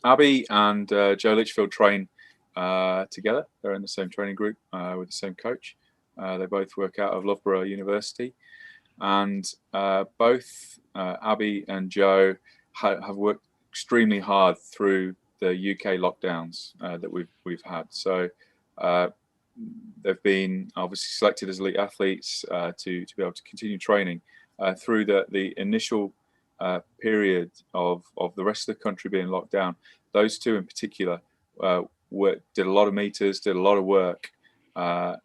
Abby and Joe Litchfield train together. They're in the same training group with the same coach. They both work out of Loughborough University, and both Abby and Joe have worked extremely hard through the UK lockdowns that we've had. So they've been obviously selected as elite athletes to be able to continue training through the initial period of the rest of the country being locked down. Those two in particular did a lot of meters, did a lot of work at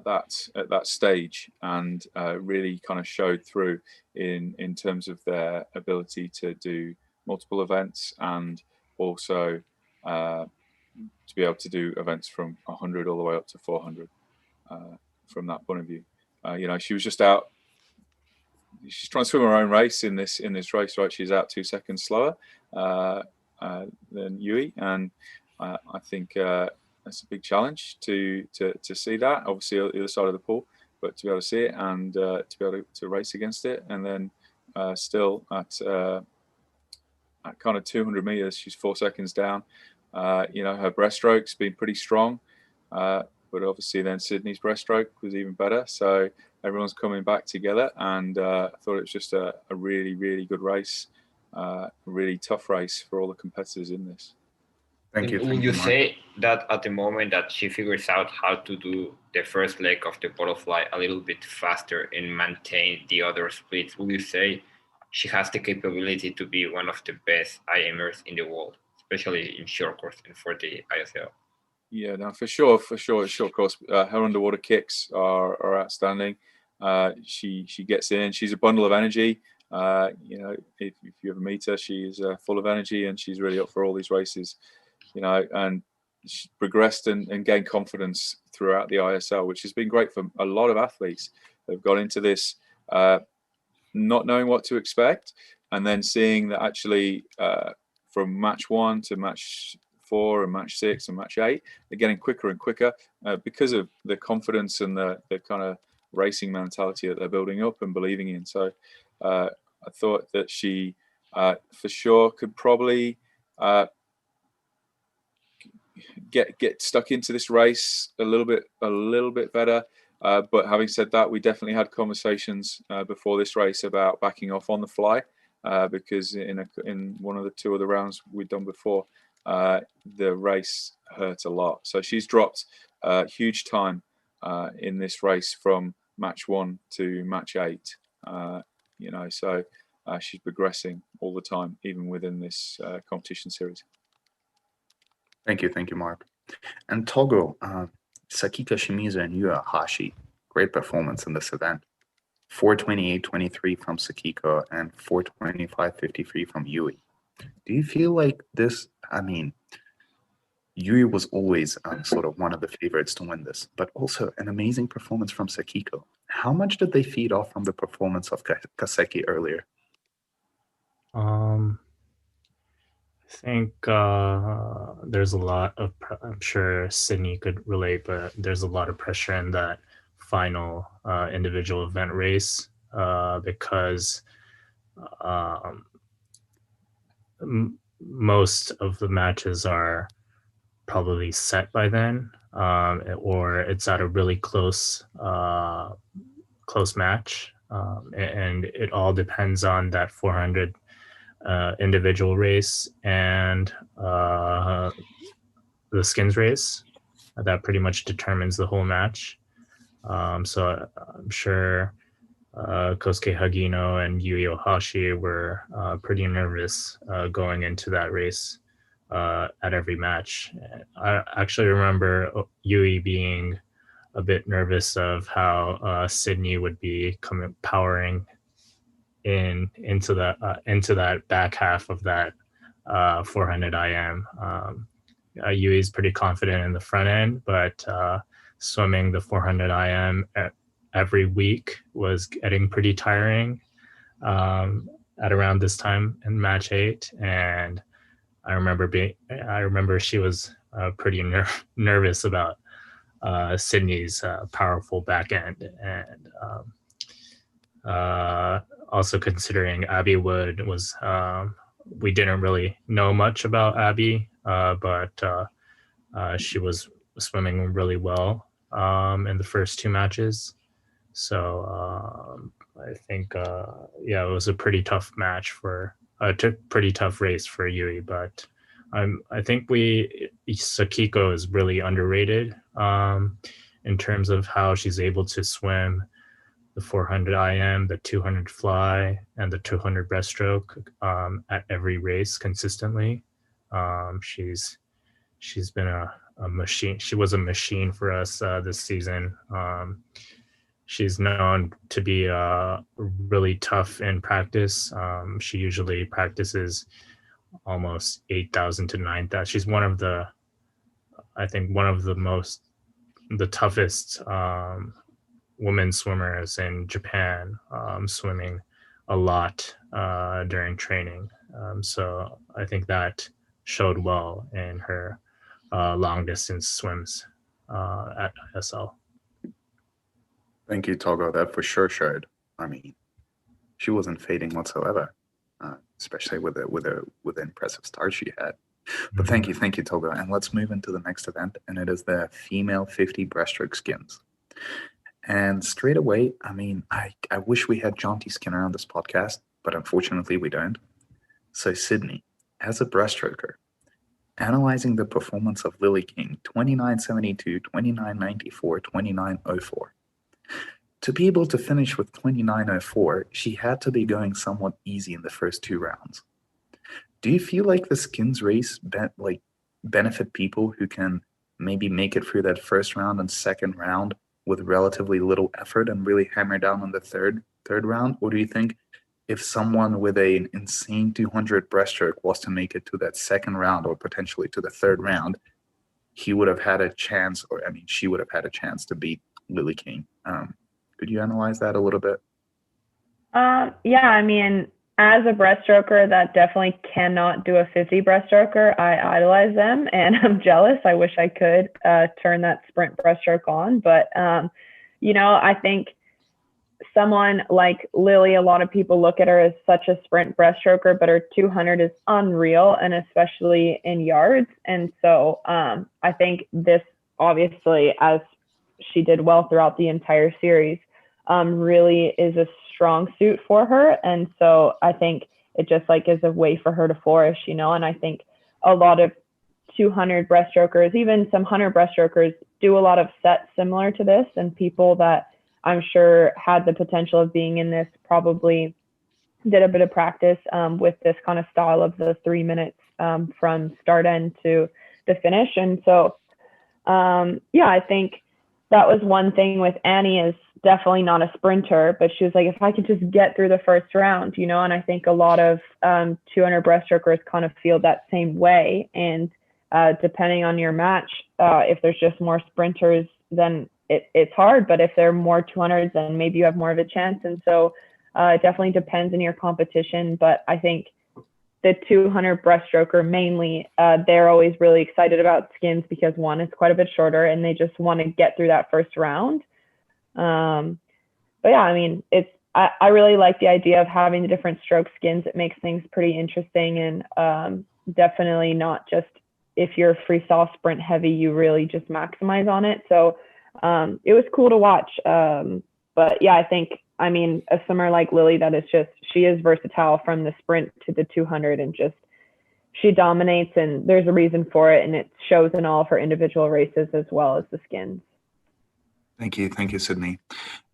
that stage, and really kind of showed through in terms of their ability to do multiple events, and also to be able to do events from 100 all the way up to 400 from that point of view. She was just out. She's trying to swim her own race in this race, right? She's out 2 seconds slower than Yui, and I think that's a big challenge to see that. Obviously, at the other side of the pool, but to be able to see it and to be able to race against it, and then still at kind of 200 meters, she's 4 seconds down. Her breaststroke's been pretty strong, but obviously then Sydney's breaststroke was even better. So everyone's coming back together, and I thought it was just a really, really good race, a really tough race for all the competitors in this. Thank you. Would you say that at the moment that she figures out how to do the first leg of the butterfly a little bit faster and maintain the other splits, would you say she has the capability to be one of the best IMers in the world, especially in short course and for the ISL? Yeah, no, for sure. Short course, her underwater kicks are outstanding. She gets in. She's a bundle of energy. If you ever meet her, she's full of energy, and she's really up for all these races. And she's progressed and gained confidence throughout the ISL, which has been great for a lot of athletes. They've got into this not knowing what to expect, and then seeing that actually from match 1 to match 4 and match 6 and match 8, they're getting quicker and quicker because of the confidence and the kind of racing mentality that they're building up and believing in. So I thought that she for sure could probably get stuck into this race a little bit better. But having said that, we definitely had conversations before this race about backing off on the fly because in one of the 2 other rounds we'd done before, the race hurt a lot. So she's dropped huge time in this race from match 1 to match 8. So she's progressing all the time, even within this competition series. Thank you, Mark. And Togo, Sakika Shimizu and Yua Hashi, great performance in this event. 4:28.23 from Sakiko and 4:25.53 from Yui. Do you feel like this? I mean, Yui was always sort of one of the favorites to win this, but also an amazing performance from Sakiko. How much did they feed off from the performance of Kaseki earlier? I think there's a lot of, I'm sure Sydney could relate, but there's a lot of pressure in that final individual event race because most of the matches are probably set by then, or it's at a really close match, and it all depends on that 400 individual race and the skins race. That pretty much determines the whole match. So I'm sure Kosuke Hagino and Yui Ohashi were pretty nervous going into that race at every match. I actually remember Yui being a bit nervous of how Sydney would be powering into that back half of that 400 IM. Yui's pretty confident in the front end, but swimming the 400 IM every week was getting pretty tiring at around this time in match 8, and I remember she was pretty nervous about Sydney's powerful back end, and also considering Abby Wood was, we didn't really know much about Abby, but she was swimming really well in the first 2 matches. So I think, it was a pretty tough match pretty tough race for Yui, but I think Sakiko is really underrated in terms of how she's able to swim the 400 IM, the 200 fly, and the 200 breaststroke at every race consistently. She's been a machine. She was a machine for us this season. She's known to be really tough in practice. She usually practices almost 8,000 to 9,000. She's one of the toughest women swimmers in Japan, swimming a lot during training. So I think that showed well in her long distance swims at ISL. Thank you, Togo. That for sure showed. I mean, she wasn't fading whatsoever, especially with the impressive start she had. But thank you, Togo. And let's move into the next event, and it is the female 50 breaststroke skins. And straight away, I mean, I wish we had Jonty Skinner on this podcast, but unfortunately we don't. So Sydney, as a breaststroker, analyzing the performance of Lily King, 29.72, 29.94, 29.04. To be able to finish with 29.04, she had to be going somewhat easy in the first 2 rounds. Do you feel like the skins race benefit people who can maybe make it through that first round and second round with relatively little effort and really hammer down on the third round? Or do you think if someone with an insane 200 breaststroke was to make it to that second round or potentially to the third round, he would have had a chance, she would have had a chance to beat Lily King? Could you analyze that a little bit? Yeah, I mean, as a breaststroker that definitely cannot do a 50 breaststroker, I idolize them and I'm jealous. I wish I could turn that sprint breaststroke on. But, I think someone like Lily, a lot of people look at her as such a sprint breaststroker, but her 200 is unreal, and especially in yards. And so I think this, obviously, as she did well throughout the entire series, really is a strong suit for her. And so I think it just is a way for her to flourish, and I think a lot of 200 breaststrokers, even some 100 breaststrokers, do a lot of sets similar to this, and people that I'm sure had the potential of being in this probably did a bit of practice with this kind of style of the 3 minutes from start end to the finish. And so I think that was one thing with Annie, is definitely not a sprinter, but she was like, if I could just get through the first round, and I think a lot of 200 breaststrokers kind of feel that same way. And depending on your match, if there's just more sprinters, then it's hard. But if there are more 200s, then maybe you have more of a chance. And so it definitely depends on your competition. But I think the 200 breaststroker mainly, they're always really excited about skins because, one, it's quite a bit shorter and they just want to get through that first round. But yeah, I mean, I really like the idea of having the different stroke skins. It makes things pretty interesting, and definitely not just if you're freestyle sprint heavy, you really just maximize on it. So it was cool to watch. But yeah, I think, I mean, a swimmer like Lily, that is just, she is versatile from the sprint to the 200, and just, she dominates, and there's a reason for it. And it shows in all of her individual races as well as the skins. Thank you, Sydney.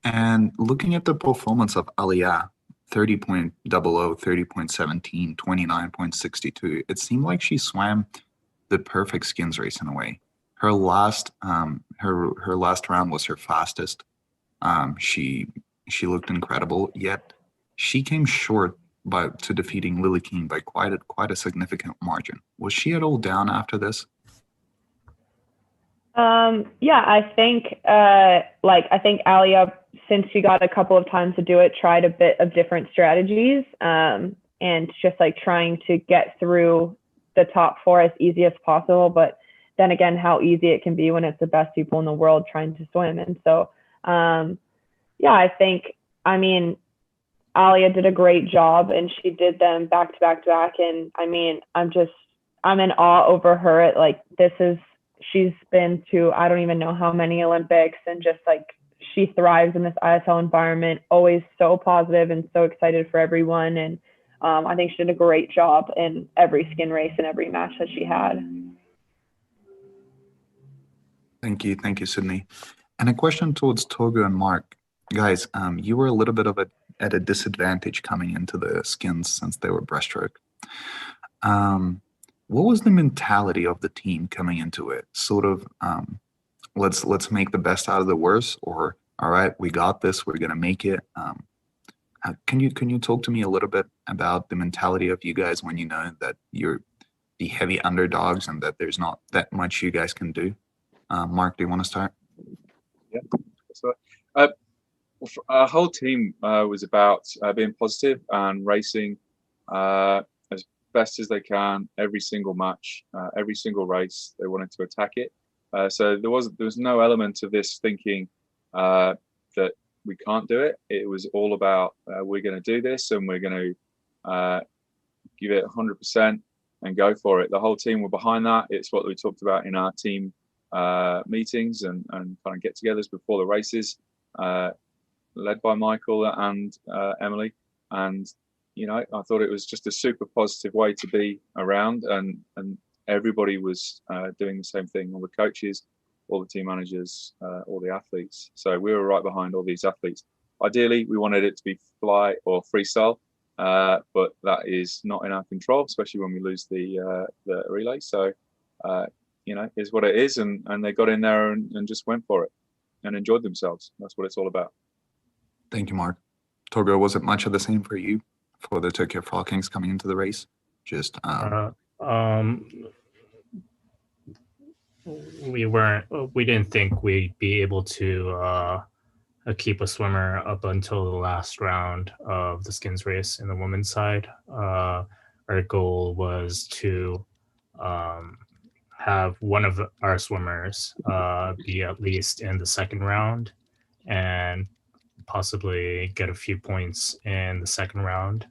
And looking at the performance of Aliyah, 30.00, 30.17, 29.62, it seemed like she swam the perfect skins race in a way. Her last her last round was her fastest. She looked incredible, yet she came short to defeating Lily King by quite a significant margin. Was she at all down after this? Yeah, I think I think Alia, since she got a couple of times to do it, tried a bit of different strategies, and just like trying to get through the top four as easy as possible. But then again, how easy it can be when it's the best people in the world trying to swim. And so, yeah, I mean, Alia did a great job, and she did them back to back to back. And I mean, I'm in awe over her. She's been to, I don't even know how many Olympics, and just like she thrives in this ISL environment, always so positive and so excited for everyone. And I think she did a great job in every skin race and every match that she had. Thank you, Sydney. And a question towards Togo and Marc. Guys, you were a little bit at a disadvantage coming into the skins since they were breaststroke. What was the mentality of the team coming into it? Sort of, let's make the best out of the worst, or all right, we got this, we're gonna make it. Can you talk to me a little bit about the mentality of you guys when you know that you're the heavy underdogs and that there's not that much you guys can do? Marc, do you want to start? Yeah. So, our whole team was about being positive and racing as best as they can every single match, every single race. They wanted to attack it. So there was no element of this thinking that we can't do it. It was all about we're going to do this, and we're going to give it 100% and go for it. The whole team were behind that. It's what we talked about in our team meetings and kind of get-togethers before the races, led by Michael and Emily. And you know, I thought it was just a super positive way to be around, and everybody was doing the same thing. All the coaches, all the team managers, all the athletes. So we were right behind all these athletes. Ideally, we wanted it to be fly or freestyle, but that is not in our control, especially when we lose the relay. So, you know, is what it is, and they got in there and just went for it and enjoyed themselves. That's what it's all about. Thank you, Marc. Togo, was it much of the same for you for the Tokyo Frog Kings coming into the race? Just we didn't think we'd be able to keep a swimmer up until the last round of the skins race in the women's side. Our goal was to have one of our swimmers be at least in the second round and possibly get a few points in the second round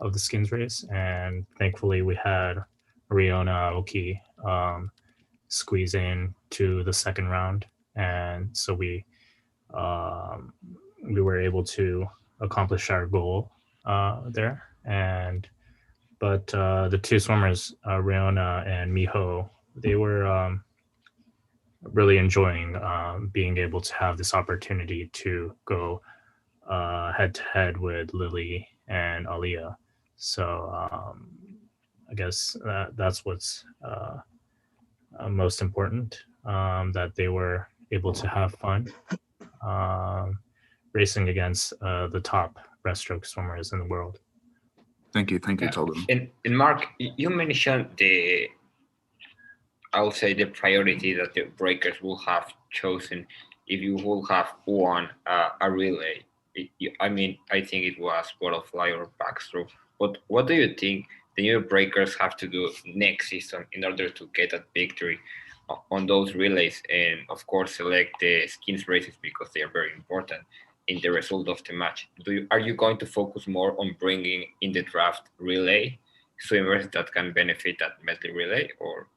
of the skins race. And thankfully we had Riona Aoki squeeze in to the second round, and so we were able to accomplish our goal there. But the two swimmers, Riona and Miho, they were really enjoying being able to have this opportunity to go head to head with Lily and Alia. So I guess that's what's most important, that they were able to have fun racing against the top breaststroke swimmers in the world. Thank you, Togo. And Marc, you mentioned I would say the priority that the breakers will have chosen if you will have won a relay. I mean, I think it was butterfly or backstroke. But what do you think the new breakers have to do next season in order to get that victory on those relays, and of course select the skins races because they are very important in the result of the match? Are you going to focus more on bringing in the draft relay swimmers that can benefit that medley relay, or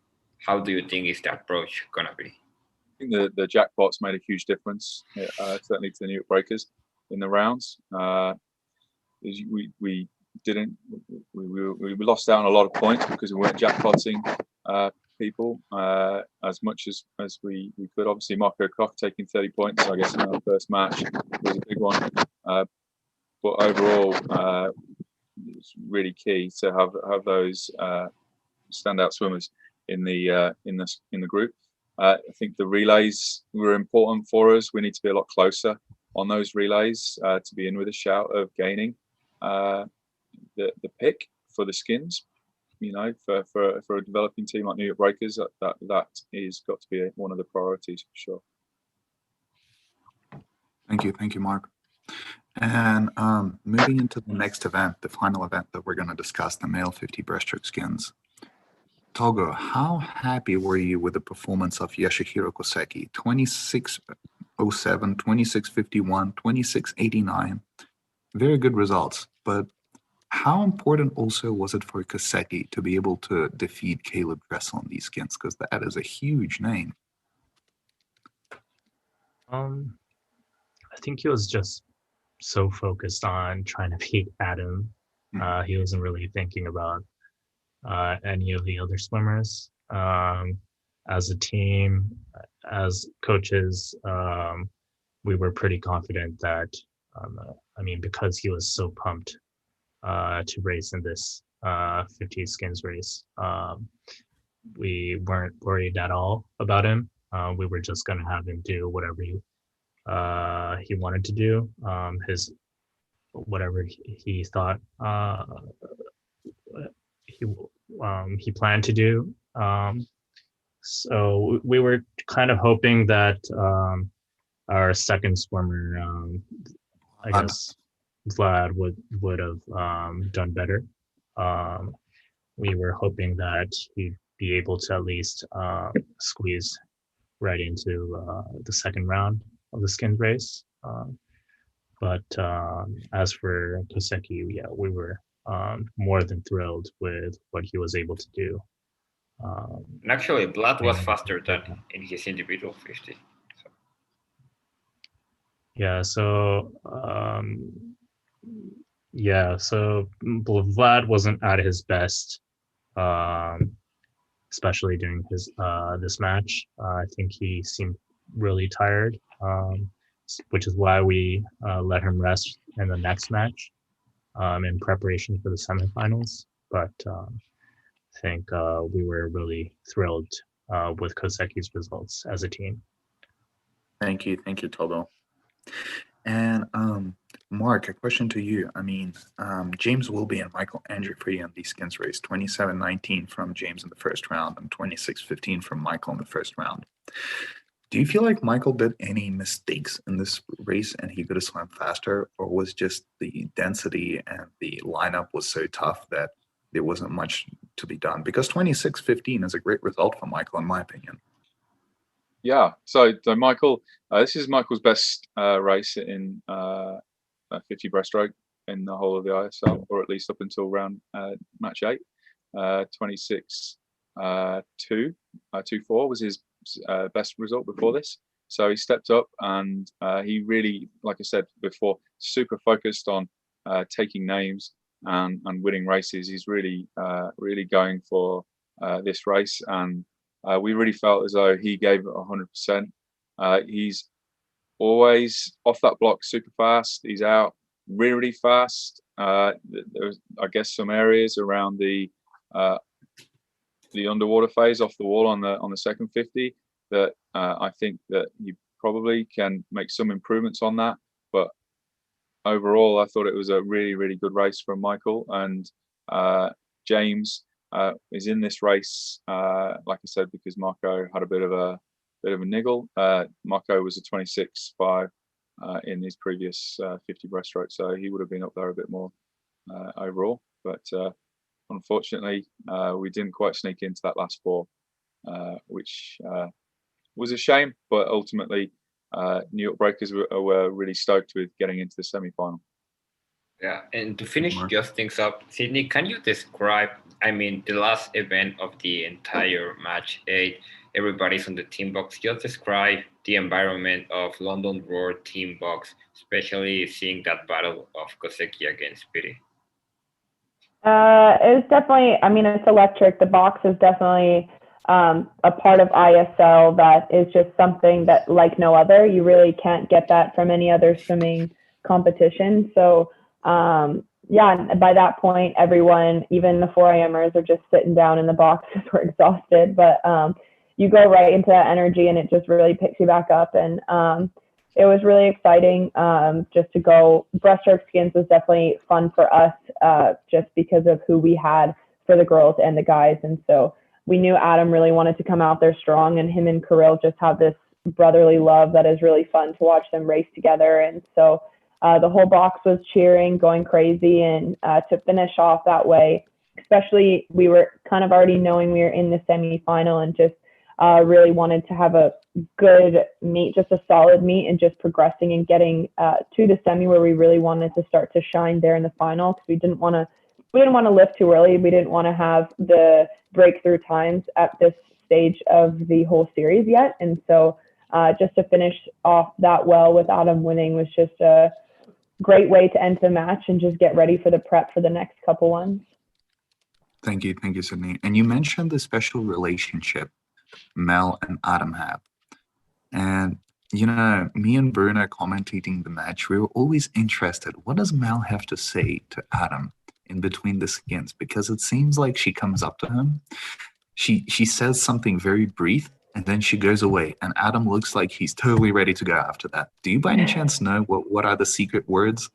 how do you think is the approach gonna be? I think the jackpots made a huge difference, certainly to the new breakers in the rounds. We lost out on a lot of points because we weren't jackpotting people as much as we could. Obviously, Marco Koch taking 30 points, I guess, in our first match was a big one. But overall, it's really key to have those standout swimmers in the group. I think the relays were important for us. We need to be a lot closer on those relays to be in with a shout of gaining the pick for the skins. for a developing team like New York Breakers, that is got to be one of the priorities for sure. Thank you, Marc. And moving into the next event, the final event that we're going to discuss, the male 50 breaststroke skins. Togo, how happy were you with the performance of Yoshihiro Koseki? 26:07, 26:51, 26:89. Very good results. But how important also was it for Koseki to be able to defeat Caleb Dressel on these skins? Because that is a huge name. I think he was just so focused on trying to beat Adam. He wasn't really thinking about any of the other swimmers. As a team, as coaches, we were pretty confident that, because he was so pumped to race in this 50 skins race, we weren't worried at all about him. We were just going to have him do whatever he wanted to do, whatever he thought he planned to do. So we were kind of hoping that our second swimmer, I guess Vlad, would have done better. We were hoping that he'd be able to at least squeeze right into the second round of the skins race. But as for Koseki, we were more than thrilled with what he was able to do. And actually, Vlad was faster than in his individual 50. So Vlad wasn't at his best, especially during his this match. I think he seemed really tired, which is why we let him rest in the next match in preparation for the semifinals. But I think we were really thrilled with Koseki's results as a team. Thank you, Togo. And Marc, a question to you. James Wilby and Michael Andrew for you in the skins race, 27:19 from James in the first round and 26:15 from Michael in the first round. Do you feel like Michael did any mistakes in this race and he could have swam faster, or was just the density and the lineup was so tough that there wasn't much to be done? Because 26:15 is a great result for Michael, in my opinion. Yeah, so Michael, this is Michael's best race in 50 breaststroke in the whole of the ISL, or at least up until round match 8. 26:24 was his best result before this. So he stepped up and he really, like I said before, super focused on taking names and winning races. He's really going for this race, and we really felt as though he gave it 100%. He's always off that block super fast. He's out really fast. There's, I guess, some areas around the underwater phase off the wall on the second 50 that I think that you probably can make some improvements on that. But overall, I thought it was a really, really good race from Michael. And James is in this race, like I said, because Marco had a bit of a niggle. Marco was a 26.5 in his previous 50 breaststroke, so he would have been up there a bit more overall. But unfortunately, we didn't quite sneak into that last 4, which was a shame. But ultimately, New York Breakers were really stoked with getting into the semi-final. Yeah, and to finish just things up, Sydney, can you describe, the last event of the entire match 8, everybody's on the team box. Just describe the environment of London Roar team box, especially seeing that battle of Koseki against Piri. It's definitely, it's electric. The box is definitely a part of ISL that is just something that, like no other, you really can't get that from any other swimming competition. So, by that point, everyone, even the 4IMers, are just sitting down in the box because we're exhausted. But you go right into that energy and it just really picks you back up. And it was really exciting just to go. Breaststroke skins was definitely fun for us just because of who we had for the girls and the guys. And so we knew Adam really wanted to come out there strong, and him and Kirill just have this brotherly love that is really fun to watch them race together. And so the whole box was cheering, going crazy, and to finish off that way, especially we were kind of already knowing we were in the semifinal, and just really wanted to have a good meet, just a solid meet, and just progressing and getting to the semi where we really wanted to start to shine there in the final, because we didn't want to lift too early. We didn't want to have the breakthrough times at this stage of the whole series yet. And so just to finish off that well with Adam winning was just a great way to end the match and just get ready for the prep for the next couple ones. Thank you, Sydney. And you mentioned the special relationship Mel and Adam have. And, you know, me and Bruno commentating the match, we were always interested. What does Mel have to say to Adam in between the skins? Because it seems like she comes up to him. She says something very brief, and then she goes away. And Adam looks like he's totally ready to go after that. Do you by any chance know what are the secret words?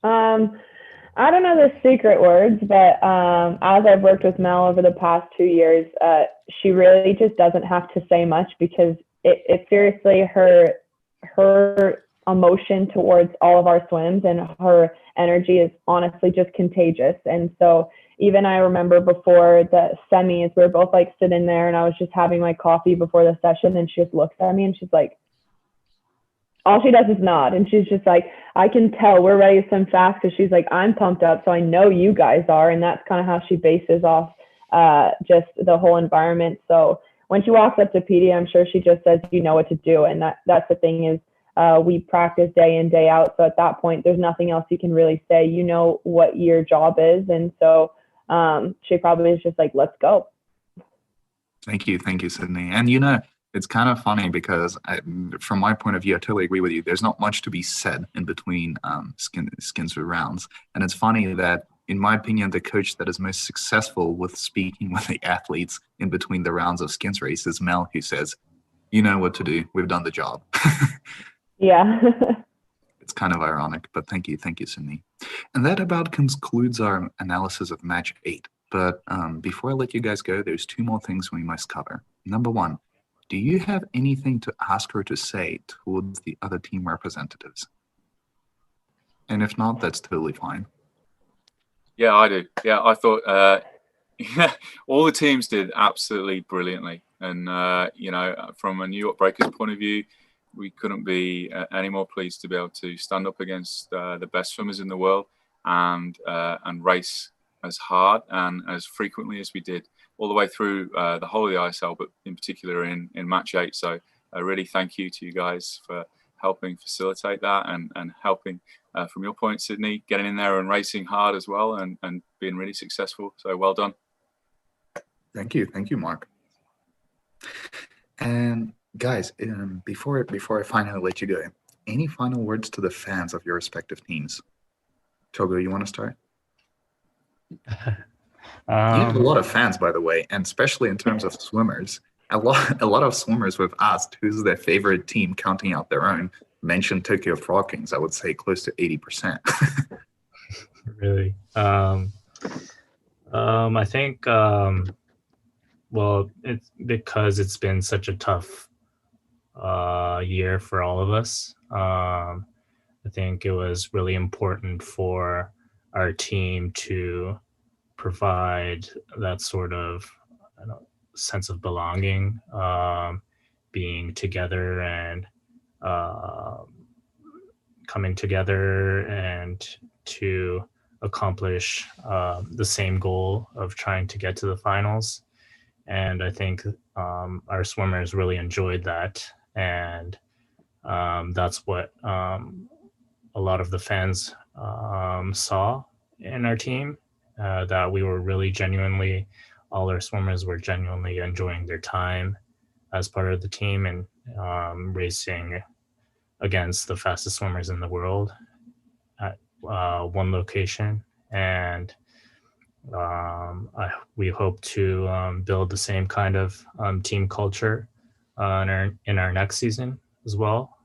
I don't know the secret words, but as I've worked with Mel over the past 2 years, she really just doesn't have to say much, because it's seriously her emotion towards all of our swims, and her energy is honestly just contagious. And so even I remember before the semis, we were both like sitting there, and I was just having my coffee before the session, and she just looks at me and she's like, all she does is nod, and she's just like, I can tell we're ready to swim fast, because she's like, I'm pumped up, so I know you guys are. And that's kind of how she bases off just the whole environment. So when she walks up to PD, I'm sure she just says, you know what to do. And that's the thing is, we practice day in, day out. So at that point, there's nothing else you can really say. You know what your job is. And so she probably is just like, let's go. Thank you, Sydney. And, you know, it's kind of funny because from my point of view, I totally agree with you. There's not much to be said in between skins or rounds. And it's funny that, in my opinion, the coach that is most successful with speaking with the athletes in between the rounds of skins race is Mel, who says, you know what to do. We've done the job. Yeah. It's kind of ironic, but thank you, Sydney. And that about concludes our analysis of match 8. But before I let you guys go, there's 2 more things we must cover. Number 1, do you have anything to ask or to say towards the other team representatives? And if not, that's totally fine. Yeah, I do. Yeah, I thought all the teams did absolutely brilliantly. And, you know, from a New York Breakers point of view, we couldn't be any more pleased to be able to stand up against the best swimmers in the world and race as hard and as frequently as we did all the way through the whole of the ISL, but in particular in match 8. So I really thank you to you guys for helping facilitate that and helping, from your point, Sydney, getting in there and racing hard as well and being really successful. So well done. Thank you, Mark. And guys, before I finally let you go, any final words to the fans of your respective teams? Togo, you want to start? You have a lot of fans, by the way, and especially in terms of swimmers. A lot of swimmers who have asked who's their favorite team, counting out their own, mentioned Tokyo Frog Kings. I would say close to 80%. Really? I think, well, it's because it's been such a tough year for all of us. I think it was really important for our team to provide that sort of sense of belonging, being together and coming together and to accomplish the same goal of trying to get to the finals. And I think our swimmers really enjoyed that. And that's what a lot of the fans saw in our team, that we were really genuinely, all our swimmers were genuinely enjoying their time as part of the team and racing against the fastest swimmers in the world at one location. And we hope to build the same kind of team culture in our next season as well,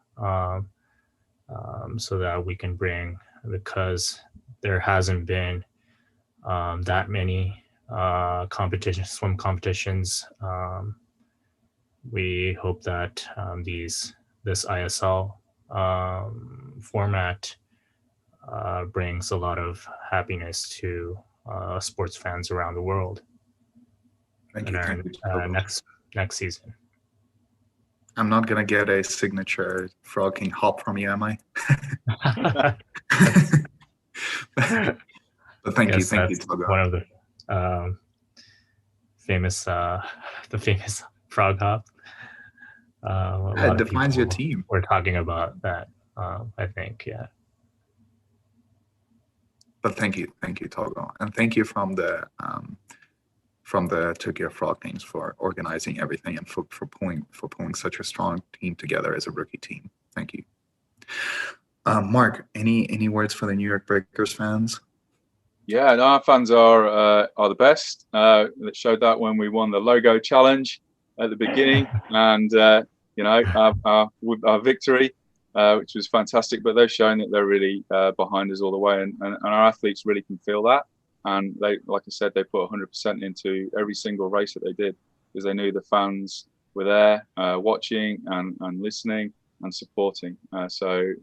so that we can bring, because there hasn't been that many swim competitions. We hope that this ISL format brings a lot of happiness to sports fans around the world. Thank in you. our Thank you. next season. I'm not gonna get a signature Frog King hop from you, am I? But thank you, Togo. One of the famous frog hop. It defines your team. We're talking about that. I think, yeah. But thank you, Togo, and thank you from the Tokyo Frog Kings for organizing everything and for pulling such a strong team together as a rookie team. Thank you. Mark, any words for the New York Breakers fans? Yeah, no, our fans are the best. It showed that when we won the logo challenge at the beginning, and our victory, which was fantastic. But they've shown that they're really behind us all the way, and our athletes really can feel that. And they, like I said, they put 100% into every single race that they did because they knew the fans were there, watching and listening and supporting. So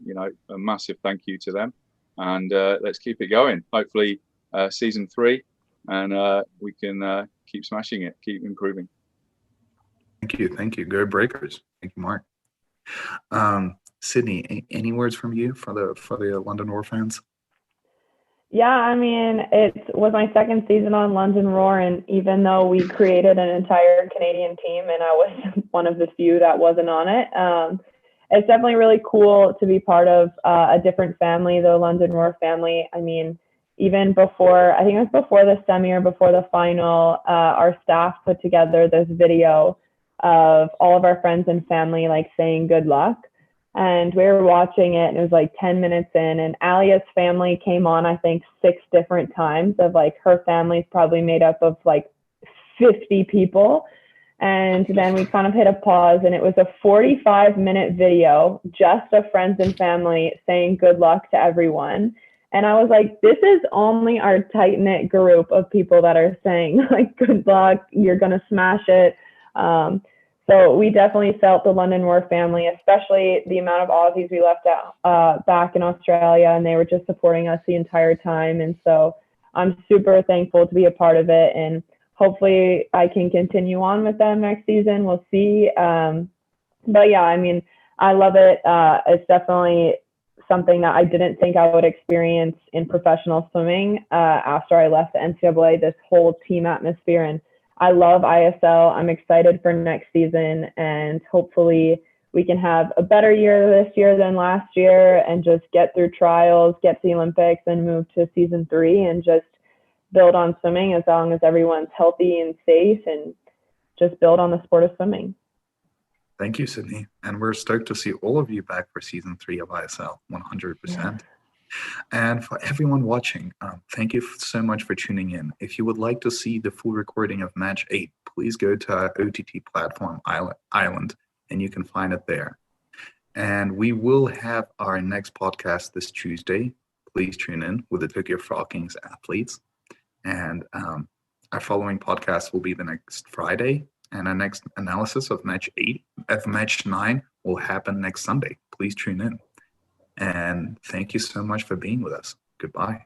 a massive thank you to them, and let's keep it going. Hopefully. Season 3, and we can keep smashing it, keep improving. Thank you. Go Breakers. Thank you, Mark. Sydney, any words from you for the London Roar fans? Yeah, I mean, it was my second season on London Roar, and even though we created an entire Canadian team, and I was one of the few that wasn't on it, it's definitely really cool to be part of a different family, the London Roar family. I mean, even before, I think it was before the semi or before the final, our staff put together this video of all of our friends and family like saying good luck. And we were watching it, and it was like 10 minutes in, and Alia's family came on, I think 6 different times. Of like, her family's probably made up of like 50 people. And then we kind of hit a pause, and it was a 45-minute video just of friends and family saying good luck to everyone. And I was like, this is only our tight-knit group of people that are saying, like, good luck, you're going to smash it. So we definitely felt the London Roar family, especially the amount of Aussies we left out back in Australia, and they were just supporting us the entire time. And so I'm super thankful to be a part of it, and hopefully I can continue on with them next season. We'll see. But yeah, I mean, I love it. It's definitely something that I didn't think I would experience in professional swimming after I left the NCAA, this whole team atmosphere. And I love ISL. I'm excited for next season, and hopefully we can have a better year this year than last year and just get through trials, get to the Olympics, and move to season 3 and just build on swimming as long as everyone's healthy and safe, and just build on the sport of swimming. Thank you, Sydney. And we're stoked to see all of you back for season 3 of ISL, 100%. Yeah. And for everyone watching, thank you so much for tuning in. If you would like to see the full recording of Match 8, please go to our OTT platform, Island, and you can find it there. And we will have our next podcast this Tuesday. Please tune in with the Tokyo Frog Kings athletes. And our following podcast will be the next Friday. And our next analysis of Match 9 will happen next Sunday. Please tune in. And thank you so much for being with us. Goodbye.